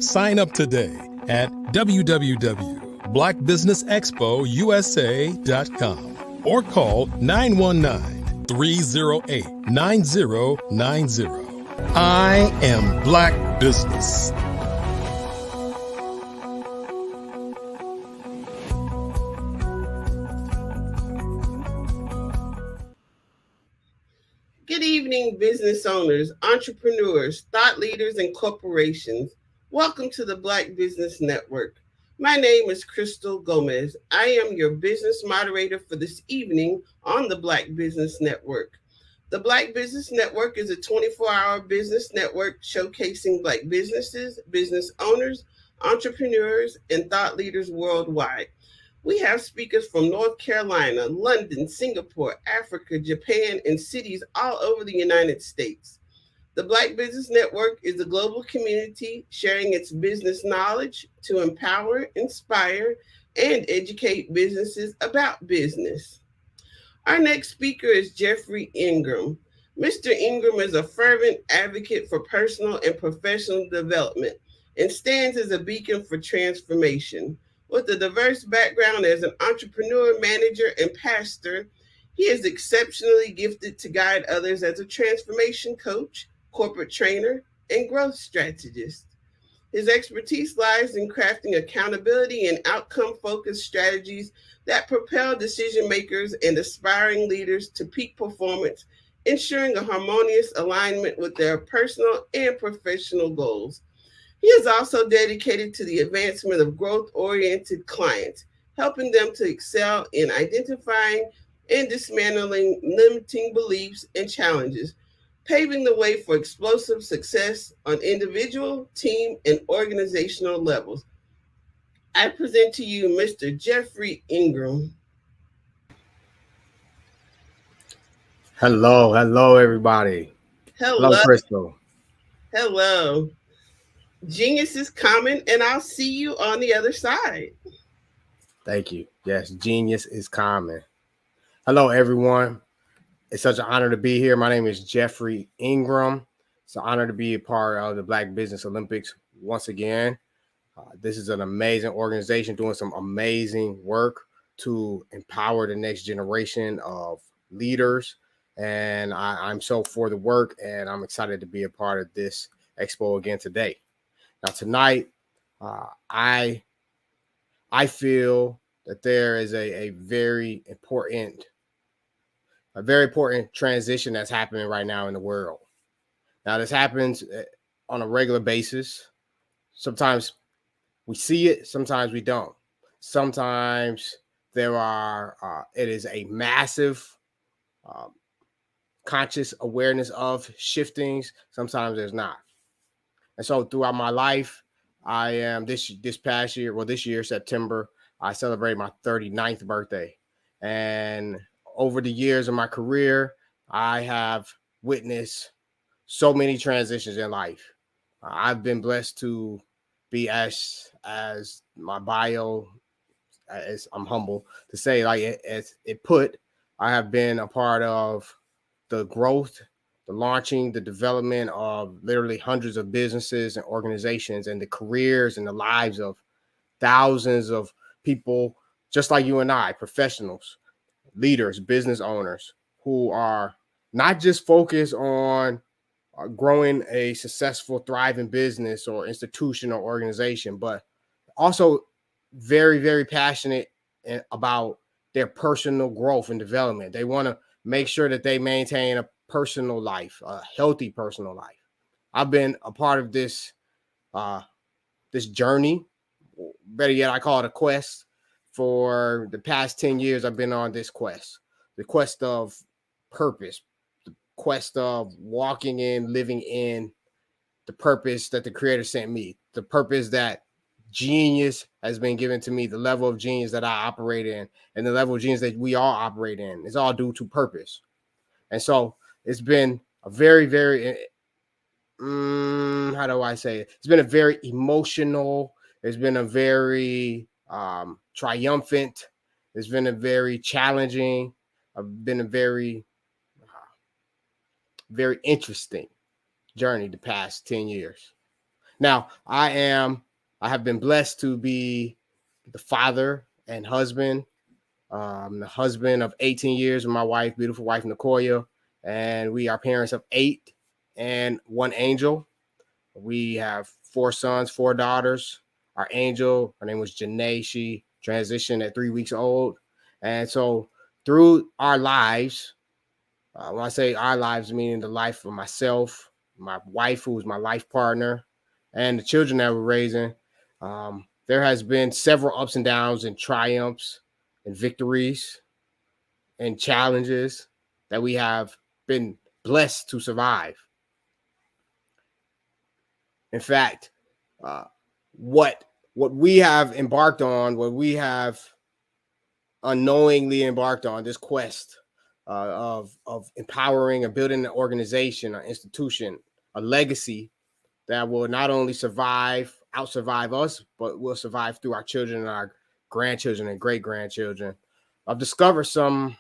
Sign up today at www.blackbusinessexpousa.com or call 919-308-9090. I am Black Business. Good evening, business owners, entrepreneurs, thought leaders, and corporations. Welcome to the Black Business Network. My name is Crystal Gomez. I am your business moderator for this evening on the Black Business Network. The Black Business Network is a 24-hour business network showcasing Black businesses, business owners, entrepreneurs, and thought leaders worldwide. We have speakers from North Carolina, London, Singapore, Africa, Japan, and cities all over the United States. The Black Business Network is a global community sharing its business knowledge to empower, inspire, and educate businesses about business. Our next speaker is Jeffrey Ingram. Mr. Ingram is a fervent advocate for personal and professional development and stands as a beacon for transformation. With a diverse background as an entrepreneur, manager, and pastor, he is exceptionally gifted to guide others as a transformation coach, corporate trainer, and growth strategist. His expertise lies in crafting accountability and outcome-focused strategies that propel decision makers and aspiring leaders to peak performance, ensuring a harmonious alignment with their personal and professional goals. He is also dedicated to the advancement of growth-oriented clients, helping them to excel in identifying and dismantling limiting beliefs and challenges, paving the way for explosive success on individual, team, and organizational levels. I present to you Mr. Jeffrey Ingram. Hello, everybody. Hello, Crystal. Hello. Genius is coming, and I'll see you on the other side. Thank you. Yes, genius is coming. Hello, everyone. It's such an honor to be here. My name is Jeffrey Ingram. It's an honor to be a part of the Black Business Olympics once again. This is an amazing organization doing some amazing work to empower the next generation of leaders. And I'm so for the work, and I'm excited to be a part of this expo again today. Now, tonight, I feel that there is a very important transition that's happening right now in the world. Now, this happens on a regular basis. Sometimes we see it, sometimes we don't. Sometimes it is a massive conscious awareness of shiftings. Sometimes there's not. And so throughout my life, I am this year, September, I celebrated my 39th birthday. And over the years of my career, I have witnessed so many transitions in life. I've been blessed to be as my bio, as I'm humble to say, like as it put, I have been a part of the growth, the launching, the development of literally hundreds of businesses and organizations, and the careers and the lives of thousands of people just like you and I, professionals, leaders, business owners, who are not just focused on growing a successful, thriving business or institution or organization, but also very, very passionate about their personal growth and development. They want to make sure that they maintain a personal life, a healthy personal life. I've been a part of this journey. Better yet, I call it a quest. For the past 10 years, I've been on this quest, the quest of purpose, the quest of walking in, living in the purpose that the Creator sent me, the purpose that genius has been given to me, the level of genius that I operate in, and the level of genius that we all operate in. It's all due to purpose. And so it's been a very, very, how do I say it? It's been a very emotional, it's been a very triumphant, it's been a very challenging, been a very, very interesting journey the past 10 years. Now, I have been blessed to be the father and husband, the husband of 18 years with my wife, beautiful wife, Nicoya, and we are parents of 8 and 1 angel. We have 4 sons, 4 daughters. Our angel, her name was Janae. She transitioned at 3 weeks old. And so through our lives, when I say our lives, meaning the life of myself, my wife, who was my life partner, and the children that we're raising, there has been several ups and downs and triumphs and victories and challenges that we have been blessed to survive. In fact, what what we have embarked on, what we have unknowingly embarked on, this quest of empowering and building an organization, an institution, a legacy that will not only out-survive us, but will survive through our children and our grandchildren and great-grandchildren. I've discovered some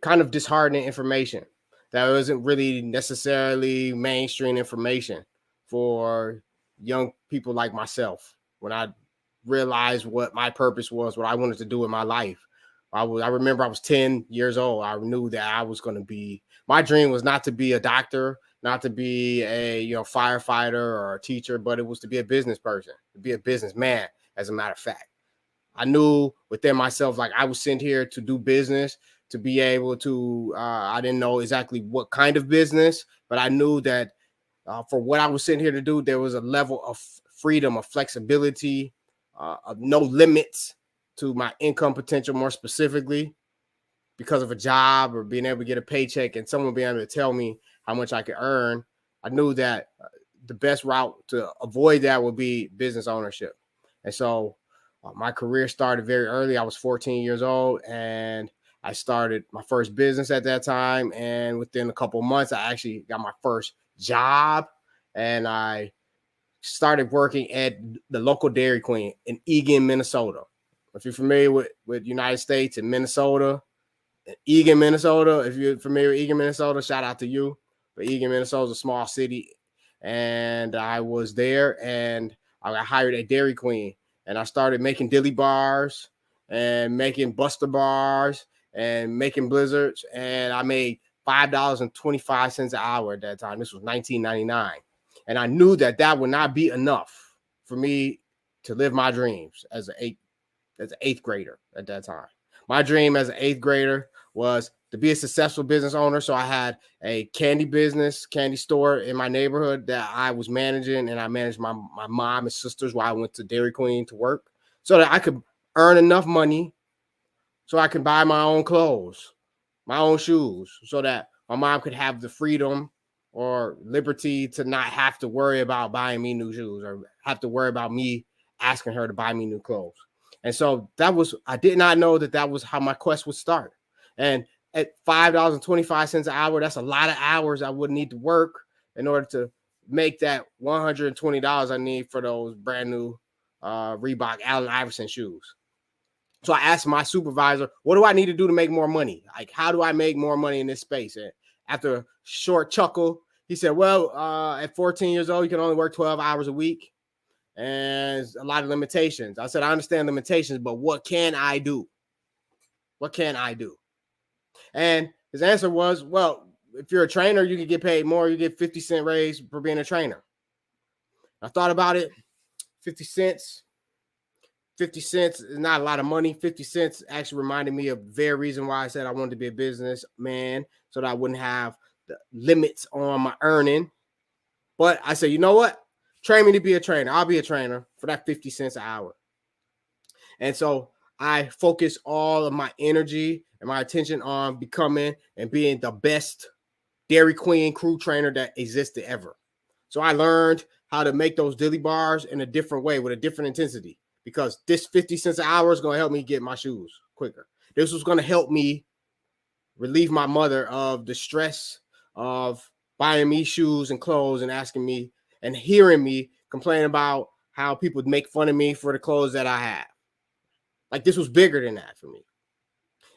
kind of disheartening information that wasn't really necessarily mainstream information for young people like myself. When I realized what my purpose was, what I wanted to do in my life, I remember I was 10 years old. I knew that I was going to be, my dream was not to be a doctor, not to be a firefighter or a teacher, but it was to be a business person, to be a businessman, as a matter of fact. I knew within myself, like, I was sent here to do business, to be able to, I didn't know exactly what kind of business, but I knew that for what I was sent here to do, there was a level of freedom, of flexibility, of no limits to my income potential, more specifically because of a job or being able to get a paycheck and someone being able to tell me how much I could earn. I knew that the best route to avoid that would be business ownership. And so my career started very early. I was 14 years old and I started my first business at that time. And within a couple of months, I actually got my first job and I started working at the local Dairy Queen in Eagan, Minnesota. If you're familiar with United States and Minnesota, Eagan, Minnesota, if you're familiar with Eagan, Minnesota, shout out to you. But Eagan, Minnesota is a small city. And I was there and I got hired at Dairy Queen. And I started making dilly bars and making Buster bars and making blizzards. And I made $5.25 an hour at that time. This was 1999. And I knew that that would not be enough for me to live my dreams as an eighth grader at that time. My dream as an eighth grader was to be a successful business owner. So I had a candy store in my neighborhood that I was managing, and I managed my mom and sisters while I went to Dairy Queen to work so that I could earn enough money so I could buy my own clothes, my own shoes, so that my mom could have the freedom or liberty to not have to worry about buying me new shoes or have to worry about me asking her to buy me new clothes. And so I did not know that was how my quest would start. And at $5.25 an hour, that's a lot of hours I would need to work in order to make that $120 I need for those brand new Reebok Allen Iverson shoes. So I asked my supervisor, what do I need to do to make more money? Like, how do I make more money in this space? And after a short chuckle, he said, well, at 14 years old, you can only work 12 hours a week. And a lot of limitations. I said, I understand limitations, but what can I do? What can I do? And his answer was, well, if you're a trainer, you can get paid more. You get 50-cent raise for being a trainer. I thought about it. 50 cents. 50 cents is not a lot of money. 50 cents actually reminded me of the very reason why I said I wanted to be a businessman, so that I wouldn't have the limits on my earning. But I said, you know what? Train me to be a trainer. I'll be a trainer for that 50 cents an hour. And so I focus all of my energy and my attention on becoming and being the best Dairy Queen crew trainer that existed ever. So I learned how to make those dilly bars in a different way with a different intensity, because this 50 cents an hour is going to help me get my shoes quicker. This was going to help me relieve my mother of the stress of buying me shoes and clothes and asking me and hearing me complain about how people make fun of me for the clothes that I have. Like, this was bigger than that for me.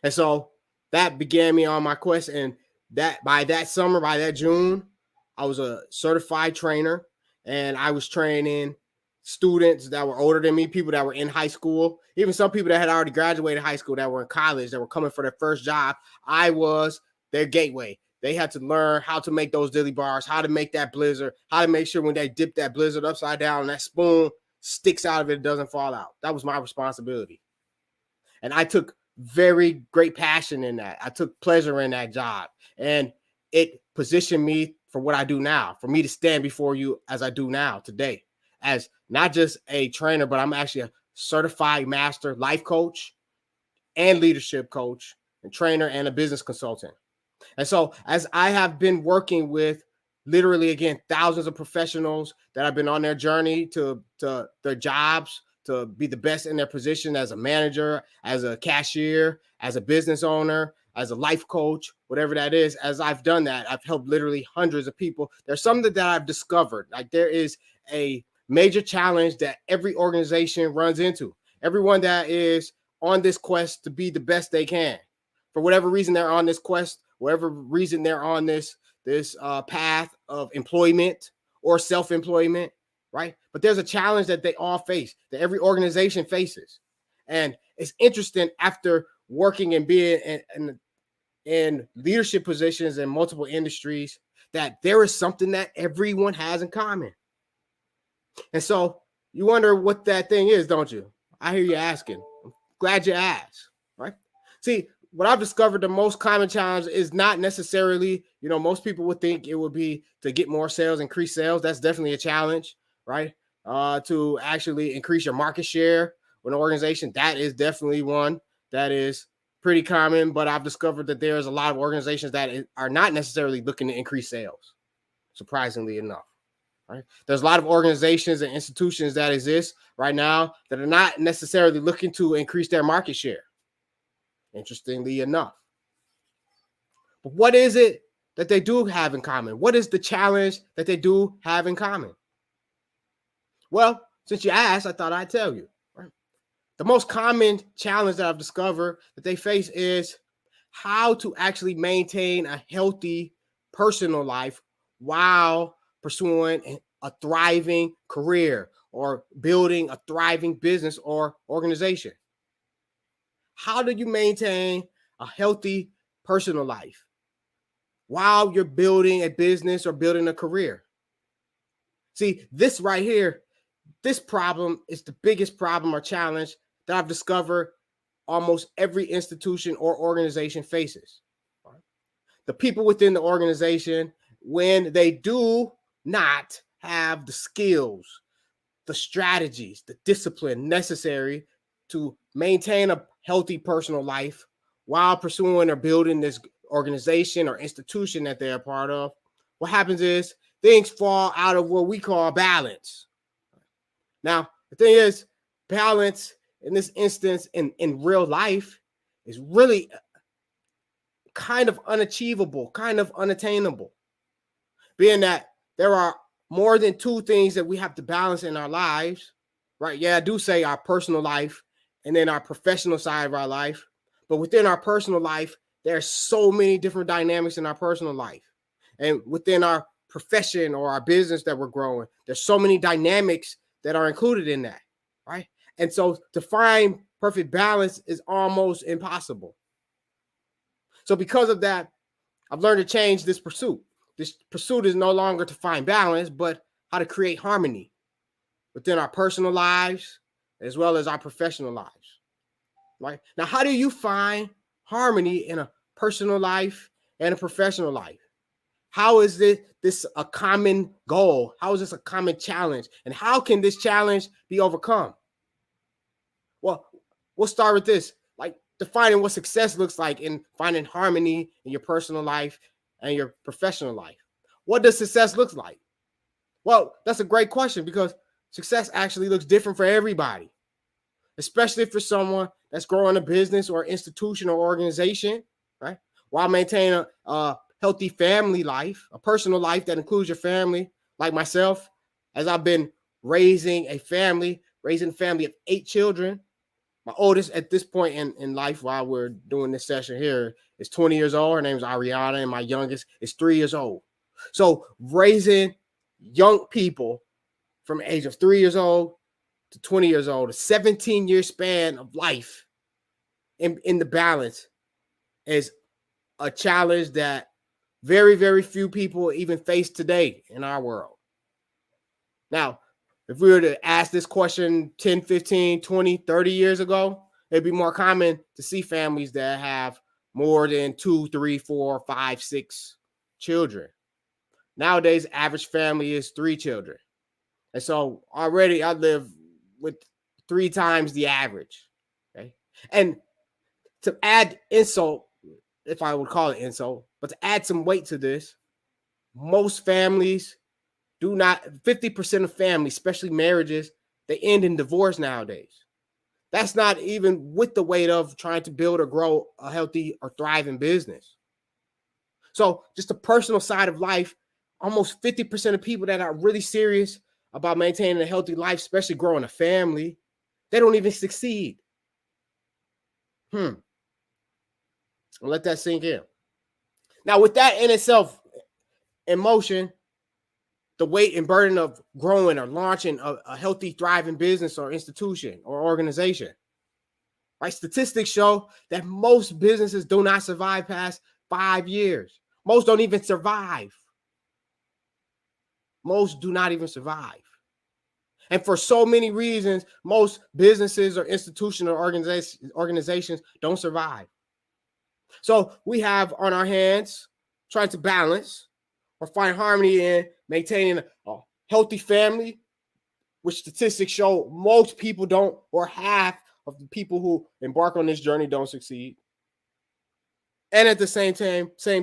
And so that began me on my quest. And that by that summer, by that June, I was a certified trainer, and I was training students that were older than me, people that were in high school, even some people that had already graduated high school, that were in college, that were coming for their first job. I was their gateway. They had to learn how to make those dilly bars, how to make that blizzard, how to make sure when they dip that blizzard upside down and that spoon sticks out of it, it doesn't fall out. That was my responsibility. And I took very great passion in that. I took pleasure in that job. And it positioned me for what I do now, for me to stand before you as I do now today, as not just a trainer, but I'm actually a certified master life coach and leadership coach and trainer and a business consultant. And so as I have been working with literally, again, thousands of professionals that have been on their journey to their jobs, to be the best in their position as a manager, as a cashier, as a business owner, as a life coach, whatever that is. As I've done that, I've helped literally hundreds of people. There's something that I've discovered. Like, there is a major challenge that every organization runs into. Everyone that is on this quest to be the best they can, for whatever reason they're on this quest, whatever reason they're on this path of employment or self-employment, right? But there's a challenge that they all face, that every organization faces. And it's interesting, after working and being in leadership positions in multiple industries, that there is something that everyone has in common. And so you wonder what that thing is, don't you? I hear you asking. I'm glad you asked, right? See, what I've discovered, the most common challenge is not necessarily, most people would think it would be to get more sales, increase sales. That's definitely a challenge, right? To actually increase your market share with an organization. That is definitely one that is pretty common, but I've discovered that there's a lot of organizations that are not necessarily looking to increase sales, surprisingly enough. Right? There's a lot of organizations and institutions that exist right now that are not necessarily looking to increase their market share, interestingly enough. But what is it that they do have in common? What is the challenge that they do have in common? Well, since you asked, I thought I'd tell you. Right? The most common challenge that I've discovered that they face is how to actually maintain a healthy personal life while pursuing a thriving career or building a thriving business or organization. How do you maintain a healthy personal life while you're building a business or building a career? See, this right here, this problem is the biggest problem or challenge that I've discovered almost every institution or organization faces. The people within the organization, when they do not have the skills, the strategies, the discipline necessary to maintain a healthy personal life while pursuing or building this organization or institution that they're a part of, what happens is things fall out of what we call balance. Now, the thing is, balance in this instance in real life is really kind of unachievable, kind of unattainable, being that there are more than two things that we have to balance in our lives, right? Yeah, I do say our personal life and then our professional side of our life. But within our personal life, there's so many different dynamics in our personal life. And within our profession or our business that we're growing, there's so many dynamics that are included in that, right? And so to find perfect balance is almost impossible. So because of that, I've learned to change this pursuit. This pursuit is no longer to find balance, but how to create harmony within our personal lives as well as our professional lives, right? Now, how do you find harmony in a personal life and a professional life? How is this a common goal? How is this a common challenge? And how can this challenge be overcome? Well, we'll start with this, like defining what success looks like in finding harmony in your personal life and your professional life. What does success look like? Well, that's a great question, because success actually looks different for everybody, especially for someone that's growing a business or institution or organization, right? While maintaining a healthy family life, a personal life that includes your family, like myself, as I've been raising a family of 8 children. My oldest at this point in life, while we're doing this session here, is 20 years old. Her name is Ariana, and my youngest is 3 years old. So raising young people from the age of 3 years old to 20 years old, a 17-year span of life in the balance, is a challenge that very, very few people even face today in our world. Now, if we were to ask this question 10, 15, 20, 30 years ago, it'd be more common to see families that have more than 2, 3, 4, 5, 6 children. Nowadays, average family is 3 children. And so already I live with 3 times the average. Okay. And to add insult, if I would call it insult, but to add some weight to this, most families do not, 50% of families, especially marriages, they end in divorce nowadays. That's not even with the weight of trying to build or grow a healthy or thriving business. So just the personal side of life, almost 50% of people that are really serious about maintaining a healthy life, especially growing a family, they don't even succeed. I'll let that sink in. Now, with that in itself in motion, the weight and burden of growing or launching a healthy, thriving business or institution or organization, right? Statistics show that most businesses do not survive past 5 years. Most don't even survive. Most do not even survive. And for so many reasons, most businesses or institutions or organizations don't survive. So we have on our hands trying to balance or find harmony in maintaining a healthy family, which statistics show most people don't, or half of the people who embark on this journey don't succeed. And at the same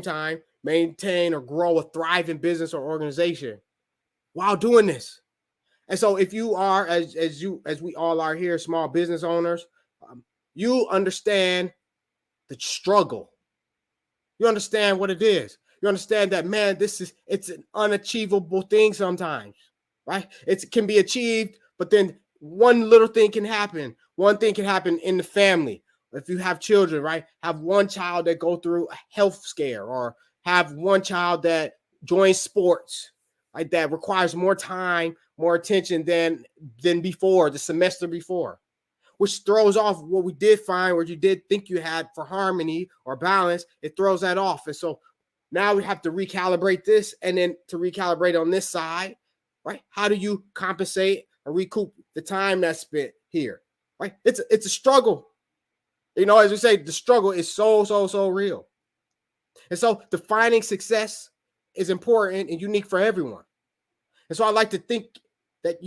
time, maintain or grow a thriving business or organization while doing this. And so if you are, as we all are here, small business owners, you understand the struggle. You understand what it is. You understand that, man, it's an unachievable thing sometimes, right? It can be achieved, but then one little thing can happen. One thing can happen in the family. If you have children, right? Have one child that go through a health scare, or have one child that joins sports, right? That requires more time, more attention than before, the semester before, which throws off what we did find, what you did think you had for harmony or balance. It throws that off. And so now we have to recalibrate this, and then to recalibrate on this side, right? How do you compensate or recoup the time that's spent here, right? It's a struggle. You know, as we say, the struggle is so real. And so defining success is important and unique for everyone. And so I like to think that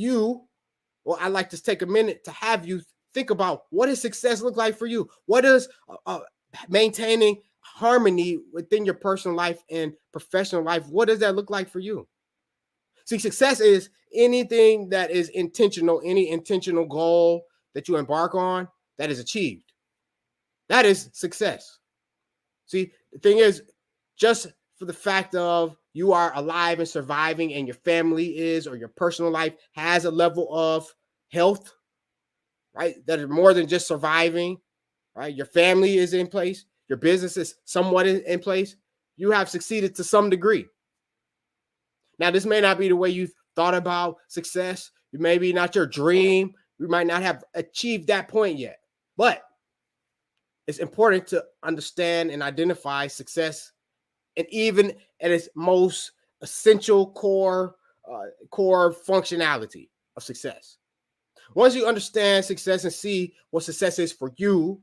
I'd like to take a minute to have you think about, what does success look like for you? What does maintaining harmony within your personal life and professional life, what does that look like for you? See, success is anything that is intentional, any intentional goal that you embark on that is achieved. That is success. See, the thing is, just for the fact of you are alive and surviving, and your family is, or your personal life has a level of health, right? That is more than just surviving, right? Your family is in place. Your business is somewhat in place. You have succeeded to some degree. Now, this may not be the way you thought about success. It may be not your dream. You might not have achieved that point yet. But it's important to understand and identify success, and even at its most essential core functionality of success. Once you understand success and see what success is for you,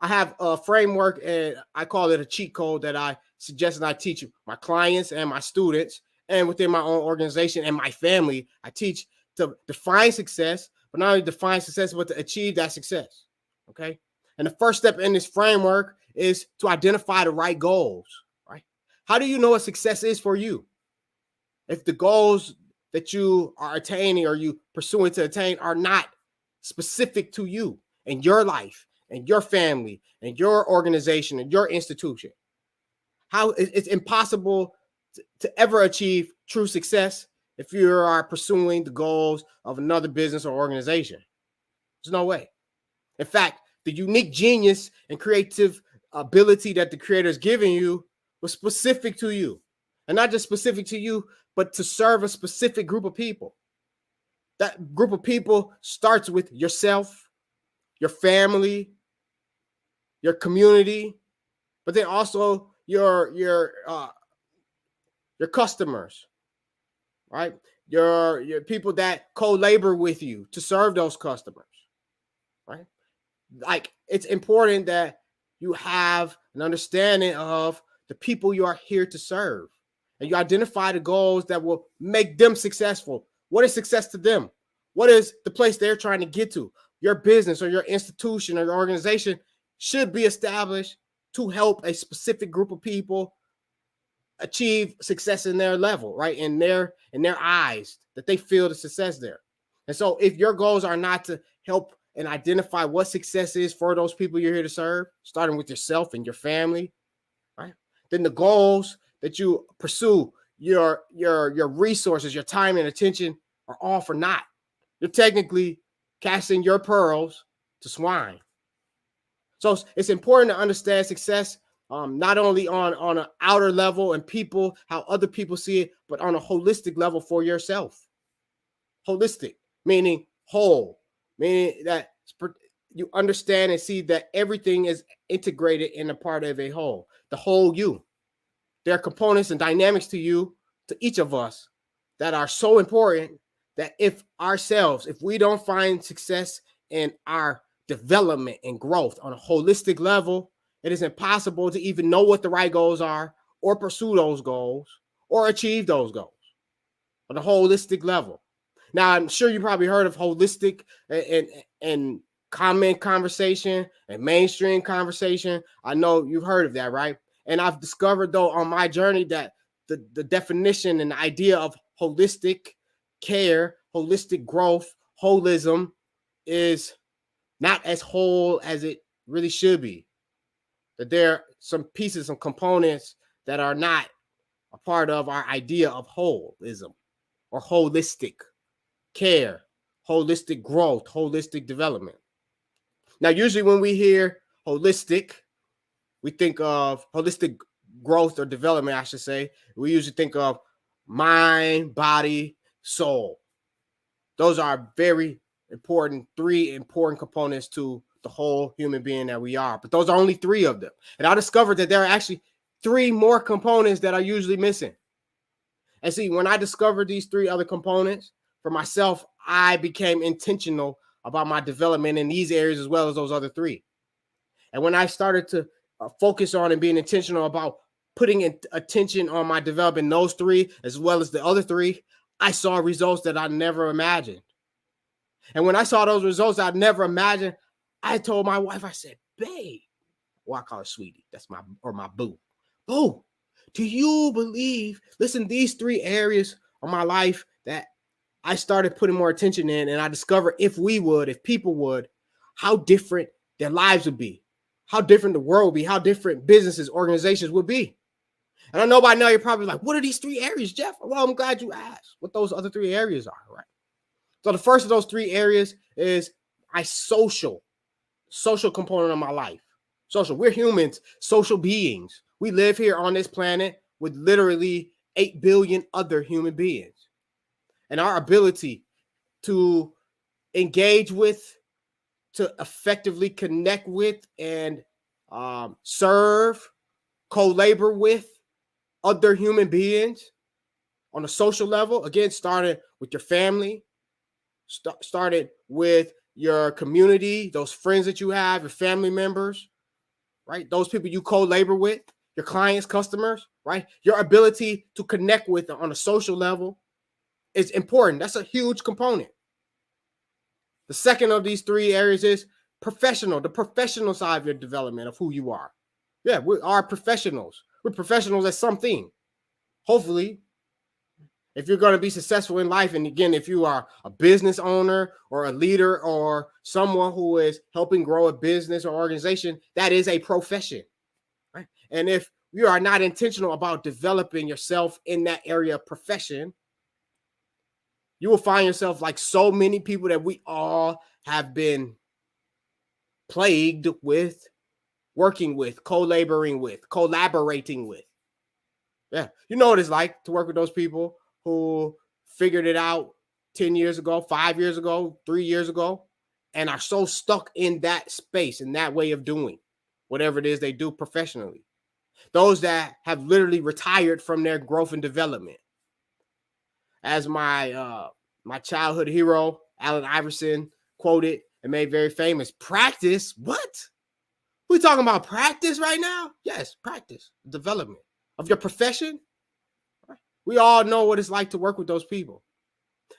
I have a framework, and I call it a cheat code, that I suggest and I teach my clients and my students, and within my own organization and my family. I teach to define success, but not only define success, but to achieve that success. Okay. And the first step in this framework is to identify the right goals, right? How do you know what success is for you? If the goals that you are attaining or you pursuing to attain are not specific to you and your life and your family and your organization and your institution, how it's impossible to ever achieve true success if you are pursuing the goals of another business or organization. There's no way. In fact, the unique genius and creative ability that the creator is giving you was specific to you, and not just specific to you, but to serve a specific group of people. That group of people starts with yourself, your family, your community, but then also your customers, right? Your people that co-labor with you to serve those customers, right? Like, it's important that you have an understanding of the people you are here to serve, and you identify the goals that will make them successful. What is success to them? What is the place they're trying to get to? Your business or your institution or your organization should be established to help a specific group of people achieve success in their level, right? In their eyes, that they feel the success there. And so if your goals are not to help and identify what success is for those people you're here to serve, starting with yourself and your family, right? Then the goals that you pursue, your resources, your time and attention are all for naught. You're technically casting your pearls to swine. So it's important to understand success, not only on an outer level and people, how other people see it, but on a holistic level for yourself. Holistic, meaning whole, meaning that you understand and see that everything is integrated in a part of a whole, the whole you. There are components and dynamics to you, to each of us, that are so important that if we don't find success in our development and growth on a holistic level, it is impossible to even know what the right goals are, or pursue those goals, or achieve those goals on a holistic level. Now, I'm sure you probably heard of holistic and common conversation and mainstream conversation. I know you've heard of that, right? And I've discovered, though, on my journey that the definition and the idea of holistic care, holistic growth, holism is not as whole as it really should be. That there are some pieces, some components that are not a part of our idea of holism or holistic care, holistic growth, holistic development. Now, usually when we hear holistic, we think of holistic growth or development, I should say. We usually think of mind, body, soul. Those are very important, three important components to the whole human being that we are. But those are only three of them. And I discovered that there are actually three more components that are usually missing. And see, when I discovered these three other components for myself, I became intentional about my development in these areas as well as those other three. And when I started to focus on and being intentional about putting attention on my development in those three as well as the other three, I saw results that I never imagined. And when I saw those results I'd never imagined, I told my wife, I said, babe, well, I call her sweetie. That's my boo. Boo, do you believe, listen, these three areas of my life that I started putting more attention in, and I discovered if people would, how different their lives would be, how different the world would be, how different businesses, organizations would be. And I know by now you're probably like, what are these three areas, Jeff? Well, I'm glad you asked what those other three areas are, right? So the first of those three areas is my social component of my life. Social. We're humans, social beings. We live here on this planet with literally 8 billion other human beings. And our ability to engage with, to effectively connect with, and serve, co-labor with other human beings on a social level, again, started with your family, started with your community, those friends that you have, your family members, right? Those people you co-labor with, your clients, customers, right? Your ability to connect with them on a social level is important. That's a huge component. The second of these three areas is professional, the professional side of your development of who you are. Yeah, we are professionals. We're professionals at something. Hopefully, if you're going to be successful in life, and again, if you are a business owner or a leader or someone who is helping grow a business or organization, that is a profession, right? And if you are not intentional about developing yourself in that area of profession, you will find yourself like so many people that we all have been plagued with, working with, co-laboring with, collaborating with. Yeah, you know what it's like to work with those people who figured it out 10 years ago, 5 years ago, 3 years ago, and are so stuck in that space, in that way of doing whatever it is they do professionally. Those that have literally retired from their growth and development. As my childhood hero, Allen Iverson, quoted and made very famous, practice? What? We talking about practice right now? Yes, practice, development of your profession. We all know what it's like to work with those people.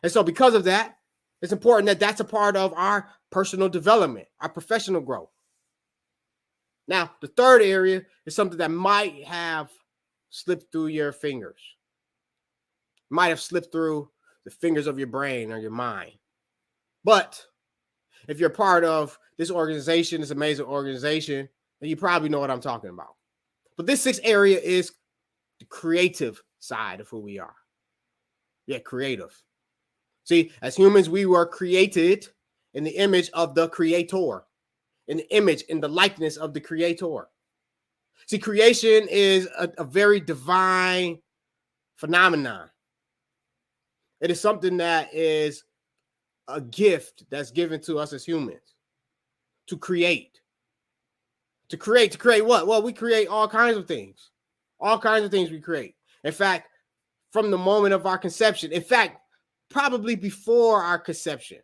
And so because of that, it's important that that's a part of our personal development, our professional growth. Now, the third area is something that might have slipped through your fingers. It might have slipped through the fingers of your brain or your mind. But if you're part of this organization, this amazing organization, then you probably know what I'm talking about. But this sixth area is the creative side of who we are. Yeah, creative. See, as humans, we were created in the image of the Creator, in the image, in the likeness of the Creator. See, creation is a very divine phenomenon. It is something that is a gift that's given to us as humans to create. To create what? Well, we create all kinds of things. All kinds of things we create. In fact, from the moment of our conception, in fact, probably before our conception,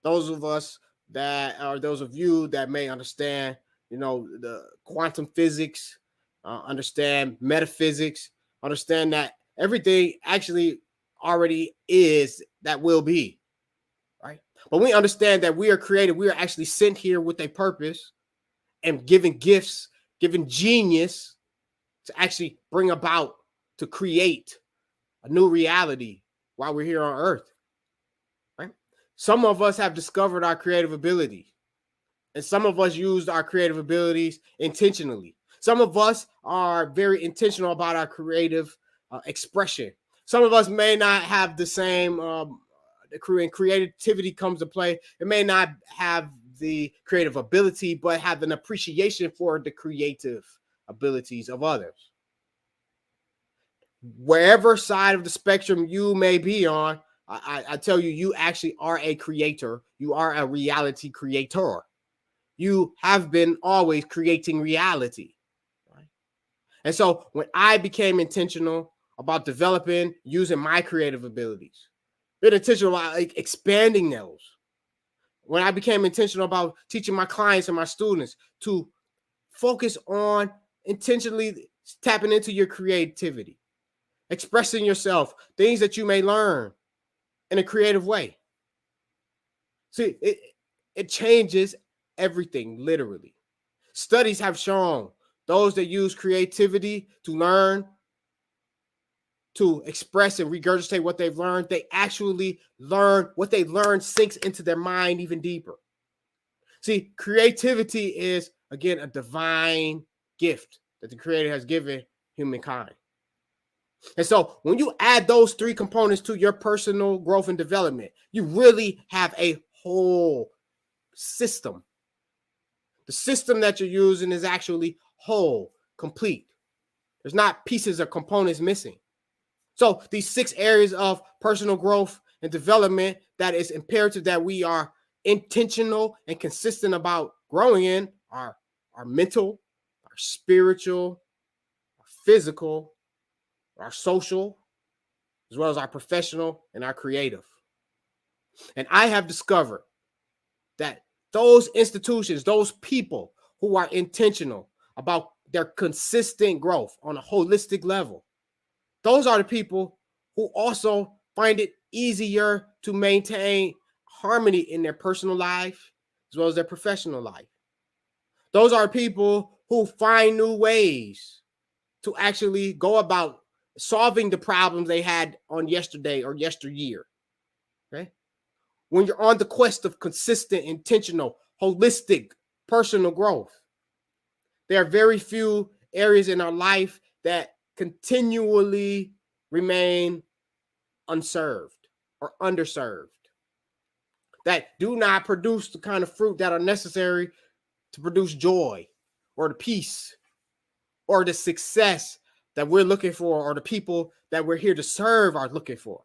those of us that are those of you that may understand, the quantum physics, understand metaphysics, understand that everything actually already is that will be, right? But we understand that we are created. We are actually sent here with a purpose and given gifts, given genius to actually bring about, to create a new reality while we're here on earth, right? Some of us have discovered our creative ability, and some of us used our creative abilities intentionally. Some of us are very intentional about our creative expression. Some of us may not have the same, creativity comes to play. It may not have the creative ability, but have an appreciation for the creative abilities of others. Wherever side of the spectrum you may be on, I tell you, you actually are a creator. You are a reality creator. You have been always creating reality. Right? And so when I became intentional about developing, using my creative abilities, been intentional about expanding those. When I became intentional about teaching my clients and my students to focus on intentionally tapping into your creativity, expressing yourself, things that you may learn in a creative way. See, it changes everything, literally. Studies have shown those that use creativity to learn, to express and regurgitate what they've learned, they actually learn what they learned sinks into their mind even deeper. See, creativity is, again, a divine gift that the Creator has given humankind. And so when you add those three components to your personal growth and development, you really have a whole system. The system that you're using is actually whole, complete. There's not pieces or components missing. So these 6 areas of personal growth and development that is imperative that we are intentional and consistent about growing in are our mental, our spiritual, our physical, our social, as well as our professional and our creative. And I have discovered that those institutions, those people who are intentional about their consistent growth on a holistic level, those are the people who also find it easier to maintain harmony in their personal life as well as their professional life. Those are people who find new ways to actually go about solving the problems they had on yesterday or yesteryear. Okay? When you're on the quest of consistent, intentional, holistic personal growth, there are very few areas in our life that continually remain unserved or underserved, that do not produce the kind of fruit that are necessary to produce joy or the peace or the success that we're looking for, or the people that we're here to serve are looking for.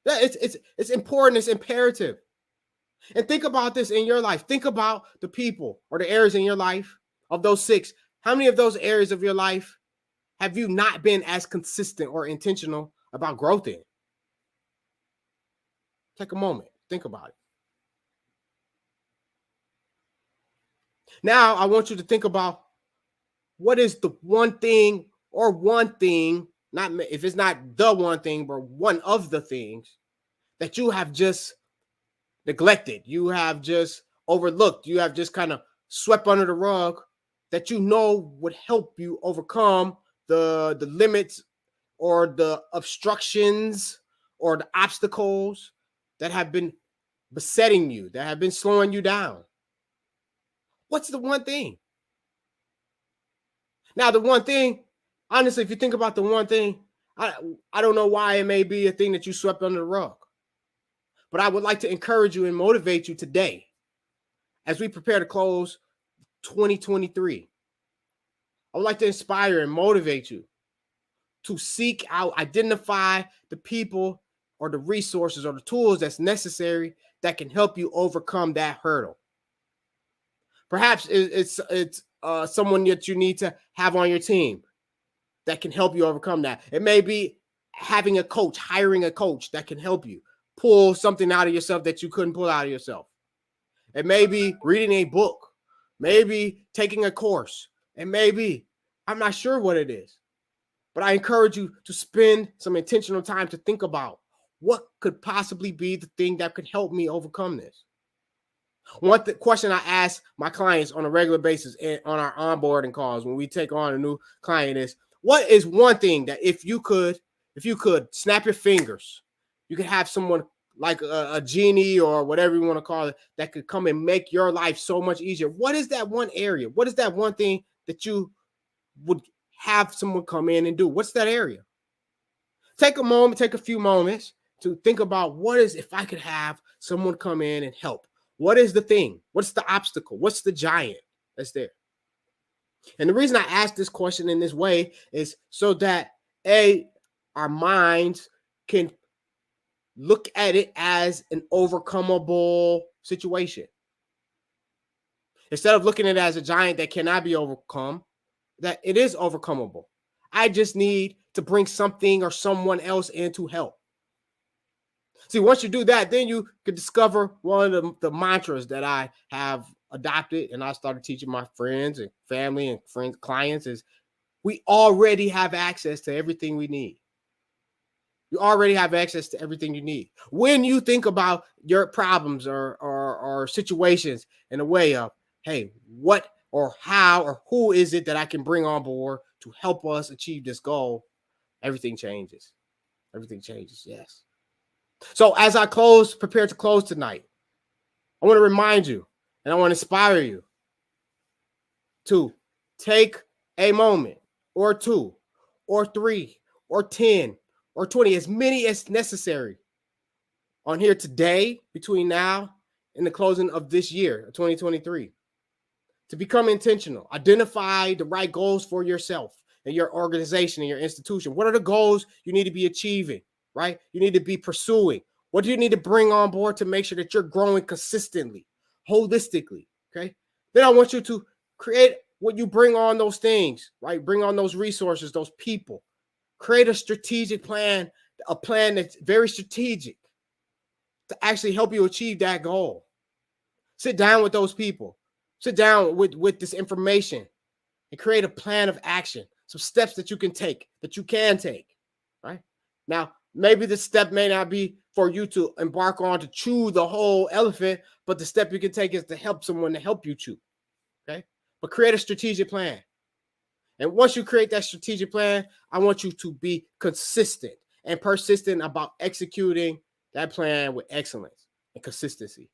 It's important, it's imperative. And think about this in your life. Think about the people or the areas in your life of those 6. How many of those areas of your life have you not been as consistent or intentional about growth in? Take a moment. Think about it. Now, I want you to think about what is the one thing, not if it's not the one thing, but one of the things that you have just neglected, you have just overlooked, you have just kind of swept under the rug that you know would help you overcome the limits or the obstructions or the obstacles that have been besetting you, that have been slowing you down? What's the one thing? Now, the one thing, honestly, if you think about the one thing, I don't know why it may be a thing that you swept under the rug. But I would like to encourage you and motivate you today as we prepare to close 2023. I would like to inspire and motivate you to seek out, identify the people or the resources or the tools that's necessary that can help you overcome that hurdle. Perhaps it's someone that you need to have on your team that can help you overcome that. It may be having a coach, hiring a coach that can help you pull something out of yourself that you couldn't pull out of yourself. It may be reading a book, maybe taking a course, and maybe, I'm not sure what it is, but I encourage you to spend some intentional time to think about what could possibly be the thing that could help me overcome this. One question I ask my clients on a regular basis on our onboarding calls when we take on a new client is, what is one thing that if you could snap your fingers, you could have someone like a genie or whatever you want to call it that could come and make your life so much easier? What is that one area? What is that one thing that you would have someone come in and do? What's that area? Take a few moments to think about what is, if I could have someone come in and help. What is the thing? What's the obstacle? What's the giant that's there? And the reason I ask this question in this way is so that our minds can look at it as an overcomable situation. Instead of looking at it as a giant that cannot be overcome, that it is overcomable. I just need to bring something or someone else in to help. See, once you do that, then you could discover one of the mantras that I have adopted and I started teaching my friends and family and friends, clients is, we already have access to everything we need. You already have access to everything you need. When you think about your problems or situations in a way of, hey, what or how or who is it that I can bring on board to help us achieve this goal, everything changes. Everything changes, yes. So as I prepare to close tonight, I want to remind you and I want to inspire you to take a moment or two or 3 or 10 or 20, as many as necessary on here today between now and the closing of this year, 2023, to become intentional. Identify the right goals for yourself and your organization and your institution. What are the goals you need to be achieving, right? You need to be pursuing. What do you need to bring on board to make sure that you're growing consistently, holistically, okay? Then I want you to create, when you bring on those things, right? Bring on those resources, those people. Create a strategic plan, a plan that's very strategic to actually help you achieve that goal. Sit down with those people. Sit down with this information and create a plan of action, some steps that you can take, right? Now, maybe the step may not be for you to embark on to chew the whole elephant, but the step you can take is to help someone to help you chew, okay? But create a strategic plan. And once you create that strategic plan, I want you to be consistent and persistent about executing that plan with excellence and consistency.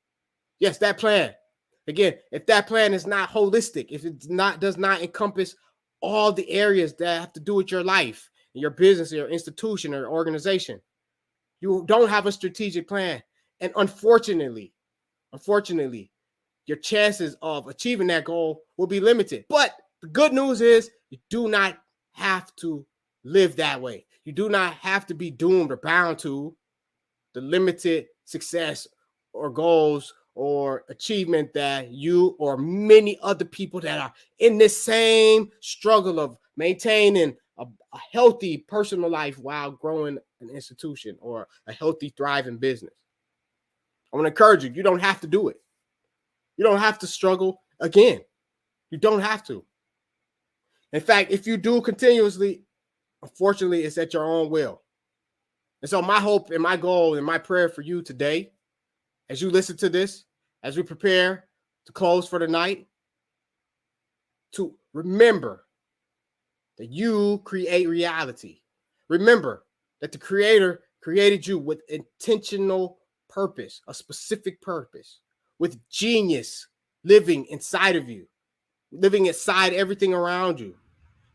Yes, that plan. Again, if that plan is not holistic, if it does not encompass all the areas that have to do with your life, your business, your institution, or organization, you don't have a strategic plan. And unfortunately, your chances of achieving that goal will be limited. But the good news is you do not have to live that way. You do not have to be doomed or bound to the limited success or goals or achievement that you or many other people that are in this same struggle of maintaining a healthy personal life while growing an institution or a healthy, thriving business. I want to encourage you, you don't have to do it. You don't have to struggle again. You don't have to. In fact, if you do continuously, unfortunately, it's at your own will. And so my hope and my goal and my prayer for you today, as you listen to this, as we prepare to close for the night, to remember that you create reality. Remember that the Creator created you with intentional purpose, a specific purpose, with genius living inside of you, living inside everything around you,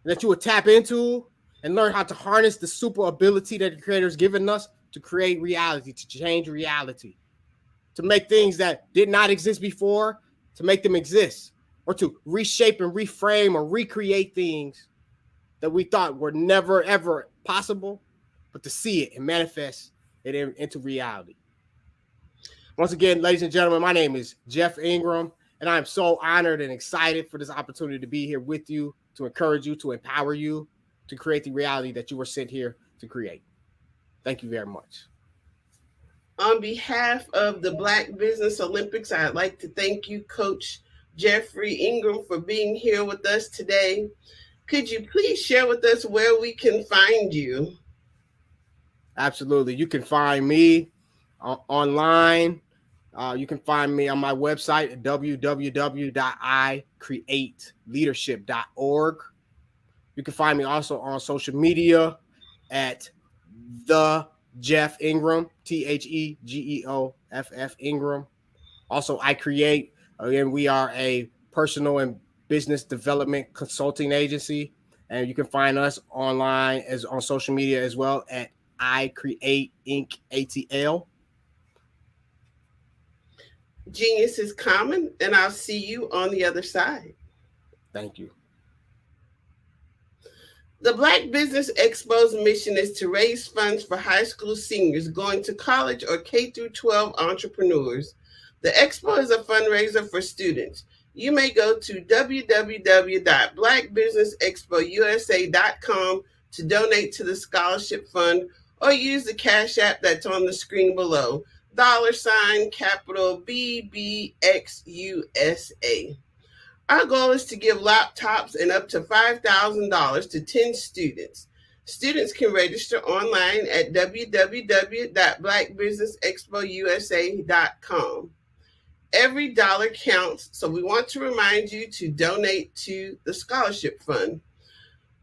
and that you would tap into and learn how to harness the super ability that the Creator has given us to create reality, to change reality, to make things that did not exist before, to make them exist, or to reshape and reframe or recreate things that we thought were never, ever possible, but to see it and manifest it into reality. Once again, ladies and gentlemen, my name is Jeff Ingram, and I'm so honored and excited for this opportunity to be here with you, to encourage you, to empower you, to create the reality that you were sent here to create. Thank you very much. On behalf of the Black Business Olympics, I'd like to thank you, Coach Jeffrey Ingram, for being here with us today. Could you please share with us where we can find you? Absolutely. You can find me online. You can find me on my website at www.icreateleadership.org. You can find me also on social media at the Jeff Ingram, TheGeoff Ingram. Also, I Create. Again, we are a personal and business development consulting agency, and you can find us online as on social media as well at I Create Inc. ATL. Genius is common, and I'll see you on the other side. Thank you. The Black Business Expo's mission is to raise funds for high school seniors going to college or K-12 entrepreneurs. The Expo is a fundraiser for students. You may go to www.blackbusinessexpousa.com to donate to the scholarship fund, or use the Cash App that's on the screen below, $BBXUSA. Our goal is to give laptops and up to $5,000 to 10 students. Students can register online at www.blackbusinessexpousa.com. Every dollar counts, so we want to remind you to donate to the scholarship fund.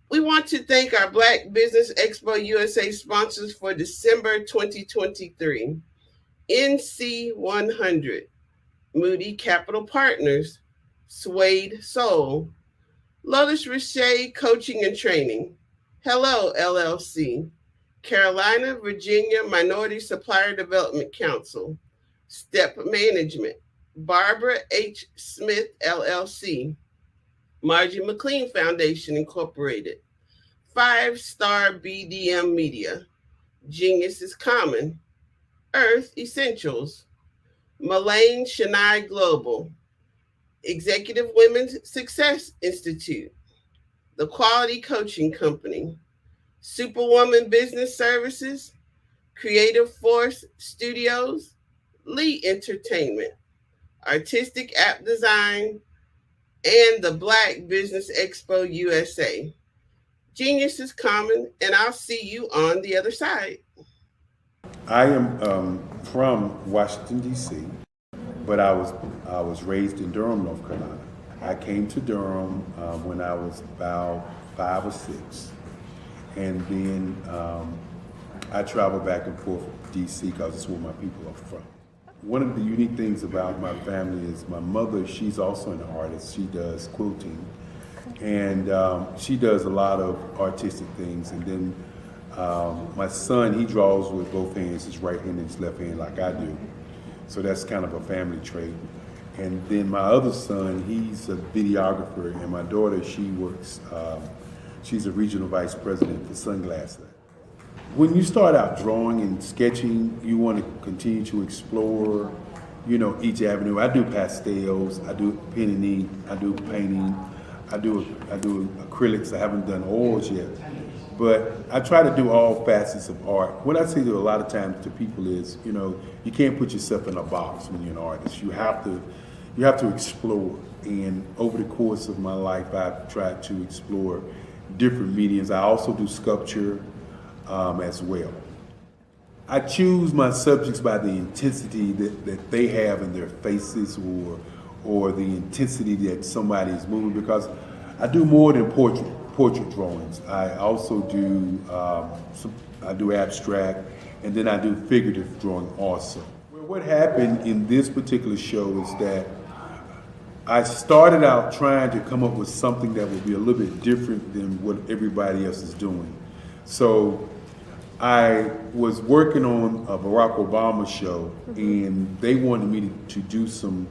We want to thank our Black Business Expo USA sponsors for December 2023. NC 100, Moody Capital Partners, Suede Soul, Lotus Richey Coaching and Training, Hello LLC, Carolina, Virginia Minority Supplier Development Council, Step Management, Barbara H. Smith LLC, Margie McLean Foundation Incorporated, 5-Star BDM Media, Genius is Common, Earth Essentials, Mullane Shania Global, Executive Women's Success Institute, The Quality Coaching Company, Superwoman Business Services, Creative Force Studios, Lee Entertainment, Artistic App Design, and the Black Business Expo USA. Genius is common, and I'll see you on the other side. I am from Washington, D.C., but I was raised in Durham, North Carolina. I came to Durham when I was about 5 or 6, and then I traveled back and forth to D.C. because it's where my people are from. One of the unique things about my family is my mother, she's also an artist. She does quilting, and she does a lot of artistic things. And then my son, he draws with both hands, his right hand and his left hand like I do. So that's kind of a family trait. And then my other son, he's a videographer, and my daughter, she works, she's a regional vice president for Sunglass. When you start out drawing and sketching, you want to continue to explore, you know, each avenue. I do pastels, I do pen and ink, I do painting, I do acrylics. I haven't done oils yet, but I try to do all facets of art. What I say to a lot of times to people is, you know, you can't put yourself in a box when you're an artist. You have to explore. And over the course of my life, I've tried to explore different mediums. I also do sculpture as well. I choose my subjects by the intensity that they have in their faces, or the intensity that somebody is moving, because I do more than portrait drawings. I also do I do abstract, and then I do figurative drawing also. Well, what happened in this particular show is that I started out trying to come up with something that would be a little bit different than what everybody else is doing. So I was working on a Barack Obama show, and they wanted me to do some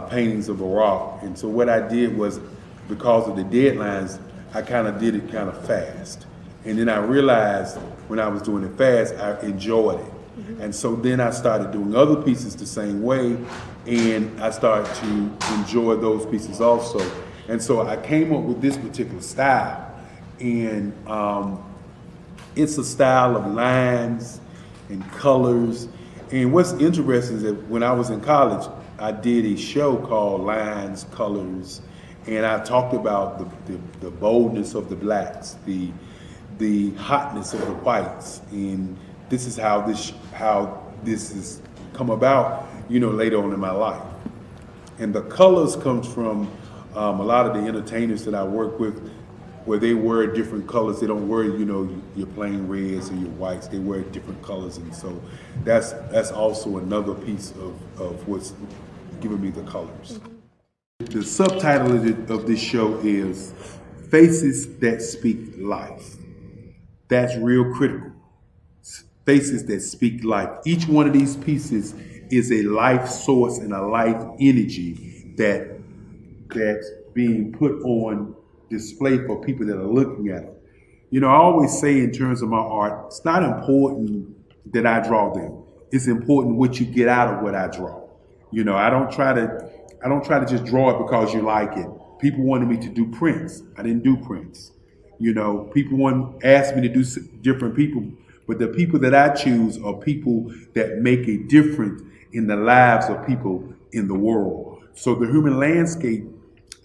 paintings of Barack. And so what I did was, because of the deadlines, I kind of did it kind of fast. And then I realized when I was doing it fast, I enjoyed it. And so then I started doing other pieces the same way, and I started to enjoy those pieces also. And so I came up with this particular style, and it's a style of lines and colors. And what's interesting is that when I was in college, I did a show called Lines, Colors, and I talked about the boldness of the blacks, the hotness of the whites, and this is how this has come about, later on in my life. And the colors comes from a lot of the entertainers that I work with, where they wear different colors. They don't wear, your plain reds or your whites. They wear different colors, and so that's also another piece of what's giving me the colors. The subtitle of this show is Faces That Speak Life. That's real critical. Faces that speak life. Each one of these pieces is a life source and a life energy that's being put on display for people that are looking at them. I always say in terms of my art, it's not important that I draw them. It's important what you get out of what I draw. I don't try to just draw it because you like it. People wanted me to do prints. I didn't do prints. People asked me to do different people, but the people that I choose are people that make a difference in the lives of people in the world. So the human landscape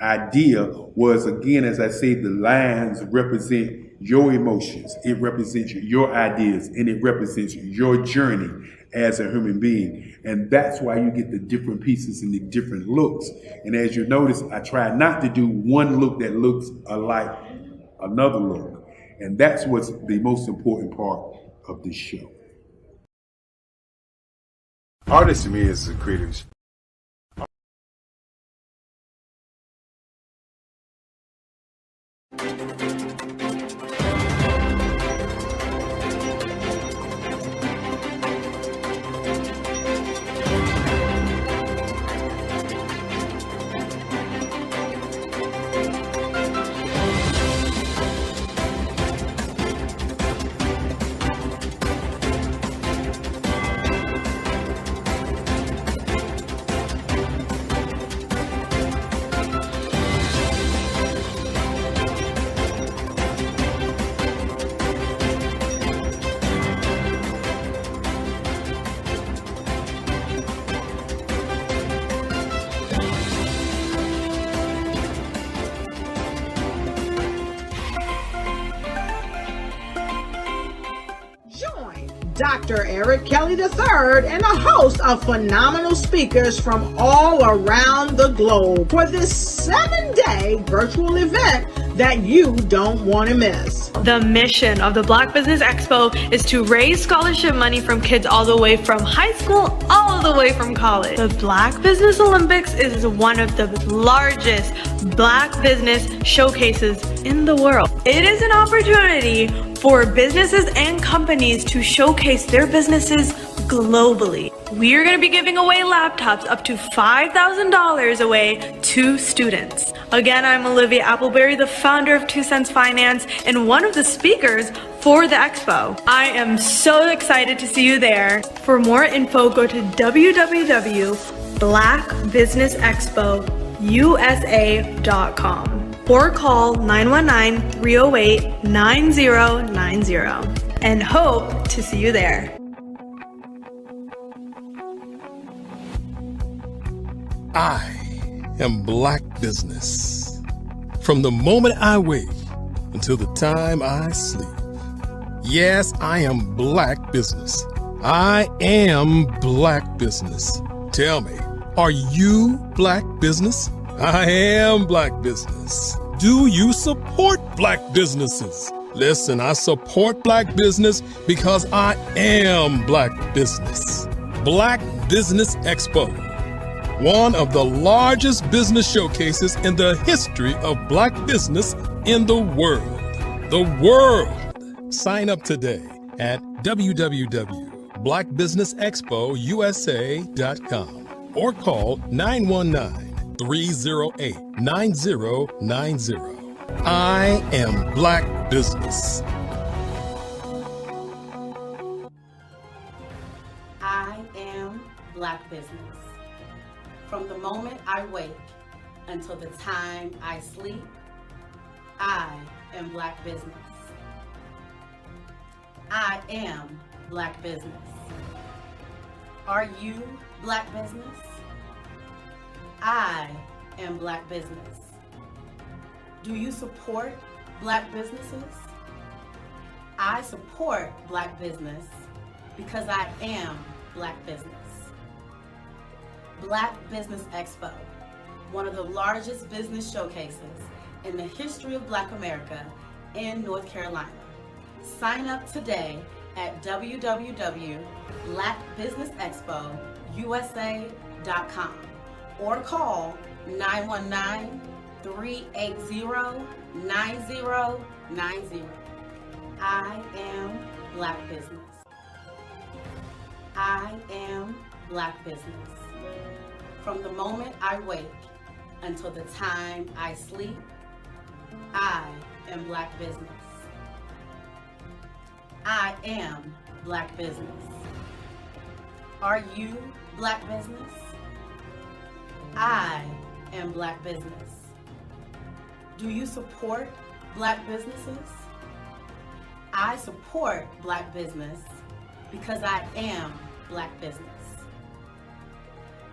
idea was, again, as I say, the lines represent your emotions, it represents your ideas, and it represents your journey as a human being. And that's why you get the different pieces and the different looks. And as you notice, I try not to do one look that looks alike another look. And that's what's the most important part of this show. Artist to me is a creative. Dr. Eric Kelly III and a host of phenomenal speakers from all around the globe for this 7-day virtual event that you don't want to miss. The mission of the Black Business Expo is to raise scholarship money from kids all the way from high school, all the way from college. The Black Business Olympics is one of the largest Black business showcases in the world. It is an opportunity for businesses and companies to showcase their businesses globally. We are going to be giving away laptops up to $5,000 away to students. Again, I'm Olivia Appleberry, the founder of 2 Cents Finance and one of the speakers for the expo. I am so excited to see you there. For more info, go to www.blackbusinessexpousa.com or call 919-308-9090 and hope to see you there. I am Black Business. From the moment I wake until the time I sleep. Yes, I am Black Business. I am Black Business. Tell me, are you Black Business? I am Black Business. Do you support Black businesses? Listen, I support Black business because I am Black business. Black Business Expo, one of the largest business showcases in the history of Black business in the world. The world! Sign up today at www.blackbusinessexpousa.com or call 919-308-9090. I am Black business. I am Black business. From the moment I wake until the time I sleep, I am Black business. I am Black business. Are you Black business? I am Black business. Do you support Black businesses? I support Black business because I am Black business. Black Business Expo, one of the largest business showcases in the history of Black America in North Carolina. Sign up today at www.blackbusinessexpousa.com or call 919-380-9090. I am Black business. I am Black business. From the moment I wake until the time I sleep, I am Black business. I am Black business. Are you Black business? I am Black business. Do you support Black businesses? I support Black business because I am Black business.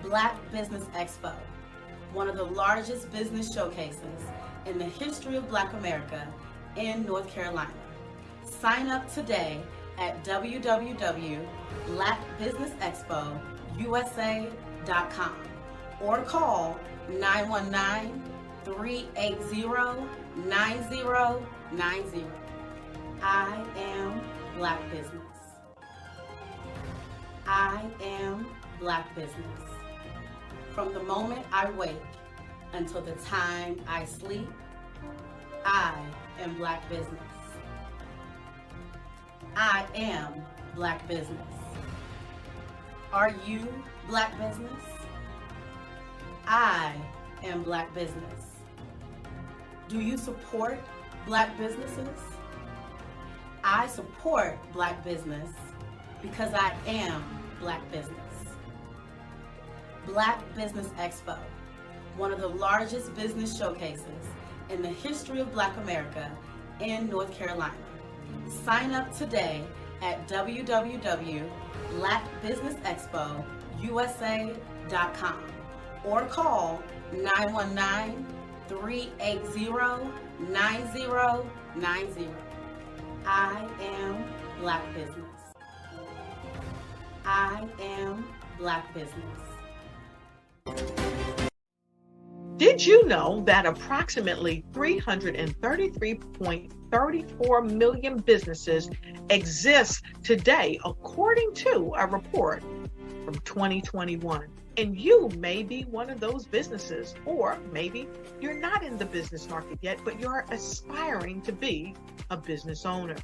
Black Business Expo, one of the largest business showcases in the history of Black America in North Carolina. Sign up today at www.blackbusinessexpousa.com or call 919-380-9090. I am Black business. I am Black business. From the moment I wake until the time I sleep, I am Black business. I am Black business. Are you Black business? I am Black business. Do you support Black businesses? I support Black business because I am Black business. Black Business Expo, one of the largest business showcases in the history of Black America in North Carolina. Sign up today at www.blackbusinessexpousa.com or call 919-380-9090. I am Black business. I am Black business. Did you know that approximately 333.34 million businesses exist today, according to a report from 2021? And you may be one of those businesses, or maybe you're not in the business market yet, but you're aspiring to be a business owner.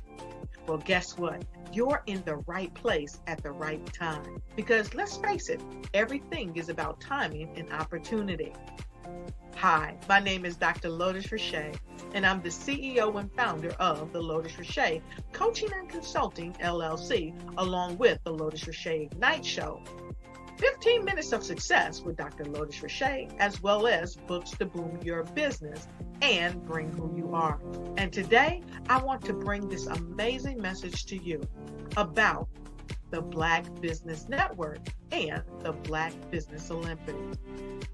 Well, guess what? You're in the right place at the right time. Because let's face it, everything is about timing and opportunity. Hi, my name is Dr. Lotus Richey, and I'm the CEO and founder of the Lotus Richey Coaching and Consulting LLC, along with the Lotus Richey Ignite Show. 15 minutes of success with Dr. Lotus Richey, as well as books to boom your business and bring who you are. And today, I want to bring this amazing message to you about the Black Business Network and the Black Business Olympics.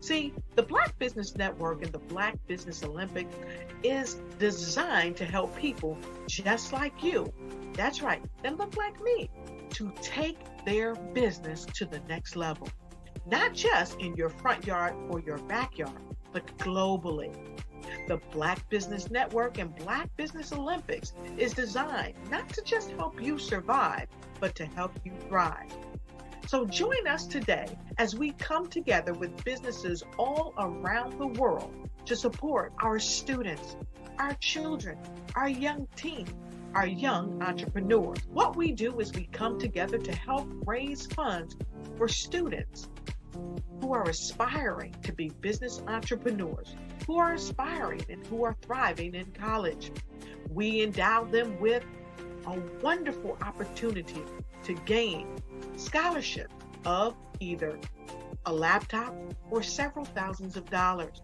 See, the Black Business Network and the Black Business Olympics is designed to help people just like you, that's right, that look like me, to take their business to the next level. Not just in your front yard or your backyard, but globally. The Black Business Network and Black Business Olympics is designed not to just help you survive, but to help you thrive. So join us today as we come together with businesses all around the world to support our students, our children, our young teens, our young entrepreneurs. What we do is we come together to help raise funds for students who are aspiring to be business entrepreneurs, who are aspiring and who are thriving in college. We endow them with a wonderful opportunity to gain scholarship of either a laptop or several thousands of dollars.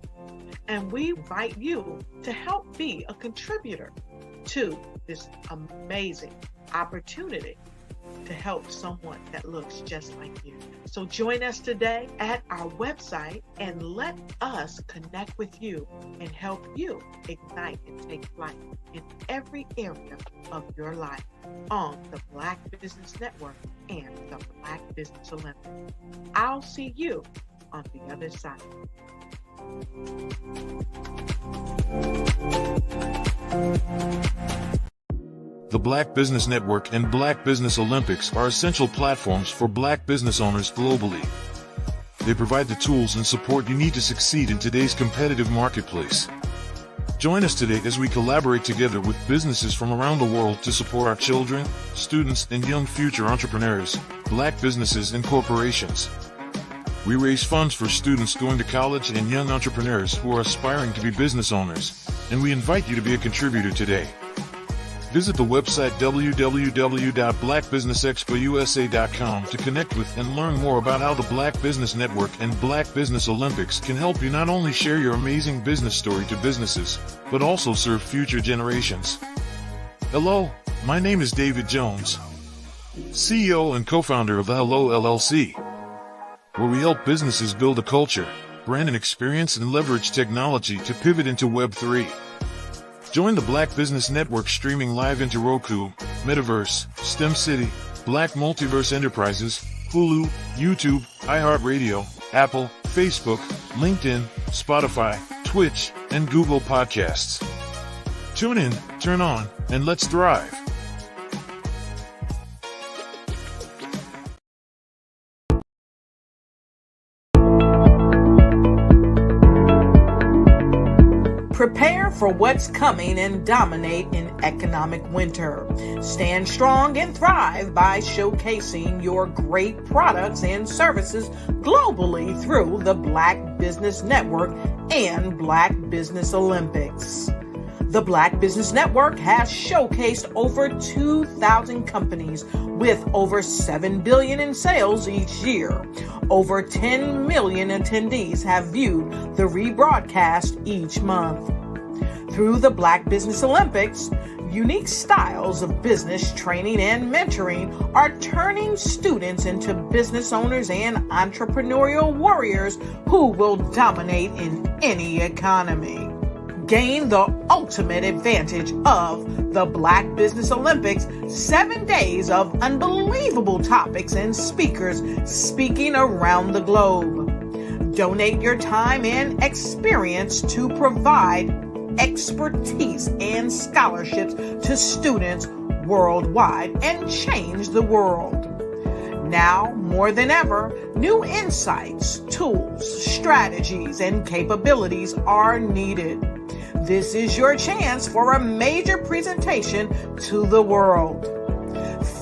And we invite you to help be a contributor to this amazing opportunity to help someone that looks just like you. So join us today at our website and let us connect with you and help you ignite and take flight in every area of your life on the Black Business Network and the Black Business Olympics. I'll see you on the other side. The Black Business Network and Black Business Olympics are essential platforms for Black business owners globally. They provide the tools and support you need to succeed in today's competitive marketplace. Join us today as we collaborate together with businesses from around the world to support our children, students, and young future entrepreneurs, Black businesses and corporations. We raise funds for students going to college and young entrepreneurs who are aspiring to be business owners, and we invite you to be a contributor today. Visit the website www.blackbusinessexpousa.com to connect with and learn more about how the Black Business Network and Black Business Olympics can help you not only share your amazing business story to businesses, but also serve future generations. Hello, my name is David Jones, CEO and co-founder of the Hello LLC, where we help businesses build a culture, brand and experience, and leverage technology to pivot into Web3. Join the Black Business Network streaming live into Roku, Metaverse, STEM City, Black Multiverse Enterprises, Hulu, YouTube, iHeartRadio, Apple, Facebook, LinkedIn, Spotify, Twitch, and Google Podcasts. Tune in, turn on, and let's thrive. Prepare for what's coming and dominate in economic winter. Stand strong and thrive by showcasing your great products and services globally through the Black Business Network and Black Business Olympics. The Black Business Network has showcased over 2,000 companies with over $7 billion in sales each year. Over 10 million attendees have viewed the rebroadcast each month. Through the Black Business Olympics, unique styles of business training and mentoring are turning students into business owners and entrepreneurial warriors who will dominate in any economy. Gain the ultimate advantage of the Black Business Olympics, 7 days of unbelievable topics and speakers speaking around the globe. Donate your time and experience to provide expertise and scholarships to students worldwide and change the world. Now, more than ever, new insights, tools, strategies, and capabilities are needed. This is your chance for a major presentation to the world.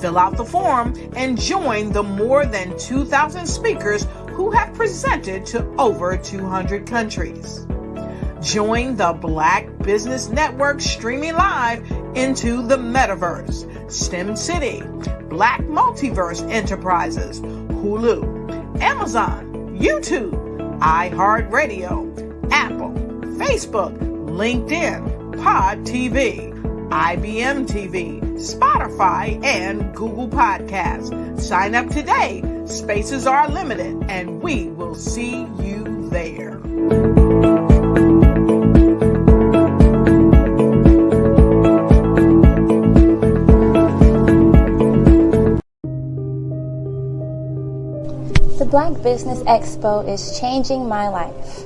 Fill out the form and join the more than 2,000 speakers who have presented to over 200 countries. Join the Black Business Network streaming live into the Metaverse, STEM City, Black Multiverse Enterprises, Hulu, Amazon, YouTube, iHeartRadio, Apple, Facebook, LinkedIn, Pod TV, IBM TV, Spotify, and Google Podcasts. Sign up today. Spaces are limited, and we will see you there. The Black Business Expo is changing my life.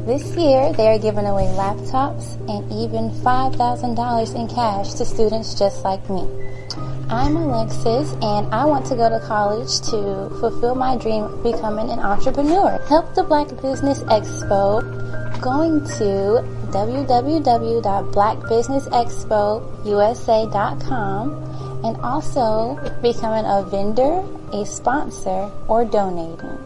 This year, they are giving away laptops and even $5,000 in cash to students just like me. I'm Alexis, and I want to go to college to fulfill my dream of becoming an entrepreneur. Help the Black Business Expo going to www.blackbusinessexpousa.com and also becoming a vendor, a sponsor, or donating.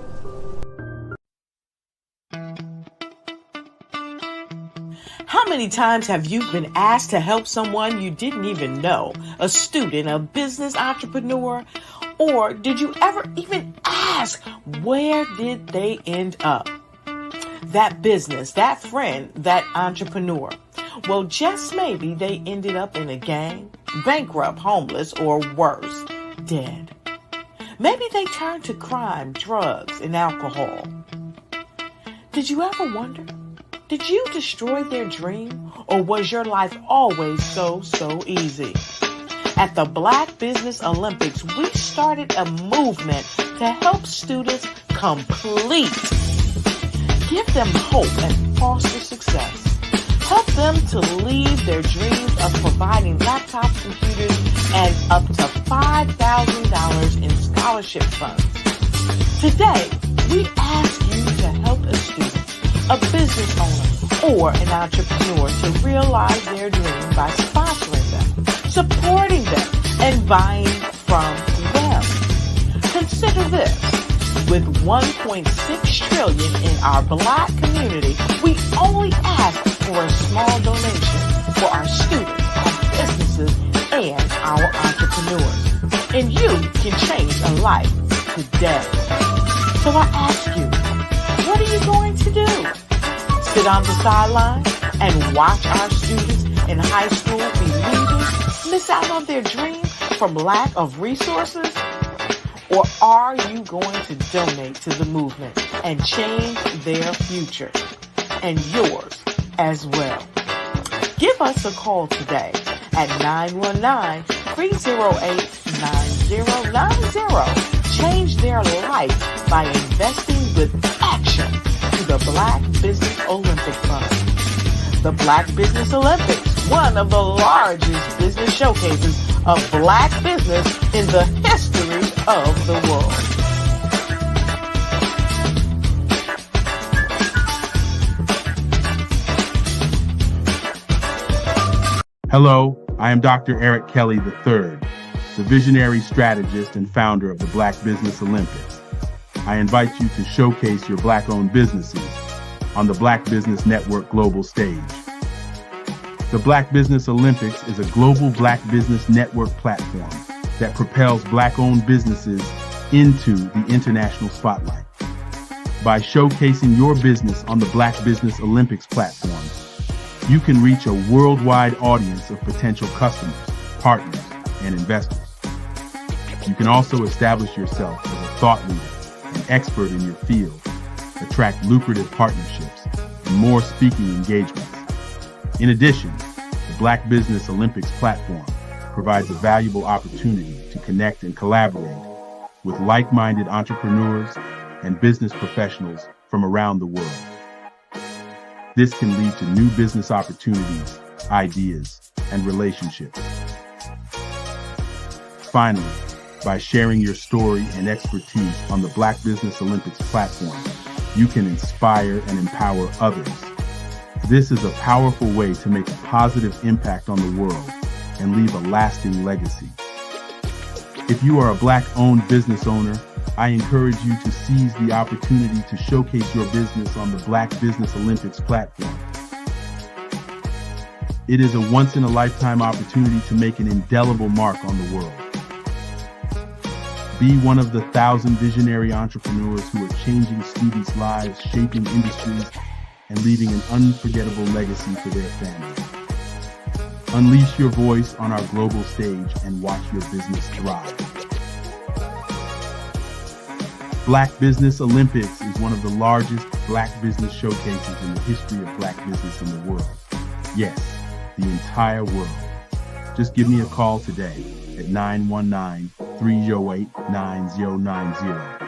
How many times have you been asked to help someone you didn't even know, a student, a business entrepreneur? Or did you ever even ask, where did they end up? That business, that friend, that entrepreneur. Well, just maybe they ended up in a gang, bankrupt, homeless, or worse, dead. Maybe they turned to crime, drugs, and alcohol. Did you ever wonder? Did you destroy their dream, or was your life always so easy? At the Black Business Olympics, we started a movement to help students complete. Give them hope and foster success. Help them to leave their dreams of providing laptops, computers, and up to $5,000 in scholarship funds. Today, we ask you to help a student, a business owner, or an entrepreneur to realize their dream by sponsoring them, supporting them, and buying from them. Consider this. With $1.6 trillion in our Black community, we only ask for a small donation for our students, our businesses, and our entrepreneurs. And you can change a life today. So I ask you, what are you going to do? Sit on the sideline and watch our students in high school be leaders, miss out on their dream from lack of resources? Or are you going to donate to the movement and change their future and yours as well? Give us a call today at 919-308-9090. Change their life by investing with action to the Black Business Olympic Fund. The Black Business Olympics, one of the largest business showcases of Black business in the history of the world. Hello, I am Dr. Eric Kelly III, the visionary strategist and founder of the Black Business Olympics. I invite you to showcase your Black-owned businesses on the Black Business Network global stage. The Black Business Olympics is a global Black Business Network platform that propels Black-owned businesses into the international spotlight. By showcasing your business on the Black Business Olympics platform, you can reach a worldwide audience of potential customers, partners, and investors. You can also establish yourself as a thought leader, an expert in your field, attract lucrative partnerships, and more speaking engagements. In addition, the Black Business Olympics platform provides a valuable opportunity to connect and collaborate with like-minded entrepreneurs and business professionals from around the world. This can lead to new business opportunities, ideas, and relationships. Finally, by sharing your story and expertise on the Black Business Olympics platform, you can inspire and empower others. This is a powerful way to make a positive impact on the world and leave a lasting legacy. If you are a Black-owned business owner, I encourage you to seize the opportunity to showcase your business on the Black Business Olympics platform. It is a once-in-a-lifetime opportunity to make an indelible mark on the world. Be one of the 1,000 visionary entrepreneurs who are changing students' lives, shaping industries, and leaving an unforgettable legacy for their families. Unleash your voice on our global stage and watch your business thrive. Black Business Olympics is one of the largest Black business showcases in the history of Black business in the world. Yes, the entire world. Just give me a call today at 919-308-9090.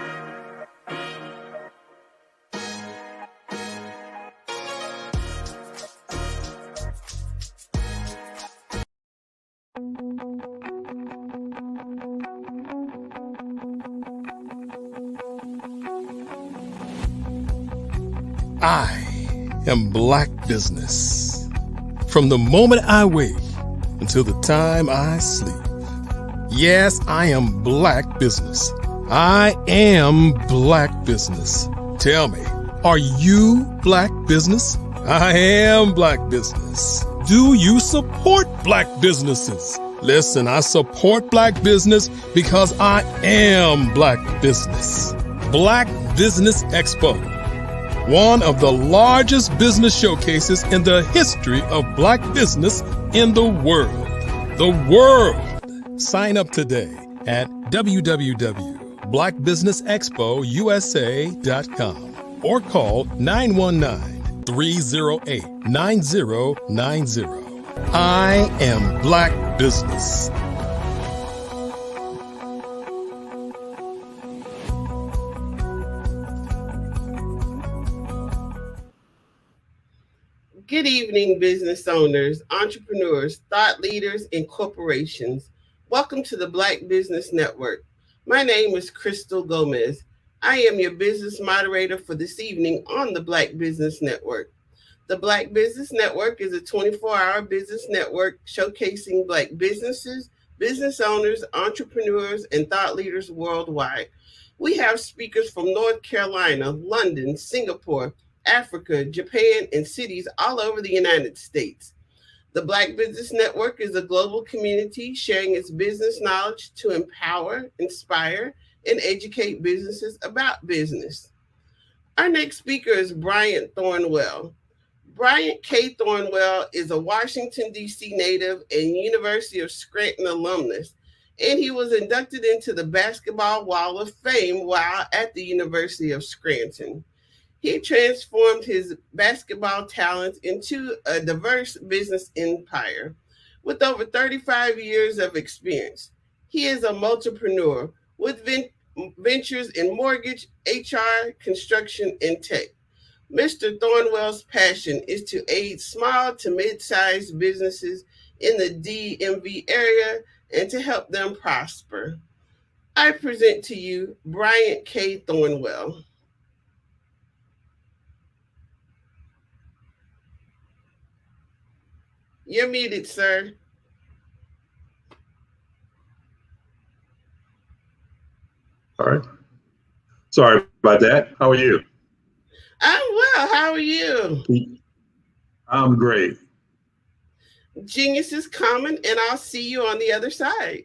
I am Black Business. From the moment I wake until the time I sleep. Yes, I am Black Business. I am Black Business. Tell me, are you Black Business? I am Black Business. Do you support Black businesses? Listen, I support Black business because I am Black Business. Black Business Expo, one of the largest business showcases in the history of Black business in the world. The world. Sign up today at www.blackbusinessexpousa.com or call 919-308-9090. I am Black Business. Good evening, business owners, entrepreneurs, thought leaders, and corporations. Welcome to the Black Business Network. My name is Crystal Gomez. I am your business moderator for this evening on the Black Business Network. The Black Business Network is a 24-hour business network showcasing Black businesses, business owners, entrepreneurs, and thought leaders worldwide. We have speakers from North Carolina, London, Singapore, Africa, Japan, and cities all over the United States. The Black Business Network is a global community sharing its business knowledge to empower, inspire, and educate businesses about business. Our next speaker is Bryant Thornwell. Bryant K. Thornwell is a Washington, D.C. native and University of Scranton alumnus, and he was inducted into the Basketball Wall of Fame while at the University of Scranton. He transformed his basketball talents into a diverse business empire. With over 35 years of experience, he is a multipreneur with ventures in mortgage, HR, construction, and tech. Mr. Thornwell's passion is to aid small to mid-sized businesses in the DMV area and to help them prosper. I present to you Bryant K. Thornwell. You're muted, sir. All right. Sorry about that. How are you? I'm well. How are you? I'm great. Genius is common, and I'll see you on the other side.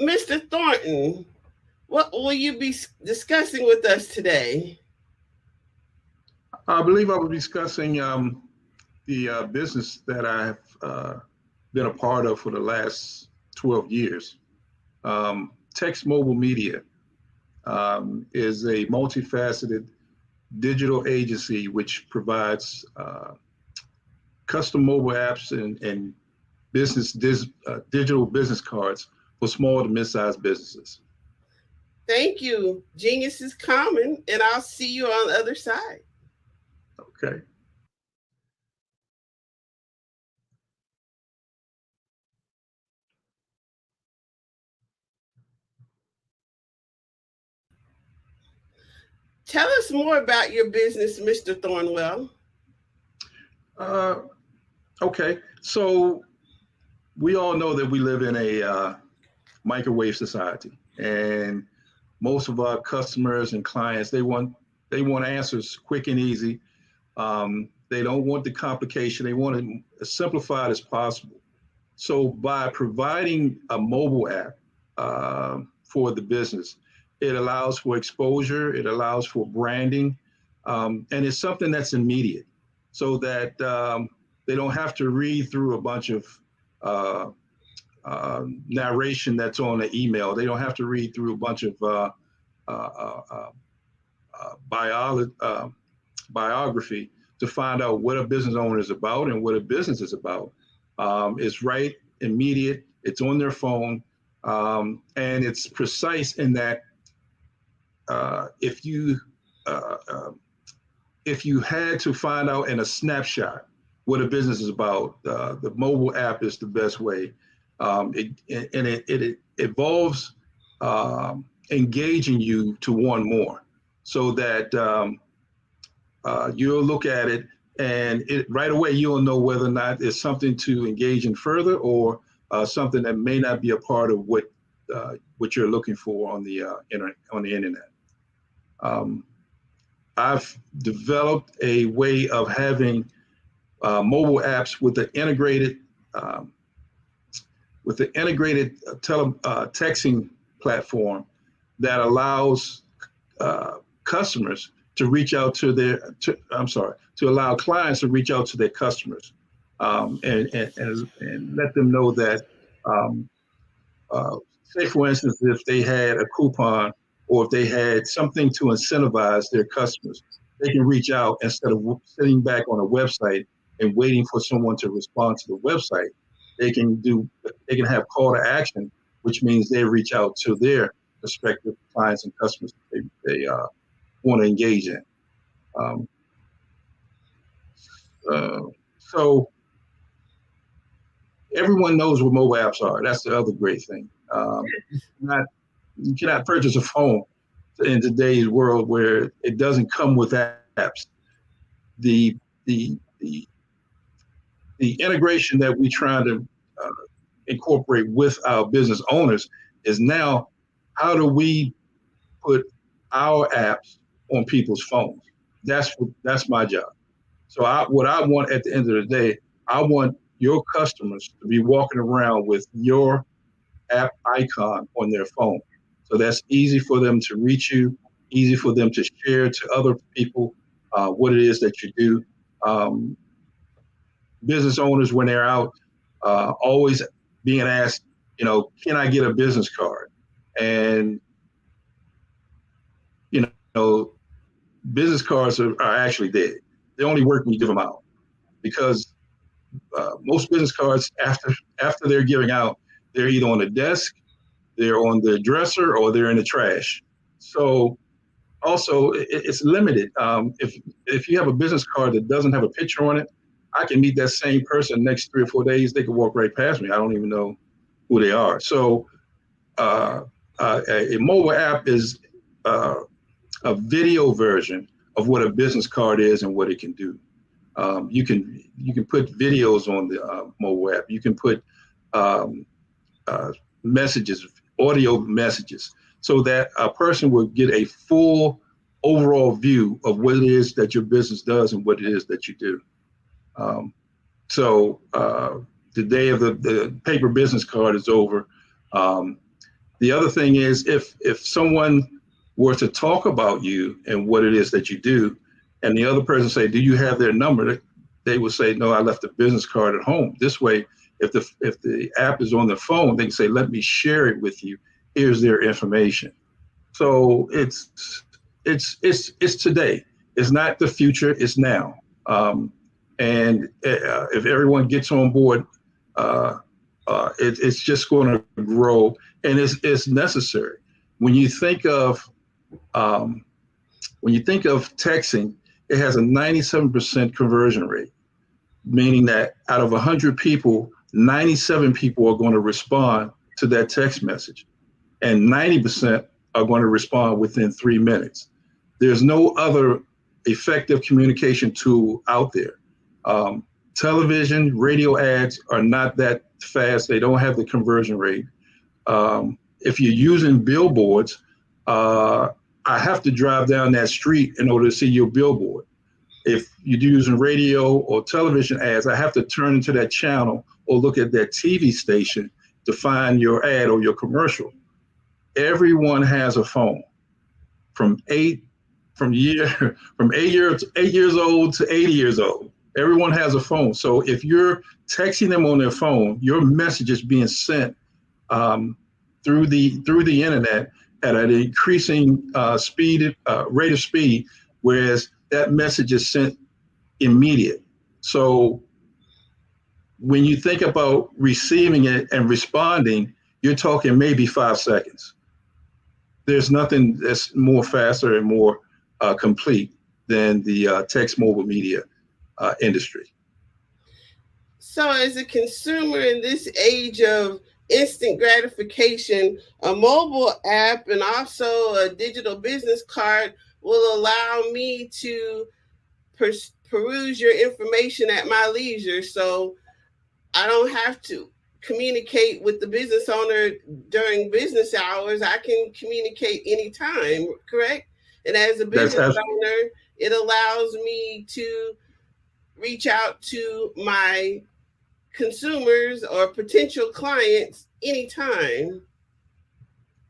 Mr. Thornton, what will you be discussing with us today? I believe I will be discussing the business that I've been a part of for the last 12 years. Text Mobile Media is a multifaceted digital agency which provides custom mobile apps and digital business cards for small to mid-sized businesses. Thank you. Genius is common, and I'll see you on the other side. Okay. Tell us more about your business, Mr. Thornwell. Okay. So we all know that we live in a microwave society, and most of our customers and clients, they want answers quick and easy. They don't want the complication. They want it as simplified as possible. So by providing a mobile app for the business, it allows for exposure, it allows for branding, and it's something that's immediate, so that they don't have to read through a bunch of narration that's on the email. They don't have to read through a bunch of biography. to find out what a business owner is about and what a business is about. It's right, immediate, it's on their phone, and it's precise in that if you had to find out in a snapshot what a business is about, the mobile app is the best way. It involves engaging you to want more, so that you'll look at it and right away you'll know whether or not it's something to engage in further, or something that may not be a part of what you're looking for on the internet. I've developed a way of having mobile apps with the integrated texting platform that allows customers to reach out to allow clients to reach out to their customers, and let them know that, say for instance, if they had a coupon or if they had something to incentivize their customers, they can reach out instead of sitting back on a website and waiting for someone to respond to the website. They can have call to action, which means they reach out to their prospective clients and customers they want to engage in. So everyone knows what mobile apps are. That's the other great thing. You cannot purchase a phone in today's world where it doesn't come with apps. The integration that we try to incorporate with our business owners is now, how do we put our apps on people's phones? That's my job. So what I want at the end of the day, I want your customers to be walking around with your app icon on their phone. So that's easy for them to reach you, easy for them to share to other people what it is that you do. Business owners, when they're out, always being asked, can I get a business card? And, business cards are actually dead. They only work when you give them out, because most business cards, after they're giving out, they're either on the desk, they're on the dresser, or they're in the trash. So also it's limited. If you have a business card that doesn't have a picture on it, I can meet that same person next 3 or 4 days. They could walk right past me. I don't even know who they are. So a mobile app is a video version of what a business card is and what it can do. You can put videos on the mobile app. You can put messages, audio messages, so that a person will get a full overall view of what it is that your business does and what it is that you do. So the day of the paper business card is over. The other thing is, if someone were to talk about you and what it is that you do, and the other person say, do you have their number? They would say, no, I left a business card at home. This way, if the app is on the phone, they can say, let me share it with you. Here's their information. So it's today. It's not the future, it's now. And if everyone gets on board, it's just going to grow, and it's necessary. When you think of texting, it has a 97% conversion rate, meaning that out of 100 people, 97 people are going to respond to that text message, and 90% are going to respond within 3 minutes. There's no other effective communication tool out there. Television, radio ads are not that fast. They don't have the conversion rate. If you're using billboards, I have to drive down that street in order to see your billboard. If you're using radio or television ads, I have to turn into that channel or look at that TV station to find your ad or your commercial. Everyone has a phone, from 8 years old to 80 years old. Everyone has a phone. So if you're texting them on their phone, your message is being sent through the internet at an increasing rate of speed, whereas that message is sent immediate. So when you think about receiving it and responding, you're talking maybe 5 seconds. There's nothing that's more faster and more complete than the text mobile media industry. So as a consumer in this age of instant gratification, a mobile app and also a digital business card will allow me to peruse your information at my leisure. So I don't have to communicate with the business owner during business hours. I can communicate anytime, correct? And as a business owner, it allows me to reach out to my consumers or potential clients anytime.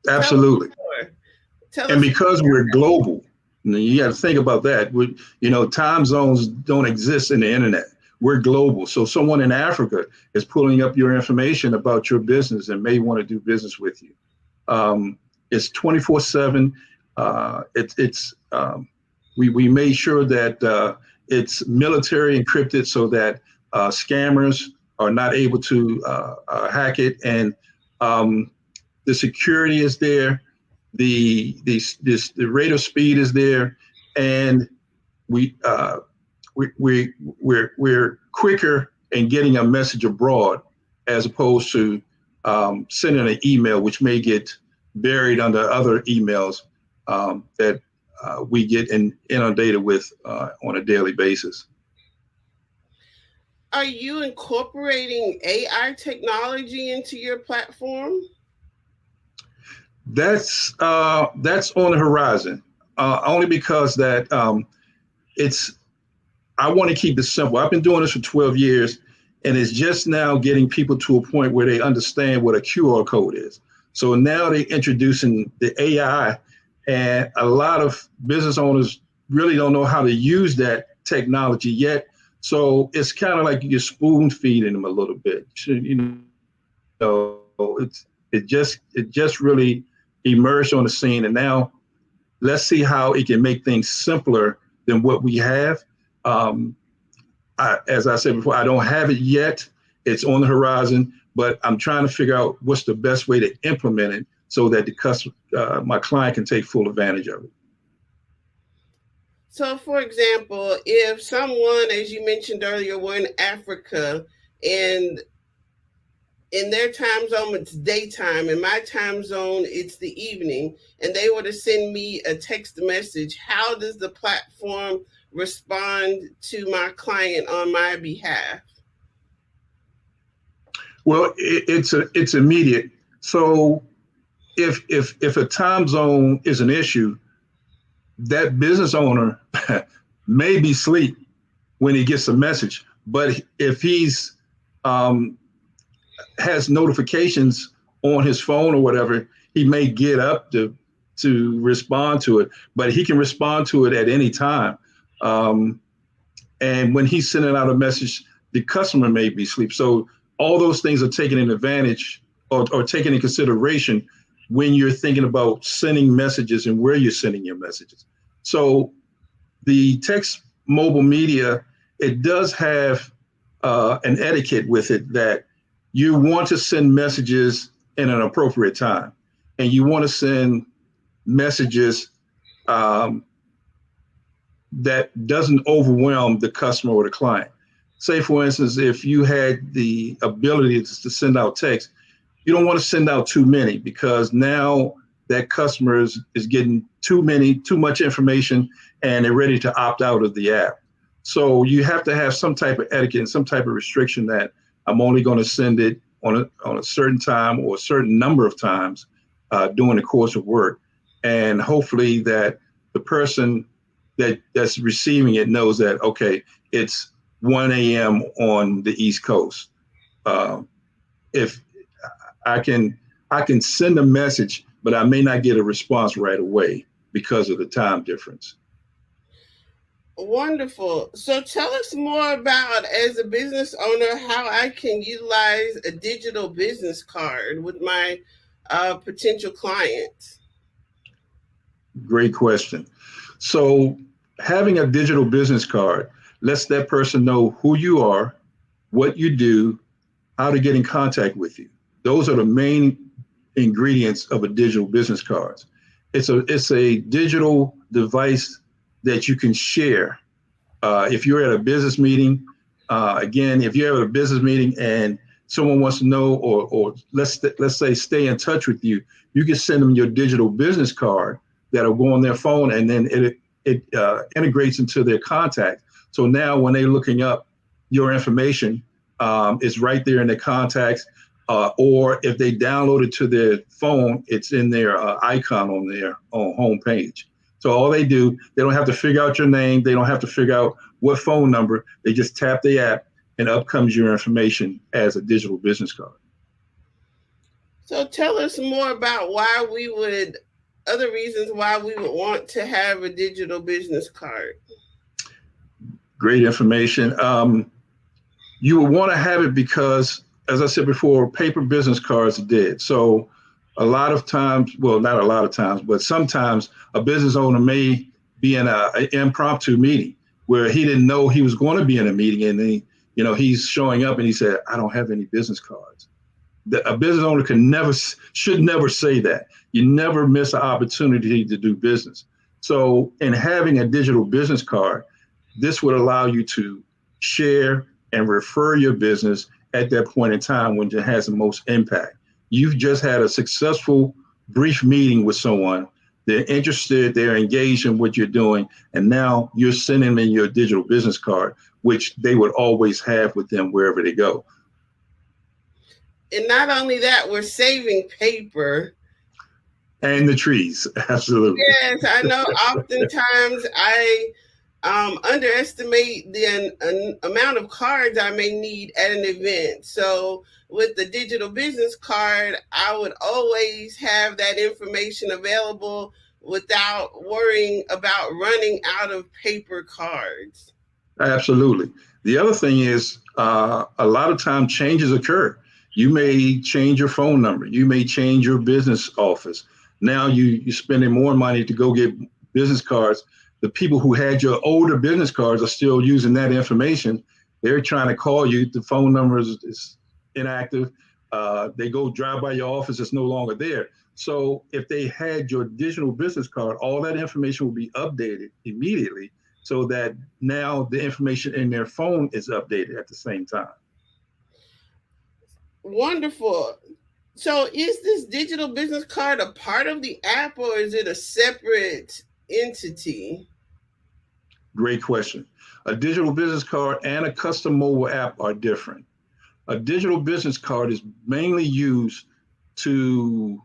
Absolutely. And because we're global, you got to think about that. Time zones don't exist in the internet. We're global. So someone in Africa is pulling up your information about your business and may want to do business with you. It's 24/7. We made sure that it's military encrypted so that scammers are not able to hack it, and the security is there, the rate of speed is there, and we're quicker in getting a message abroad as opposed to sending an email, which may get buried under other emails that we get inundated with on a daily basis. Are you incorporating AI technology into your platform? That's on the horizon, only because that I want to keep it simple. I've been doing this for 12 years, and it's just now getting people to a point where they understand what a QR code is. So now they're introducing the AI, and a lot of business owners really don't know how to use that technology yet. So it's kind of like you're spoon feeding them a little bit. It just really emerged on the scene, and now let's see how it can make things simpler than what we have. As I said before, I don't have it yet. It's on the horizon, but I'm trying to figure out what's the best way to implement it so that the customer, my client, can take full advantage of it. So, for example, if someone, as you mentioned earlier, were in Africa and in their time zone, it's daytime. In my time zone, it's the evening, and they were to send me a text message, how does the platform respond to my client on my behalf? Well, it's immediate. So if a time zone is an issue, that business owner may be asleep when he gets a message. But if he's has notifications on his phone or whatever, he may get up to respond to it. But he can respond to it at any time. And when he's sending out a message, the customer may be asleep. So all those things are taken in advantage or taken in consideration when you're thinking about sending messages and where you're sending your messages. So the text mobile media, it does have an etiquette with it that you want to send messages in an appropriate time. And you want to send messages that doesn't overwhelm the customer or the client. Say, for instance, if you had the ability to send out text, you don't want to send out too many, because now that customer is getting too much information and they're ready to opt out of the app. So you have to have some type of etiquette and some type of restriction that I'm only going to send it on a certain time or a certain number of times during the course of work. And hopefully that the person that's receiving it knows that, okay, it's 1 a.m. on the East Coast. If I can send a message, but I may not get a response right away because of the time difference. Wonderful. So tell us more about, as a business owner, how I can utilize a digital business card with my potential clients. Great question. So having a digital business card lets that person know who you are, what you do, how to get in contact with you. Those are the main ingredients of a digital business card. It's a digital device that you can share. If you're at a business meeting, again, if you're at a business meeting and someone wants to know, or let's say stay in touch with you, you can send them your digital business card that'll go on their phone, and then it integrates into their contact. So now when they're looking up your information, it's right there in their contacts. Or if they download it to their phone, it's in their icon on their home page. So all they do, they don't have to figure out your name. They don't have to figure out what phone number. They just tap the app and up comes your information as a digital business card. So tell us more about other reasons why we would want to have a digital business card. Great information. You would want to have it because, as I said before, paper business cards are dead. So a lot of times, well, not a lot of times, but sometimes a business owner may be in an impromptu meeting where he didn't know he was going to be in a meeting, and then he's showing up and he said, I don't have any business cards. A business owner should never say that. You never miss an opportunity to do business. So in having a digital business card, this would allow you to share and refer your business at that point in time when it has the most impact. You've just had a successful brief meeting with someone. They're interested, they're engaged in what you're doing, and now you're sending them your digital business card, which they would always have with them wherever they go. And not only that, we're saving paper. And the trees, absolutely. Yes, I know oftentimes I underestimate the amount of cards I may need at an event. So with the digital business card, I would always have that information available without worrying about running out of paper cards. Absolutely. The other thing is a lot of time changes occur. You may change your phone number. You may change your business office. Now you're spending more money to go get business cards. The people who had your older business cards are still using that information. They're trying to call you. The phone number is inactive. They go drive by your office. It's no longer there. So if they had your digital business card, all that information will be updated immediately so that now the information in their phone is updated at the same time. Wonderful. So is this digital business card a part of the app, or is it a separate entity? Great question. A digital business card and a custom mobile app are different. A digital business card is mainly used to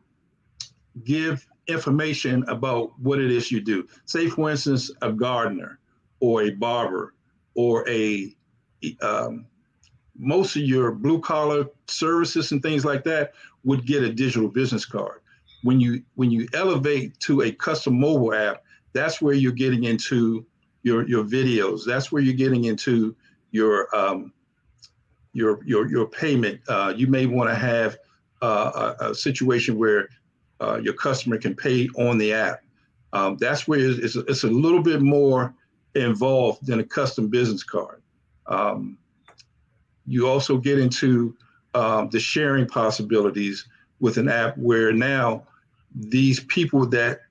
give information about what it is you do. Say, for instance, a gardener or a barber or most of your blue collar services and things like that would get a digital business card. When you elevate to a custom mobile app, that's where you're getting into your videos. That's where you're getting into your payment. You may want to have a situation where your customer can pay on the app. That's where it's a little bit more involved than a custom business card. You also get into the sharing possibilities with an app where now these people that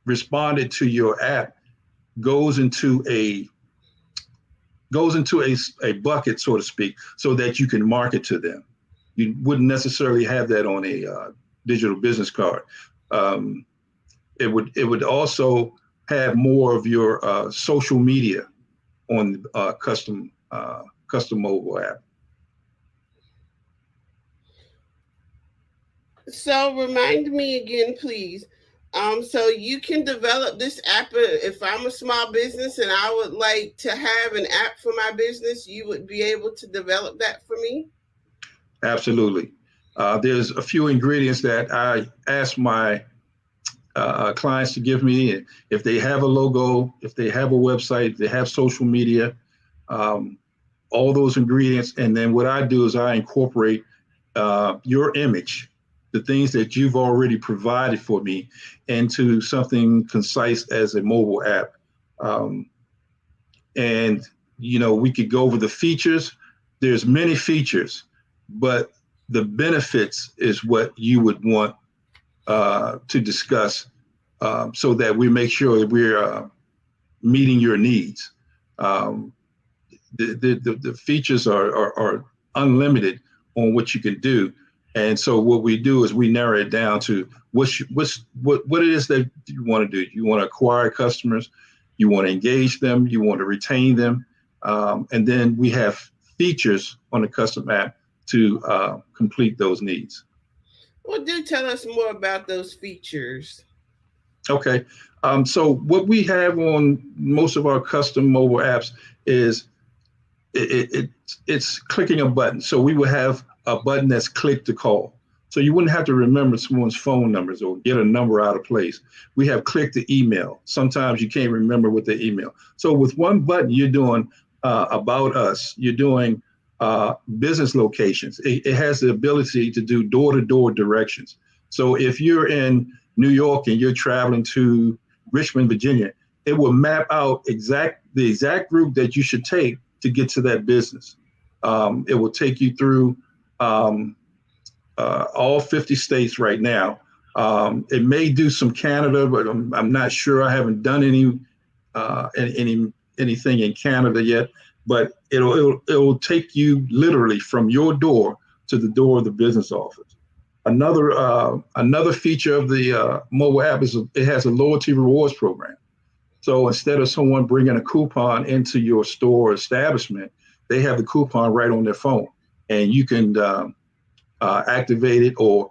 responded to your app goes into a bucket, so to speak, so that you can market to them. You wouldn't necessarily have that on a digital business card. It would also have more of your social media on custom mobile app. So remind me again, please. So you can develop this app. If I'm a small business and I would like to have an app for my business, you would be able to develop that for me? Absolutely. There's a few ingredients that I ask my clients to give me. If they have a logo, if they have a website, if they have social media, all those ingredients. And then what I do is I incorporate your image, the things that you've already provided for me, into something concise as a mobile app. And we could go over the features. There's many features, but the benefits is what you would want to discuss, so that we make sure that we're meeting your needs. The features are unlimited on what you can do. And so what we do is we narrow it down to what it is that you want to do. You want to acquire customers, you want to engage them, you want to retain them. And then we have features on the custom app to complete those needs. Well, do tell us more about those features. Okay. So what we have on most of our custom mobile apps is it's clicking a button. So we will have a button that's click to call. So you wouldn't have to remember someone's phone numbers or get a number out of place. We have click to email. Sometimes you can't remember what the email. So with one button, you're doing about us. You're doing business locations. It has the ability to do door-to-door directions. So if you're in New York and you're traveling to Richmond, Virginia, it will map out the exact route that you should take to get to that business. It will take you through all 50 states right now. It may do some Canada, but I'm not sure. I haven't done anything in Canada yet. But it'll take you literally from your door to the door of the business office. Another feature of the mobile app is it has a loyalty rewards program. So instead of someone bringing a coupon into your store or establishment, they have the coupon right on their phone, and you can activate it or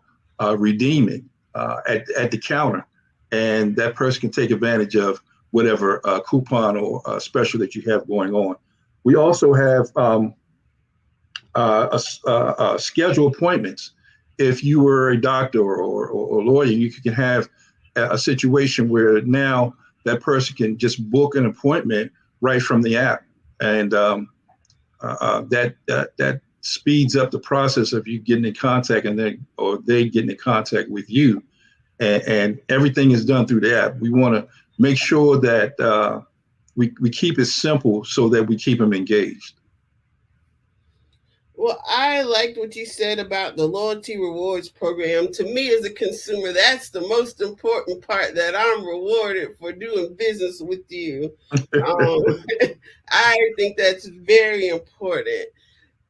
redeem it at the counter, and that person can take advantage of whatever coupon or special that you have going on. We also have schedule appointments. If you were a doctor or lawyer, you can have a situation where now that person can just book an appointment right from the app, and that speeds up the process of you getting in contact and they getting in contact with you, and everything is done through the app. We want to make sure that we keep it simple so that we keep them engaged. Well, I liked what you said about the loyalty rewards program. To me as a consumer, that's the most important part, that I'm rewarded for doing business with you. I think that's very important.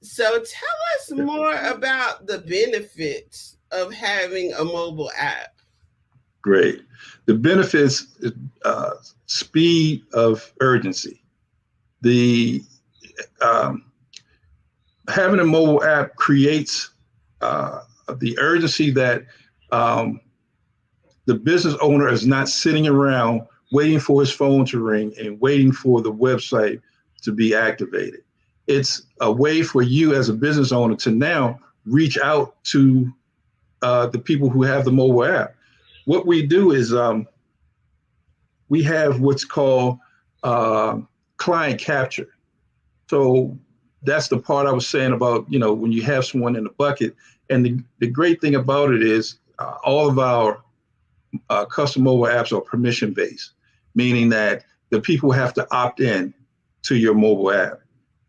So tell us more about the benefits of having a mobile app. Great. The benefits, speed of urgency. Having a mobile app creates the urgency that the business owner is not sitting around waiting for his phone to ring and waiting for the website to be activated. It's a way for you as a business owner to now reach out to the people who have the mobile app. What we do is we have what's called client capture. So that's the part I was saying about, when you have someone in the bucket. And the great thing about it is all of our custom mobile apps are permission based, meaning that the people have to opt in to your mobile app.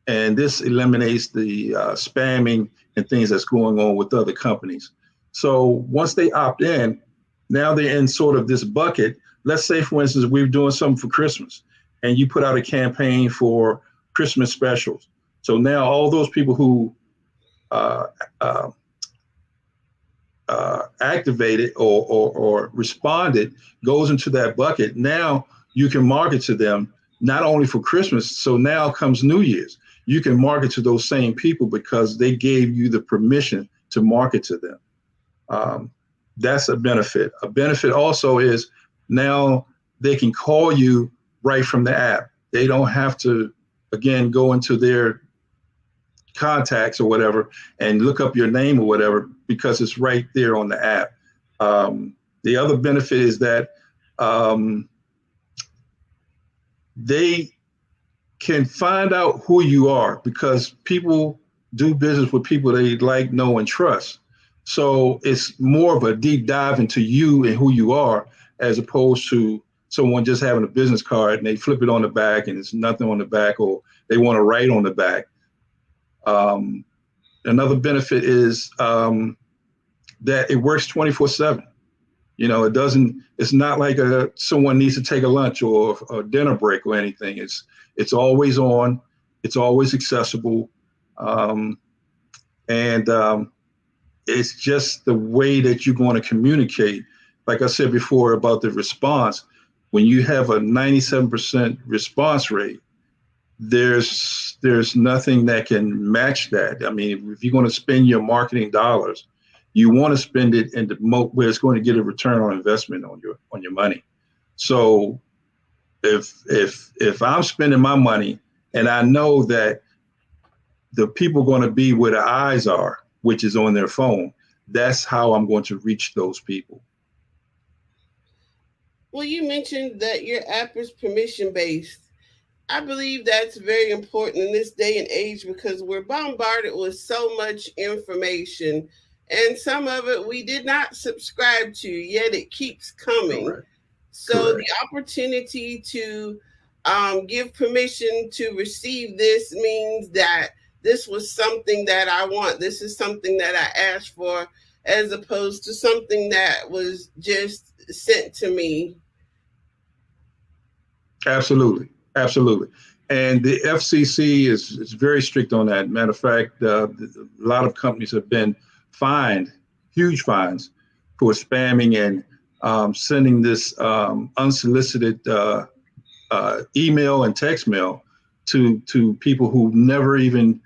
And this eliminates the spamming and things that's going on with other companies. So once they opt in, now they're in sort of this bucket. Let's say, for instance, we're doing something for Christmas and you put out a campaign for Christmas specials. So now all those people who activated or responded goes into that bucket. Now you can market to them not only for Christmas. So now comes New Year's. You can market to those same people because they gave you the permission to market to them. That's a benefit. A benefit also is now they can call you right from the app. They don't have to, again, go into their contacts or whatever and look up your name or whatever, because it's right there on the app. The other benefit is that they can find out who you are, because people do business with people they like, know, and trust. So it's more of a deep dive into you and who you are, as opposed to someone just having a business card and they flip it on the back and there's nothing on the back, or they want to write on the back. Another benefit is that it works 24/7. It's not like someone needs to take a lunch or a dinner break or anything. It's always on, it's always accessible. It's just the way that you're going to communicate. Like I said before about the response, when you have a 97% response rate, there's nothing that can match that. I mean, if you're going to spend your marketing dollars, you want to spend it in where it's going to get a return on investment on your money. So if I'm spending my money and I know that the people are going to be where their eyes are, which is on their phone, that's how I'm going to reach those people. Well, you mentioned that your app is permission-based. I believe that's very important in this day and age because we're bombarded with so much information, and some of it we did not subscribe to, yet it keeps coming. Correct. So the opportunity to give permission to receive this means that this was something that I want. This is something that I asked for, as opposed to something that was just sent to me. Absolutely. And the FCC is very strict on that. Matter of fact, a lot of companies have been fined, huge fines, for spamming and sending this unsolicited email and text mail to people who never even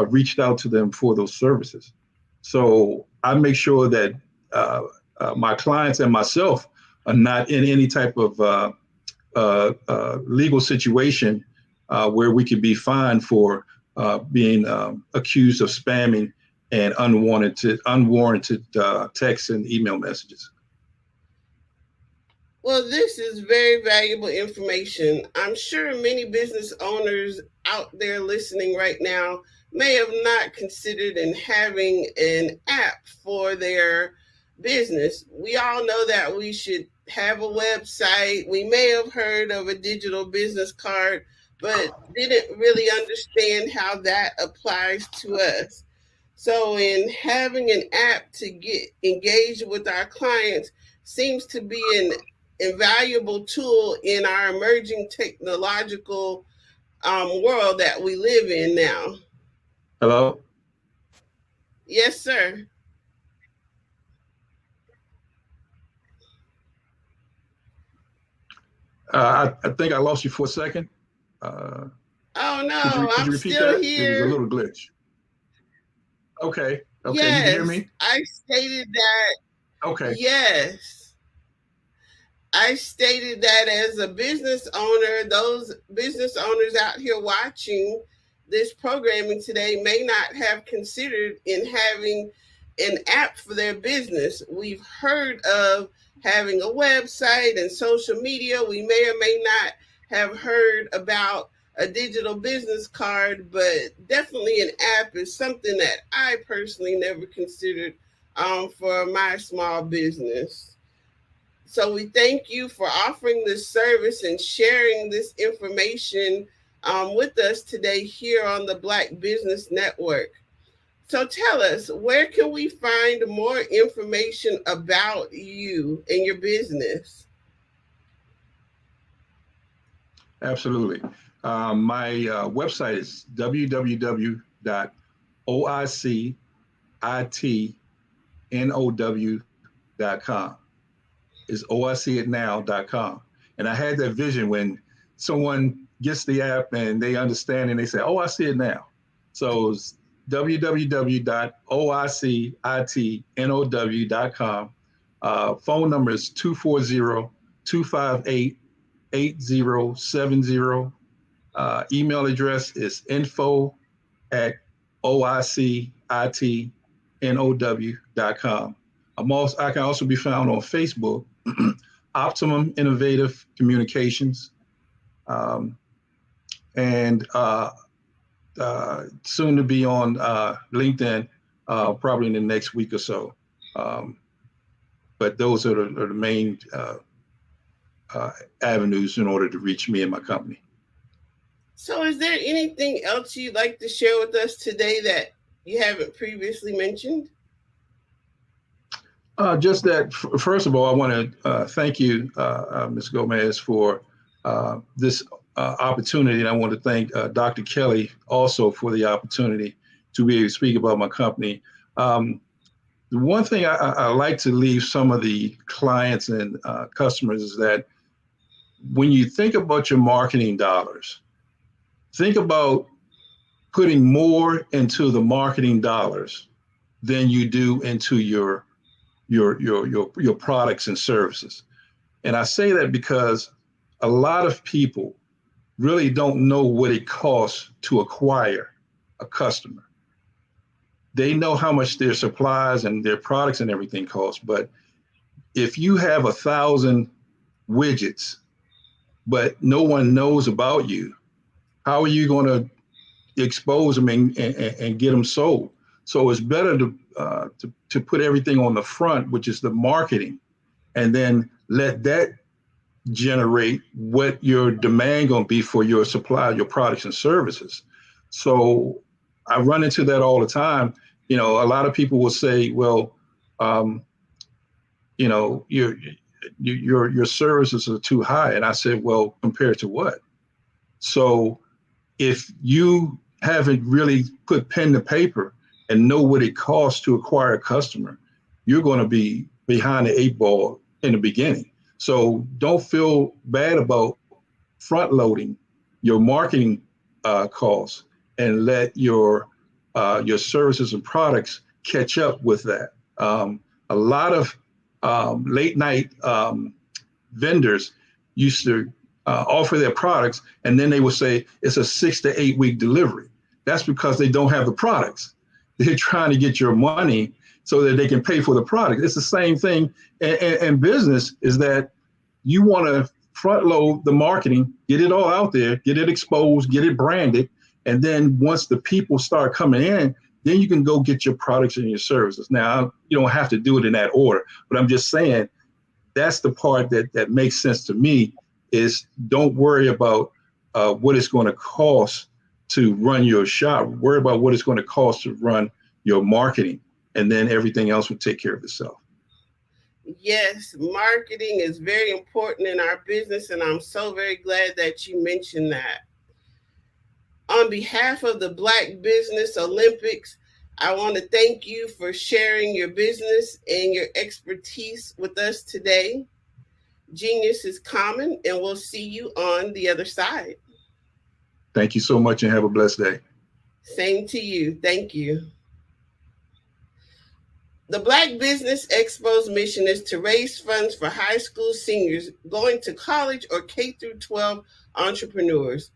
reached out to them for those services. So I make sure that my clients and myself are not in any type of legal situation where we could be fined for being accused of spamming and unwarranted text and email messages. Well, this is very valuable information. I'm sure many business owners out there listening right now may have not considered in having an app for their business. We all know that we should have a website. We may have heard of a digital business card, but didn't really understand how that applies to us. So in having an app to get engaged with our clients seems to be an invaluable tool in our emerging technological world that we live in now. Hello? Yes, sir. I think I lost you for a second. Oh no, could you I'm repeat still that? here. It was a little glitch. Okay, Yes, you can hear me? I stated that. Okay. Yes. I stated that as a business owner, those business owners out here watching this programming today may not have considered in having an app for their business. We've heard of having a website and social media. We may or may not have heard about a digital business card, but definitely an app is something that I personally never considered for my small business. So we thank you for offering this service and sharing this information with us today here on the Black Business Network. So tell us, where can we find more information about you and your business? Absolutely. My website is www.oicitnow.com. It's oicitnow.com. And I had that vision when someone gets the app and they understand and they say, oh, I see it now. So it's www.oicitnow.com. Phone number is 240-258-8070. Email address is info@oicitnow.com. I can also be found on Facebook, Optimum Innovative Communications, and soon to be on LinkedIn, probably in the next week or so. But those are the main avenues in order to reach me and my company. So is there anything else you'd like to share with us today that you haven't previously mentioned? Just that, first of all, I want to thank you, Ms. Gomez, for this opportunity. And I want to thank Dr. Kelly also for the opportunity to be able to speak about my company. The one thing I like to leave some of the clients and customers is that when you think about your marketing dollars, think about putting more into the marketing dollars than you do into your products and services. And I say that because a lot of people really don't know what it costs to acquire a customer. They know how much their supplies and their products and everything cost, but if you have 1,000 widgets, but no one knows about you, how are you going to expose them and get them sold? So it's better to put everything on the front, which is the marketing, and then let that generate what your demand going to be for your supply, your products and services. So I run into that all the time. You know, a lot of people will say, well, you know, your services are too high. And I said, well, compared to what? So if you haven't really put pen to paper and know what it costs to acquire a customer, you're going to be behind the 8 ball in the beginning. So don't feel bad about front loading your marketing costs and let your services and products catch up with that. A lot of late night vendors used to offer their products, and then they would say it's a 6 to 8 week delivery. That's because they don't have the products. They're trying to get your money so that they can pay for the product. It's the same thing in business, is that you want to front load the marketing, get it all out there, get it exposed, get it branded. And then once the people start coming in, then you can go get your products and your services. Now, you don't have to do it in that order, but I'm just saying that's the part that makes sense to me, is don't worry about what it's going to cost to run your shop. Worry about what it's going to cost to run your marketing, and then everything else will take care of itself. Yes, marketing is very important in our business, and I'm so very glad that you mentioned that. On behalf of the Black Business Olympics, I want to thank you for sharing your business and your expertise with us today. Genius is common, and we'll see you on the other side. Thank you so much, and have a blessed day. Same to you. Thank you. The Black Business Expo's mission is to raise funds for high school seniors going to college or K-12 entrepreneurs.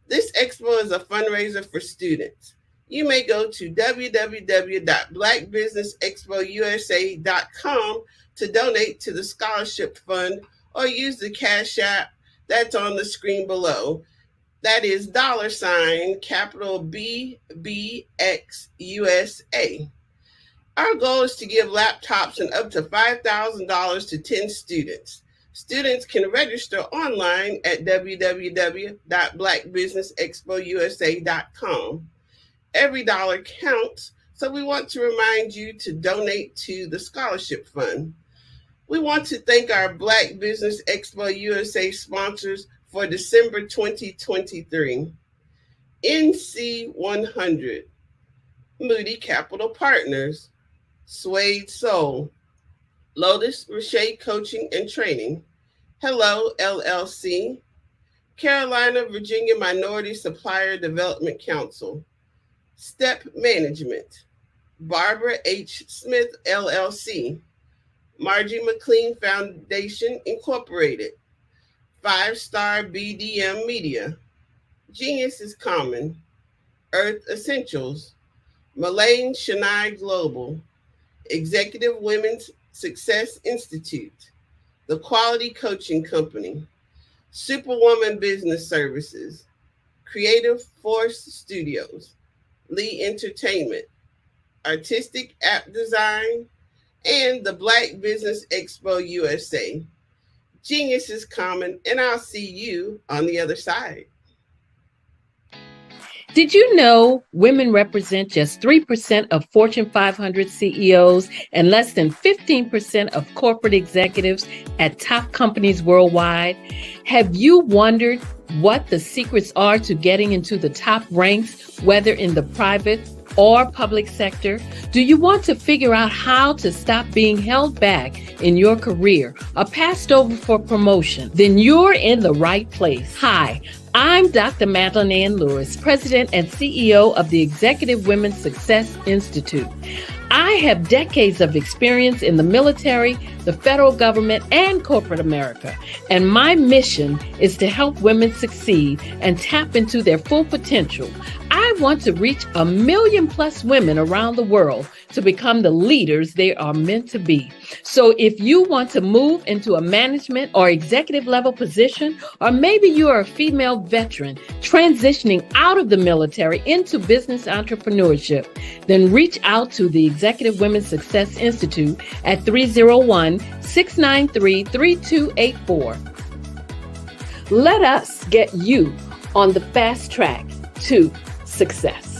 This expo is a fundraiser for students. You may go to www.blackbusinessexpousa.com to donate to the scholarship fund, or use the Cash App that's on the screen below. That is $BBXUSA. Our goal is to give laptops and up to $5,000 to 10 students. Students can register online at www.blackbusinessexpousa.com. Every dollar counts, so we want to remind you to donate to the scholarship fund. We want to thank our Black Business Expo USA sponsors for December 2023. NC 100, Moody Capital Partners, Suede Soul, Lotus Richey Coaching and Training, Hello LLC, Carolina Virginia Minority Supplier Development Council, Step Management, Barbara H. Smith LLC, Margie McLean Foundation Incorporated, 5-Star BDM Media, Genius is Common, Earth Essentials, Mullane Shania Global, Executive Women's Success Institute, The Quality Coaching Company, Superwoman Business Services, Creative Force Studios, Lee Entertainment, Artistic App Design, and the Black Business Expo USA. Genius is common, and I'll see you on the other side. Did you know women represent just 3% of Fortune 500 CEOs and less than 15% of corporate executives at top companies worldwide? Have you wondered what the secrets are to getting into the top ranks, whether in the private or public sector? Do you want to figure out how to stop being held back in your career or passed over for promotion? Then you're in the right place. Hi, I'm Dr. Madeline Ann Lewis, President and CEO of the Executive Women's Success Institute. I have decades of experience in the military, the federal government, and corporate America, and my mission is to help women succeed and tap into their full potential. I want to reach 1 million plus women around the world to become the leaders they are meant to be. So if you want to move into a management or executive level position, or maybe you are a female veteran transitioning out of the military into business entrepreneurship, then reach out to the Executive Women's Success Institute at 301-693-3284. Let us get you on the fast track to success.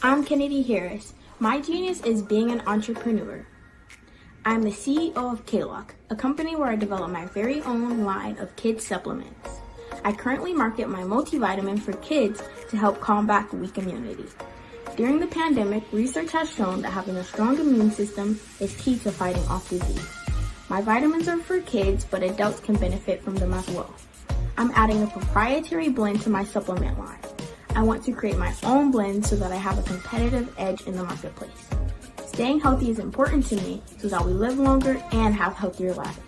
I'm Kennedy Harris. My genius is being an entrepreneur. I'm the CEO of K-Lock, a company where I develop my very own line of kids supplements. I currently market my multivitamin for kids to help combat weak immunity. During the pandemic, research has shown that having a strong immune system is key to fighting off disease. My vitamins are for kids, but adults can benefit from them as well. I'm adding a proprietary blend to my supplement line. I want to create my own blend so that I have a competitive edge in the marketplace. Staying healthy is important to me so that we live longer and have healthier lives.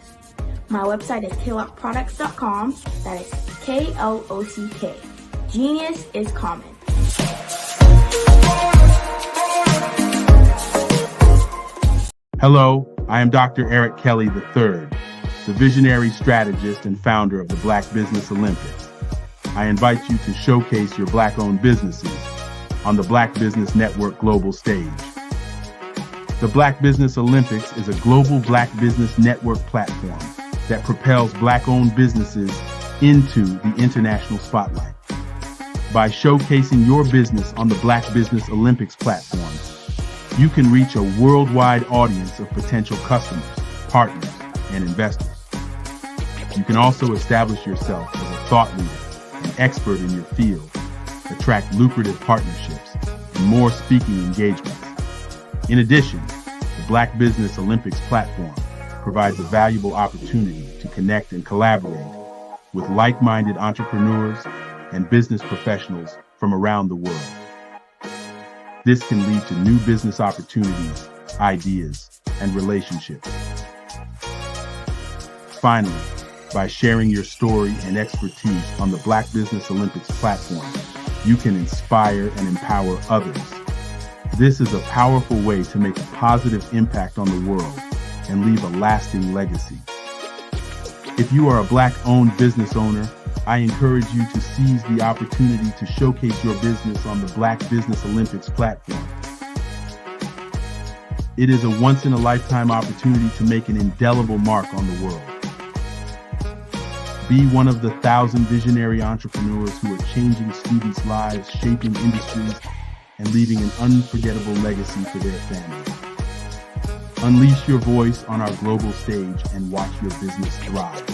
My website is klockproducts.com. That is K-L-O-C-K. Genius is common. Hello, I am Dr. Eric Kelly III, the visionary strategist and founder of the Black Business Olympics. I invite you to showcase your Black-owned businesses on the Black Business Network global stage. The Black Business Olympics is a global Black Business Network platform that propels Black-owned businesses into the international spotlight. By showcasing your business on the Black Business Olympics platform, you can reach a worldwide audience of potential customers, partners, and investors. You can also establish yourself as a thought leader, an expert in your field, attract lucrative partnerships, and more speaking engagements. In addition, the Black Business Olympics platform provides a valuable opportunity to connect and collaborate with like-minded entrepreneurs and business professionals from around the world. This can lead to new business opportunities, ideas, and relationships. Finally, by sharing your story and expertise on the Black Business Olympics platform, you can inspire and empower others. This is a powerful way to make a positive impact on the world and leave a lasting legacy. If you are a Black-owned business owner, I encourage you to seize the opportunity to showcase your business on the Black Business Olympics platform. It is a once-in-a-lifetime opportunity to make an indelible mark on the world. Be one of the 1,000 visionary entrepreneurs who are changing students' lives, shaping industries, and leaving an unforgettable legacy for their families. Unleash your voice on our global stage and watch your business thrive.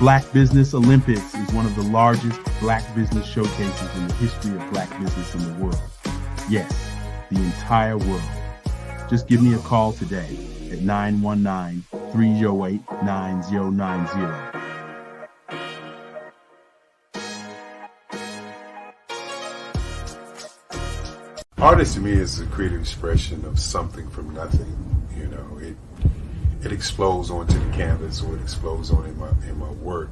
Black Business Olympics is one of the largest Black business showcases in the history of Black business in the world. Yes, the entire world. Just give me a call today at 919-308-9090. Artist to me is a creative expression of something from nothing. You know, it explodes onto the canvas, or it explodes on in my work.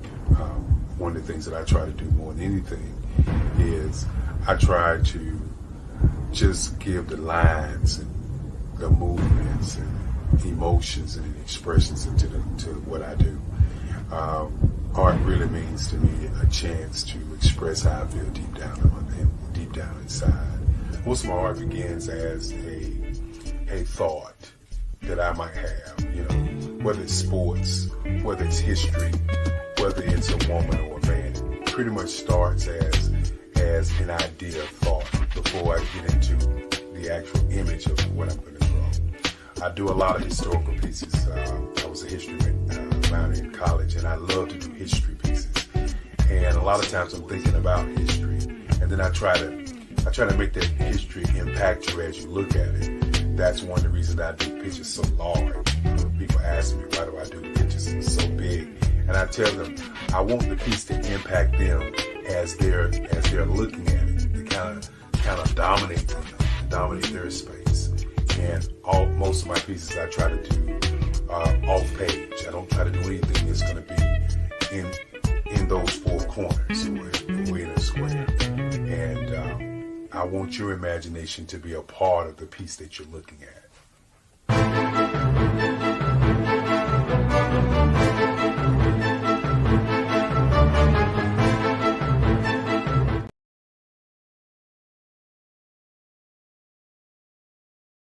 One of the things that I try to do more than anything is I try to just give the lines and the movements and emotions and expressions into what I do. art really means to me a chance to express how I feel deep down inside. Most of my art begins as a thought that I might have, you know, whether it's sports, whether it's history, whether it's a woman or a man. It pretty much starts as an idea of thought before I get into the actual image of what I'm going to draw. I do a lot of historical pieces. I was a history minor in college, and I love to do history pieces. And a lot of times I'm thinking about history, and then I try to make that history impact you as you look at it. That's one of the reasons I do pictures so large. People ask me, why do I do pictures so big? And I tell them, I want the piece to impact them as they're looking at it, to kind of dominate them, dominate their space. And most of my pieces I try to do off page. I don't try to do anything that's going to be in those four corners or in a square. And I want your imagination to be a part of the piece that you're looking at.